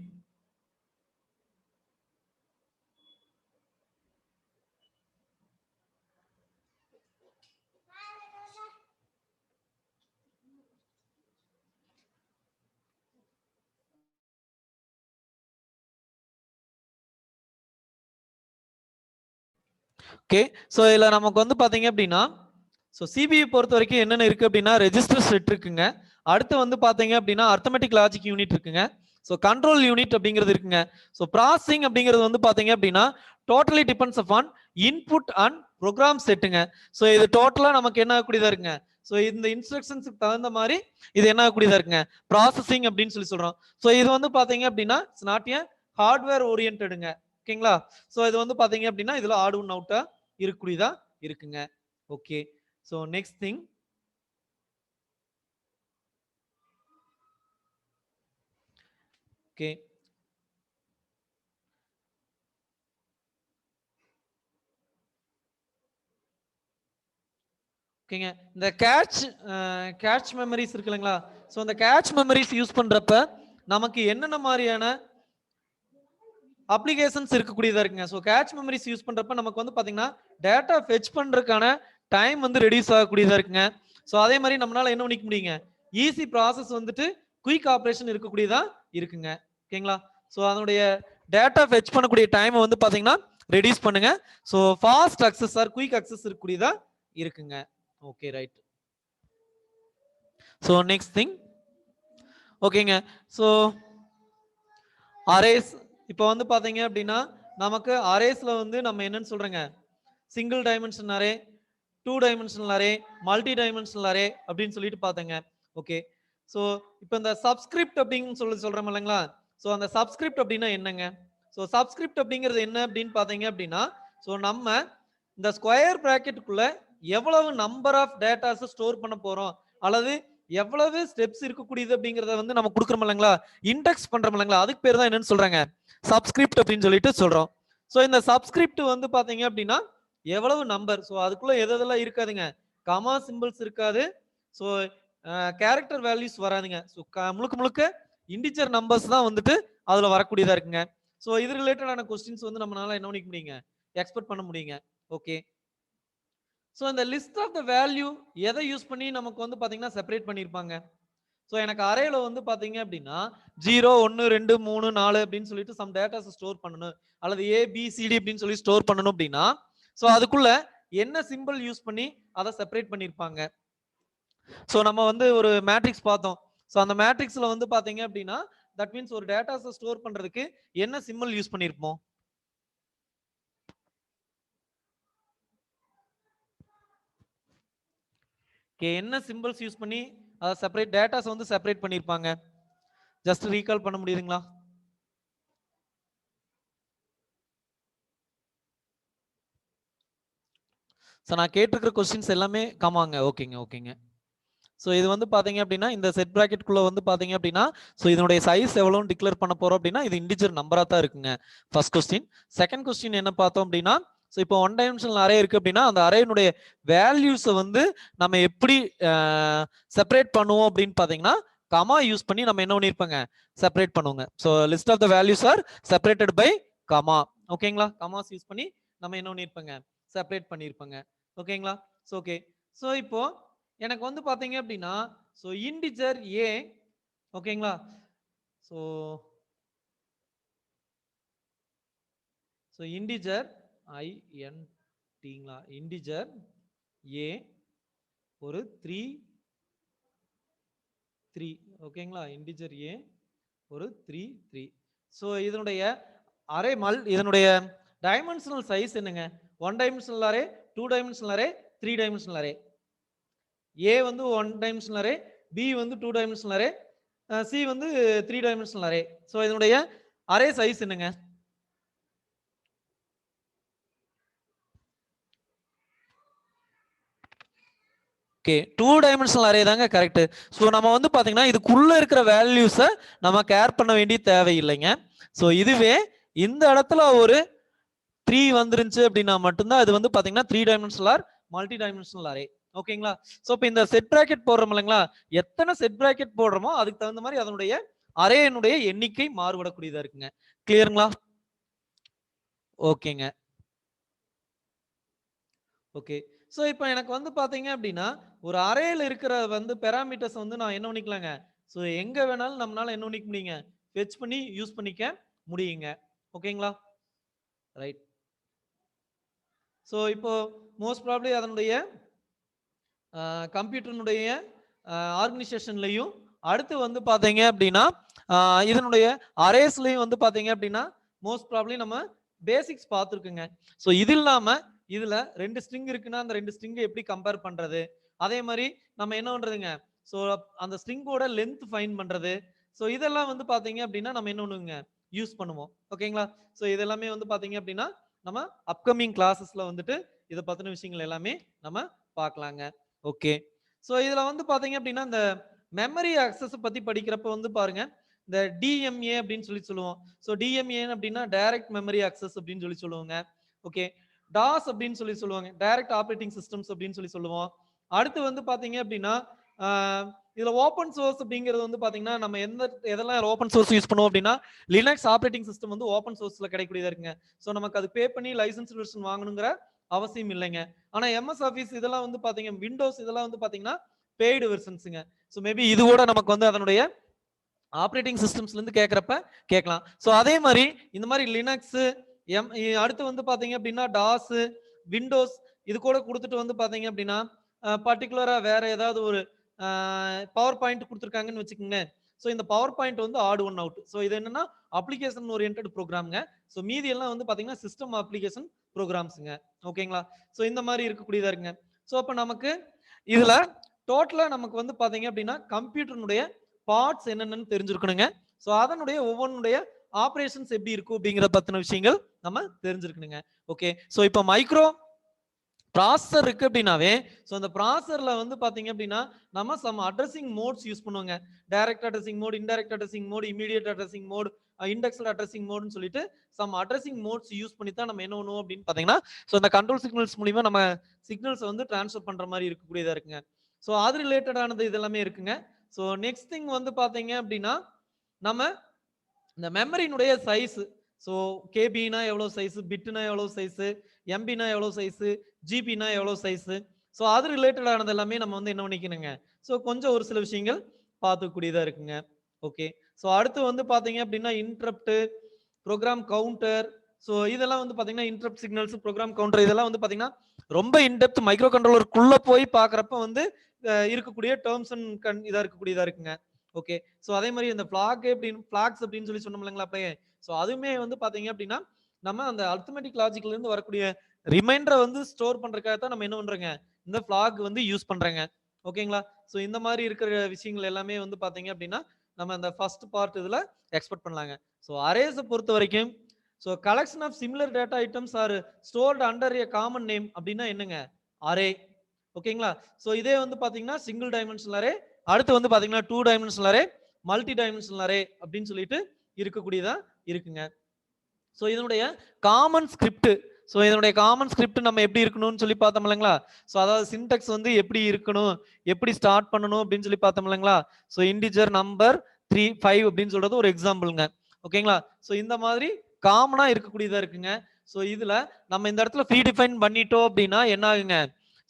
Okay. So இதில் நமக்கு வந்து பார்த்தீங்க அப்படின்னா ஸோ சிபியு பொறுத்த வரைக்கும் என்னென்ன இருக்கு அப்படின்னா ரெஜிஸ்டர் செட் இருக்குங்க. அடுத்து வந்து பார்த்தீங்க அப்படின்னா அர்த்தமெட்டிக் லாஜிக் யூனிட் இருக்குங்க. ஸோ கண்ட்ரோல் யூனிட் அப்படிங்கிறது இருக்குங்க. ஸோ ப்ராசஸிங் அப்படிங்கிறது வந்து பார்த்தீங்க அப்படின்னா totally depends upon input and program செட்டுங்க. ஸோ இது டோட்டலாக நமக்கு என்ன ஆகக்கூடியதா இருக்குங்க, ஸோ இந்த இன்ஸ்ட்ரக்ஷன்ஸுக்கு தகுந்த மாதிரி இது என்ன ஆகக்கூடியதா இருக்குங்க, ப்ராசஸிங் அப்படின்னு சொல்லி சொல்றோம். ஸோ இது வந்து பார்த்தீங்க அப்படின்னா இட்ஸ் நாட் ஏ ஹார்ட்வேர் ஓரியன்டுங்க. ஓகேங்களா? ஸோ இது வந்து பார்த்தீங்க அப்படின்னா இதில் ஆட் ஒன் அவுட்டா இருக்கக்கூடியதா இருக்குங்க. Okay. So next thing, okay. ஓகேங்க. இந்த கேட்ச் மெமரிஸ் இருக்கு இல்லைங்களா? ஸோ இந்த கேட்ச் மெமரிஸ் யூஸ் பண்றப்ப நமக்கு என்னென்ன மாதிரியான அப்ளிகேஷன்ஸ் இருக்கக்கூடியதா இருக்குங்க. ஸோ கேட்ச் மெமரிஸ் யூஸ் பண்றப்ப நமக்கு வந்து பாத்தீங்கன்னா டேட்டா ஃபெச் பண்றதுக்கான டைம் வந்து ரெடியூஸ் ஆகக்கூடியதா இருக்குங்க. ஸோ அதே மாதிரி நம்மளால என்ன பண்ணிக்க முடியுங்க, ஈஸி ப்ராசஸ் வந்துட்டு குயிக் ஆப்ரேஷன் இருக்கக்கூடியதா இருக்குங்க. ஓகேங்களா? ஸோ அதனுடைய டேட்டா ஃபெச் பண்ணக்கூடிய டைம் வந்து பாத்தீங்கன்னா ரெடியூஸ் பண்ணுங்க. So fast access or quick access இருக்கக்கூடியதா இருக்குங்க. Okay, right. So next thing, ஓகேங்க. ஸோ அரேஸ், இப்போ வந்து பாத்தீங்க அப்படின்னா நமக்கு அரேஸ்ல வந்து நம்ம என்னன்னு சொல்றேங்க, single dimension array, 2 dimensional array, multi dimensional array அப்படின்னு சொல்லிட்டு பார்த்தேங்க. ஓகே. ஸோ இப்போ இந்த சப்ஸ்கிரிப்ட் அப்படின்னு சொல்றோம் இல்லைங்களா? ஸோ அந்த சப்ஸ்கிரிப்ட் அப்படின்னா என்னங்க? ஸோ சப்ஸ்கிரிப்ட் அப்படிங்கிறது என்ன அப்படின்னு பார்த்தீங்க அப்படின்னா, ஸோ நம்ம இந்த ஸ்கொயர் பிராக்கெட்டுக்குள்ள எவ்வளவு நம்பர் ஆஃப் டேட்டாஸ் ஸ்டோர் பண்ண போறோம், அல்லது எவ்வளவு ஸ்டெப்ஸ் இருக்கக்கூடியது அப்படிங்கறத வந்து நம்ம கொடுக்குறோம் இல்லைங்களா, இண்டெக்ஸ் பண்றோம் இல்லைங்களா, அதுக்கு பேர் தான் என்னன்னு சொல்றாங்க, சப்ஸ்கிரிப்ட் அப்படின்னு சொல்லிட்டு சொல்றோம். ஸோ இந்த சப்ஸ்கிரிப்ட் வந்து பாத்தீங்க அப்படின்னா எவ்வளவு நம்பர், ஸோ அதுக்குள்ள எதெல்லாம் இருக்காதுங்க, கமா சிம்பிள்ஸ் இருக்காது, ஸோ கேரக்டர் வேல்யூஸ் வராதுங்க. ஸோ முழுக்க முழுக்க இண்டிஜர் நம்பர்ஸ் தான் வந்துட்டு அதுல வரக்கூடியதா இருக்குங்க. ஸோ இது ரிலேட்டடான கொஸ்டின்ஸ் வந்து நம்மளால என்ன பண்ணிக்க முடியுங்க, எக்ஸ்பெக்ட் பண்ண முடியுங்க. ஓகே. ஸோ இந்த லிஸ்ட் ஆஃப் த வேல்யூ எதை யூஸ் பண்ணி நமக்கு வந்து பாத்தீங்கன்னா செப்பரேட் பண்ணியிருப்பாங்க. ஸோ எனக்கு அரேல வந்து பாத்தீங்க அப்படின்னா 0 1 2 3 4 அப்படின்னு சொல்லிட்டு சம் டேட்டாஸ் ஸ்டோர் பண்ணணும், அல்லது ABCD அப்படின்னு சொல்லி ஸ்டோர் பண்ணணும் அப்படின்னா ஸோ அதுக்குள்ள என்ன சிம்பிள் யூஸ் பண்ணி அதை செப்பரேட் பண்ணியிருப்பாங்க. ஸோ நம்ம வந்து ஒரு மேட்ரிக்ஸ் பார்த்தோம். ஸோ அந்த மேட்ரிக்ஸ்ல வந்து பாத்தீங்க அப்படின்னா தட் மீன்ஸ் ஒரு டேட்டாஸை ஸ்டோர் பண்றதுக்கு என்ன சிம்பிள் யூஸ் பண்ணியிருப்போம்? என்ன சிம்பிள்ஸ் யூஸ் பண்ணி அதை செப்பரேட் டேட்டாஸ் வந்து செப்பரேட் பண்ணியிருப்பாங்க? ஜஸ்ட் ரீகால் பண்ண முடியுதுங்களா? ஸோ நான் கேட்டிருக்கிற கொஸ்டின்ஸ் எல்லாமே கமாங்க. ஓகேங்க ஓகேங்க. ஸோ இது வந்து பார்த்தீங்க அப்படின்னா இந்த செட் ப்ராக்கெட்குள்ளே வந்து பார்த்தீங்க அப்படின்னா ஸோ இதனுடைய சைஸ் எவ்வளோன்னு டிக்ளேர் பண்ண போகிறோம் அப்படின்னா இது இண்டிஜர் நம்பராக தான் இருக்குங்க. First question. செகண்ட் கொஸ்டின் என்ன பார்த்தோம் அப்படின்னா ஸோ இப்போ ஒன் டைமென்ஷனல் அரே இருக்கு அப்படின்னா அந்த அரேனுடைய வேல்யூஸை வந்து நம்ம எப்படி செப்பரேட் பண்ணுவோம் அப்படின்னு பார்த்தீங்கன்னா கமா யூஸ் பண்ணி நம்ம என்ன பண்ணியிருப்பாங்க செப்பரேட் பண்ணுவோங்க. So list of the values are separated by comma. ஓகேங்களா? கமாஸ் யூஸ் பண்ணி நம்ம என்ன பண்ணியிருப்பாங்க செப்பரேட் பண்ணியிருப்பாங்க. ஓகேங்களா? So okay. ஸோ இப்போ எனக்கு வந்து பாத்தீங்க அப்படின்னா ஸோ இன்டிஜர் ஏ ஓகேங்களா? ஸோ ஸோ இன்டிஜர் ஐஎன்டிங்களா இன்டிஜர் ஏ ஒரு 3 ஓகேங்களா? இன்டிஜர் ஏ ஒரு 3 ஸோ இதனுடைய அரே இதனுடைய டைமென்ஷனல் சைஸ் என்னங்க? 1 dimensional array, 2 dimensional array, 3 dimensional array. ஏ வந்து 1 டைமென்ஷனல் அரே, பி வந்து 2 டைமென்ஷனல் அரே, சி வந்து 3 டைமென்ஷனல் அரே. ஸோ இதனுடைய அரே சைஸ் என்னங்க? ஓகே 2 டைமென்ஷனல் அரே தாங்க கரெக்ட். ஸோ நம்ம வந்து பாத்தீங்கன்னா இதுக்குள்ள இருக்கிற வேல்யூஸை நம்ம கேர் பண்ண வேண்டிய தேவையில்லைங்க. ஸோ இதுவே இந்த இடத்துல ஒரு 3 வந்துருந்துச்சு அப்படின்னா மட்டும்தான் அது வந்து பாத்தீங்கன்னா 3 dimensional or multi dimensional array. ஓகேங்களா? ஸோ இப்போ இந்த செட் பிராக்கெட் போடுறோம் இல்லைங்களா? எத்தனை செட் பிராக்கெட் போடுறோமோ அதுக்கு தகுந்த மாதிரி அதனுடைய அரேனுடைய எண்ணிக்கை மாறுபடக்கூடியதா இருக்குங்க. கிளியருங்களா? ஓகேங்க. ஓகே. ஸோ இப்போ எனக்கு வந்து பாத்தீங்க அப்படின்னா ஒரு அரேல இருக்கிற வந்து பெராமீட்டர்ஸ் வந்து நான் என்ன பண்ணிக்கலாங்க? ஸோ எங்க வேணாலும் நம்மளால என்ன பண்ணிக்க முடியுங்க? ஃபெச் பண்ணி யூஸ் பண்ணிக்க முடியுங்க. ஓகேங்களா? ரைட். ஸோ இப்போ மோஸ்ட் ப்ராபப்லி அதனுடைய கம்ப்யூட்டருடைய ஆர்கனைசேஷன்லையும் அடுத்து வந்து பாத்தீங்க அப்படின்னா இதனுடைய அரேஸ்லையும் வந்து பாத்தீங்க அப்படின்னா மோஸ்ட் ப்ராபப்லி நம்ம பேசிக்ஸ் பார்த்துருக்குங்க. ஸோ இது இல்லாம இதுல 2 ஸ்ட்ரிங் இருக்குன்னா அந்த 2 ஸ்ட்ரிங்கை எப்படி கம்பேர் பண்றது, அதே மாதிரி நம்ம என்ன பண்றதுங்க ஸோ அந்த ஸ்ட்ரிங்கோட லென்த் ஃபைன் பண்றது, ஸோ இதெல்லாம் வந்து பாத்தீங்க அப்படின்னா நம்ம என்ன பண்ணுவோங்க யூஸ் பண்ணுவோம். ஓகேங்களா? ஸோ இதெல்லாமே வந்து பாத்தீங்க அப்படின்னா நம்ம அப்கமிங் கிளாஸஸ்ல வந்துட்டு இதை பத்தின விஷயங்கள் எல்லாமே நம்ம பார்க்கலாங்க. ஓகே. ஸோ இதுல வந்து பாத்தீங்க அப்படின்னா இந்த மெமரி அக்சஸ் பத்தி படிக்கிறப்ப வந்து பாருங்க இந்த டிஎம்ஏ அப்படின்னு சொல்லி சொல்லுவோம். ஸோ டிஎம்ஏ அப்படின்னா டைரக்ட் மெமரி அக்சஸ் அப்படின்னு சொல்லி சொல்லுவாங்க. ஓகே. டாஸ் அப்படின்னு சொல்லி சொல்லுவாங்க, டைரக்ட் ஆப்ரேட்டிங் சிஸ்டம்ஸ் அப்படின்னு சொல்லி சொல்லுவோம். அடுத்து வந்து பாத்தீங்க அப்படின்னா இதுல ஓப்பன் சோர்ஸ் அப்படிங்கிறது வந்து பாத்தீங்கன்னா நம்ம எதெல்லாம் ஓப்பன் சோர்ஸ் யூஸ் பண்ணுவோம் அப்படின்னா லினக்ஸ் ஆப்ரேட்டிங் சிஸ்டம் வந்து ஓப்பன் சோர்ஸ்ல கிடைக்கக்கூடியதா இருக்குங்க. ஸோ நமக்கு அது பே பண்ணி லைசன்ஸ் வெர்ஷன் வாங்கணுங்கிற அவசியம் இல்லைங்க. ஆனா எம்எஸ் ஆஃபீஸ் இதெல்லாம் வந்து பாத்தீங்க விண்டோஸ் இதெல்லாம் வந்து பாத்தீங்கன்னா பெய்டு வெர்ஷன்ஸுங்க. ஸோ மேபி இது கூட நமக்கு வந்து அதனுடைய ஆப்ரேட்டிங் சிஸ்டம்ஸ்ல இருந்து கேட்கறப்ப கேட்கலாம். ஸோ அதே மாதிரி இந்த மாதிரி லினக்ஸ் அடுத்து வந்து பாத்தீங்க அப்படின்னா டாஸ் விண்டோஸ் இது கூட கொடுத்துட்டு வந்து பாத்தீங்க அப்படின்னா பர்டிகுலரா வேற ஏதாவது ஒரு பவர் பாயிண்ட் கொடுத்துருக்காங்கன்னு வச்சுக்கோங்க. ஸோ இந்த பவர் பாயிண்ட் வந்து ஆட் ஒன் அவுட். ஸோ இது என்னன்னா அப்ளிகேஷன் ஓரியன்ட் ப்ரோக்ராம்ங்க. ஸோ மீதி எல்லாம் வந்து பாத்தீங்கன்னா சிஸ்டம் அப்ளிகேஷன் ப்ரோக்ராம்ஸுங்க. ஓகேங்களா? ஸோ இந்த மாதிரி இருக்கக்கூடியதா இருக்குங்க. ஸோ அப்போ நமக்கு இதுல டோட்டலா நமக்கு வந்து பாத்தீங்க அப்படின்னா கம்ப்யூட்டருடைய பார்ட்ஸ் என்னென்னு தெரிஞ்சிருக்கணுங்க. ஸோ அதனுடைய ஒவ்வொன்றுடைய ஆப்ரேஷன்ஸ் எப்படி இருக்கும் அப்படிங்கிற பத்தின விஷயங்கள் நம்ம தெரிஞ்சிருக்கணுங்க. ஓகே. ஸோ இப்போ மைக்ரோ ப்ராசஸர் இருக்கு அப்படின்னாவே ஸோ அந்த ப்ராசஸர்ல வந்து பாத்தீங்க அப்படின்னா நம்ம சம் அட்ரஸிங் மோட்ஸ் யூஸ் பண்ணுவாங்க. Direct addressing mode, indirect addressing mode, immediate addressing mode, indexed addressing மோட்னு சொல்லிட்டு சம் அட்ரஸிங் மோட்ஸ் யூஸ் பண்ணி தான் நம்ம என்ன பண்ணுவோம் அப்படின்னு பாத்தீங்கன்னா ஸோ அந்த கண்ட்ரோல் சிக்னல்ஸ் மூலியமா நம்ம சிக்னல்ஸ் வந்து டிரான்ஸ்ஃபர் பண்ற மாதிரி இருக்கக்கூடியதா இருக்குங்க. ஸோ அது ரிலேட்டடானது இதெல்லாமே இருக்குங்க. ஸோ நெக்ஸ்ட் திங் வந்து பாத்தீங்க அப்படின்னா நம்ம இந்த மெமரியினுடைய சைஸ். ஸோ கேபினா எவ்வளவு சைஸ், பிட்னா எவ்வளவு சைஸ், எம்பினா எவ்வளவு சைஸ், ஜிபினா எவ்வளவு சைஸ், ஸோ அது ரிலேட்டடானது எல்லாமே நம்ம வந்து என்ன பண்ணிக்கணுங்க ஸோ கொஞ்சம் ஒரு சில விஷயங்கள் பார்த்துக்கூடியதா இருக்குங்க. ஓகே. ஸோ அடுத்து வந்து பாத்தீங்க அப்படின்னா இன்டரப்ட், ப்ரோக்ராம் கவுண்டர், ஸோ இதெல்லாம் வந்து பாத்தீங்கன்னா இன்டரப்ட் சிக்னல்ஸ், ப்ரோக்ராம் கவுண்டர் இதெல்லாம் வந்து பாத்தீங்கன்னா ரொம்ப இன்டெப்த் மைக்ரோ கண்ட்ரோலருக்குள்ள போய் பாக்குறப்ப வந்து இருக்கக்கூடிய டேர்ம்ஸ் அண்ட் இதா இருக்கக்கூடியதா இருக்குங்க. ஓகே. ஸோ அதே மாதிரி இந்த ஃபிளாக் அப்படின்னு ஃபிளாக்ஸ் அப்படின்னு சொல்லி சொன்னோம் இல்லைங்களா அப்பயே. ஸோ அதுவுமே வந்து பாத்தீங்க அப்படின்னா நம்ம அந்த அல்டிமேட்டிக் லாஜிக்ல இருந்து வரக்கூடிய ரிமைண்டரை வந்து ஸ்டோர் பண்றதுக்காக தான் நம்ம என்ன பண்றோங்க இந்த ஃபிளாக் வந்து யூஸ் பண்றேங்க. ஓகேங்களா? ஸோ இந்த மாதிரி இருக்கிற விஷயங்கள் எல்லாமே வந்து பாத்தீங்க அப்படின்னா நம்ம அந்த ஃபர்ஸ்ட் பார்ட் இதுல எக்ஸ்பெக்ட் பண்ணலாங்க. ஸோ அரேஸை பொறுத்த வரைக்கும் so collection of similar data items are stored under a common name அப்படின்னா என்னங்க அரே. ஓகேங்களா? சோ இதே வந்து பாத்தீங்கன்னா சிங்கிள் டைமென்ஷனல் அரே, அடுத்து வந்து பாத்தீங்கன்னா 2 dimensional array, multi dimensional array அப்படின்னு சொல்லிட்டு இருக்கக்கூடியதா இருக்குங்க. சோ இதனுடைய காமன் ஸ்கிரிப்ட், சோ இதனுடைய காமன் ஸ்கிரிப்ட் நம்ம எப்படி இருக்கணும்னு சொல்லி பார்த்தோம் இல்லைங்களா? சோ அதாவது சின்டாக்ஸ் வந்து எப்படி இருக்கணும், எப்படி ஸ்டார்ட் பண்ணணும் அப்படின்னு சொல்லி பார்த்தோம் இல்லைங்களா? சோ இன்டிஜர், நம்பர், 3, 5 அப்படின்னு சொல்றது ஒரு எக்ஸாம்பிள்ங்க. ஓகேங்களா? சோ இந்த மாதிரி காமனா இருக்கக்கூடியதா இருக்குங்க. சோ இதுல நம்ம இந்த இடத்துல ப்ரீ டிஃபைன் பண்ணிட்டோம் அப்படின்னா என்ன ஆகுங்க?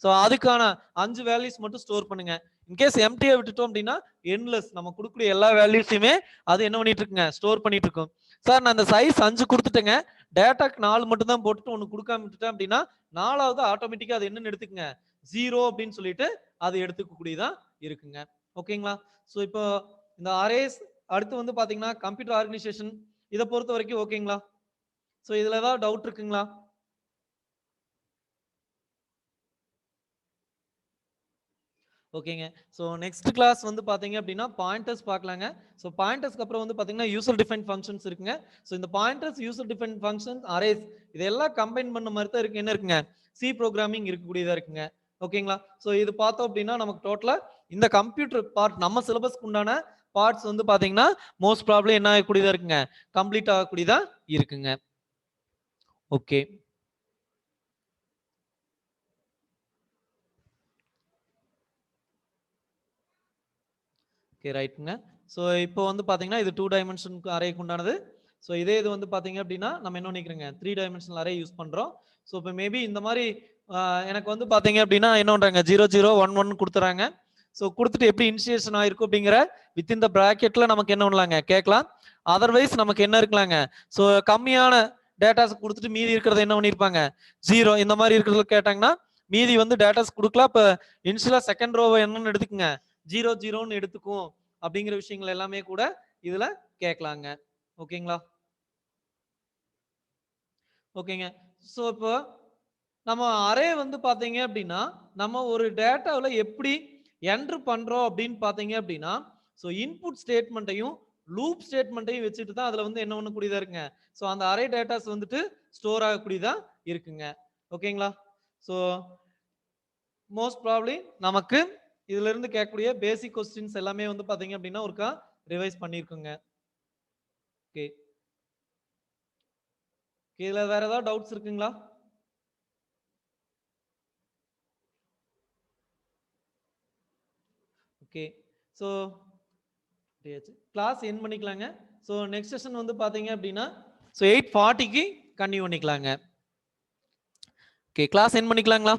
சோ அதுக்கான 5 வேல்யூஸ் மட்டும் ஸ்டோர் பண்ணுங்க. இன்கேஸ் எம்டியா விட்டுட்டோம் அப்படின்னா எண்ட்லெஸ் நம்ம கொடுக்கக்கூடிய எல்லா வேல்யூஸையுமே அது என்ன பண்ணிட்டு இருக்குங்க? ஸ்டோர் பண்ணிட்டு இருக்கும். சார் நான் அந்த சைஸ் 5 கொடுத்துட்டேங்க, டேட்டாக்கு 4 மட்டும் தான் போட்டுட்டு ஒன்னு கொடுக்காம விட்டுட்டேன் அப்படின்னா 4வது ஆட்டோமேட்டிக்கா அது என்னன்னு எடுத்துக்கங்க? 0 அப்படின்னு சொல்லிட்டு அது எடுத்துக்கக்கூடியதா இருக்குங்க. ஓகேங்களா? சோ இப்போ இந்த அரேஸ் அடுத்து வந்து பாத்தீங்கன்னா கம்ப்யூட்டர் ஆர்கனைசேஷன் இதை பொறுத்த வரைக்கும் ஓகேங்களா? சோ இதுல ஏதாவது டவுட் இருக்குங்களா? ஓகேங்க. ஸோ நெக்ஸ்ட் கிளாஸ் வந்து பார்த்தீங்க அப்படின்னா பாயிண்டர்ஸ் பார்க்கலாங்க. ஸோ பாயிண்டர்ஸ்க்கு அப்புறம் வந்து பார்த்தீங்கன்னா யூசர் டிஃபைன் ஃபங்க்ஷன்ஸ் இருக்குங்க. ஸோ இந்த pointers, user define functions, arrays இதெல்லாம் கம்பைன் பண்ண மாதிரி தான் இருக்கு. என்ன இருக்குங்க? சி ப்ரோக்ராமிங் இருக்கக்கூடியதா இருக்குங்க. ஓகேங்களா? ஸோ இது பார்த்தோம் அப்படின்னா நமக்கு டோட்டலா இந்த கம்ப்யூட்டர் பார்ட் நம்ம சிலபஸ்க்கு உண்டான பார்ட்ஸ் வந்து பார்த்தீங்கன்னா மோஸ்ட் ப்ராப்ளம் என்ன ஆகக்கூடியதா இருக்குங்க? கம்ப்ளீட் ஆகக்கூடியதா இருக்குங்க. ஓகே. ஓகே ரைட்டுங்க. ஸோ இப்போ வந்து பார்த்தீங்கன்னா இது 2 டைமென்ஷனுக்கு அரேக்கு உண்டானது. ஸோ இதே இது வந்து பார்த்தீங்க அப்படின்னா நம்ம என்ன பண்ணிக்கிறோங்க? 3 டைமென்ஷனல் அரே யூஸ் பண்ணுறோம். ஸோ இப்போ மேபி இந்த மாதிரி எனக்கு வந்து பார்த்தீங்க அப்படின்னா என்ன பண்ணுறாங்க? 0 0 1 1 கொடுத்துறாங்க. ஸோ கொடுத்துட்டு எப்படி இனிஷியேஷன் ஆயிருக்கும் அப்படிங்கிற வித்தின் த ப்ராக்கெட்ல நமக்கு என்ன பண்ணலாங்க? கேட்கலாம். அதர்வைஸ் நமக்கு என்ன இருக்கலாங்க? ஸோ கம்மியான டேட்டாஸ் கொடுத்துட்டு மீதி இருக்கிறத என்ன பண்ணியிருப்பாங்க? 0 இந்த மாதிரி இருக்கிறத கேட்டாங்கன்னா மீதி வந்து டேட்டாஸ் கொடுக்கலாம். இப்போ இனிஷியலா செகண்ட் ரோவை என்னன்னு எடுத்துக்கங்க? 0 0ன்னு எடுத்துக்கும் அப்படிங்கிற விஷயங்கள் எல்லாமே கூட இதுல கேட்கலாங்க. ஓகேங்களா? ஓகேங்க. சோ இப்போ நம்ம அரே வந்து பாத்தீங்க அப்படின்னா நம்ம ஒரு டேட்டாவில் எப்படி என்ட்ரு பண்றோம் அப்படின்னு பாத்தீங்க அப்படின்னா ஸோ இன்புட் ஸ்டேட்மெண்ட்டையும் லூப் ஸ்டேட்மெண்ட்டையும் வச்சுட்டு தான் அதுல வந்து என்ன பண்ணக்கூடியதா இருக்குங்க? ஸோ அந்த அரே டேட்டாஸ் வந்துட்டு ஸ்டோர் ஆகக்கூடியதா இருக்குங்க. ஓகேங்களா? ஸோ மோஸ்ட் ப்ராப்ளி நமக்கு இதுல இருந்து கேட்கக்கூடிய பேசிக் கொஸ்டின்ஸ் எல்லாமே வந்து பாத்தீங்க அப்படின்னா ஒருக்கா ரிவைஸ் பண்ணிருக்குங்க. ஓகே. இதுல வேற ஏதாவது டவுட்ஸ் இருக்குங்களா? ஓகே. ஸோ கிளாஸ் என் பண்ணிக்கலாங்க. ஸோ நெக்ஸ்ட் செஷன் வந்து பாத்தீங்க அப்படின்னா ஸோ 8:40க்கு கன்டினியூ பண்ணிக்கலாங்க. ஓகே கிளாஸ் என் பண்ணிக்கலாங்களா?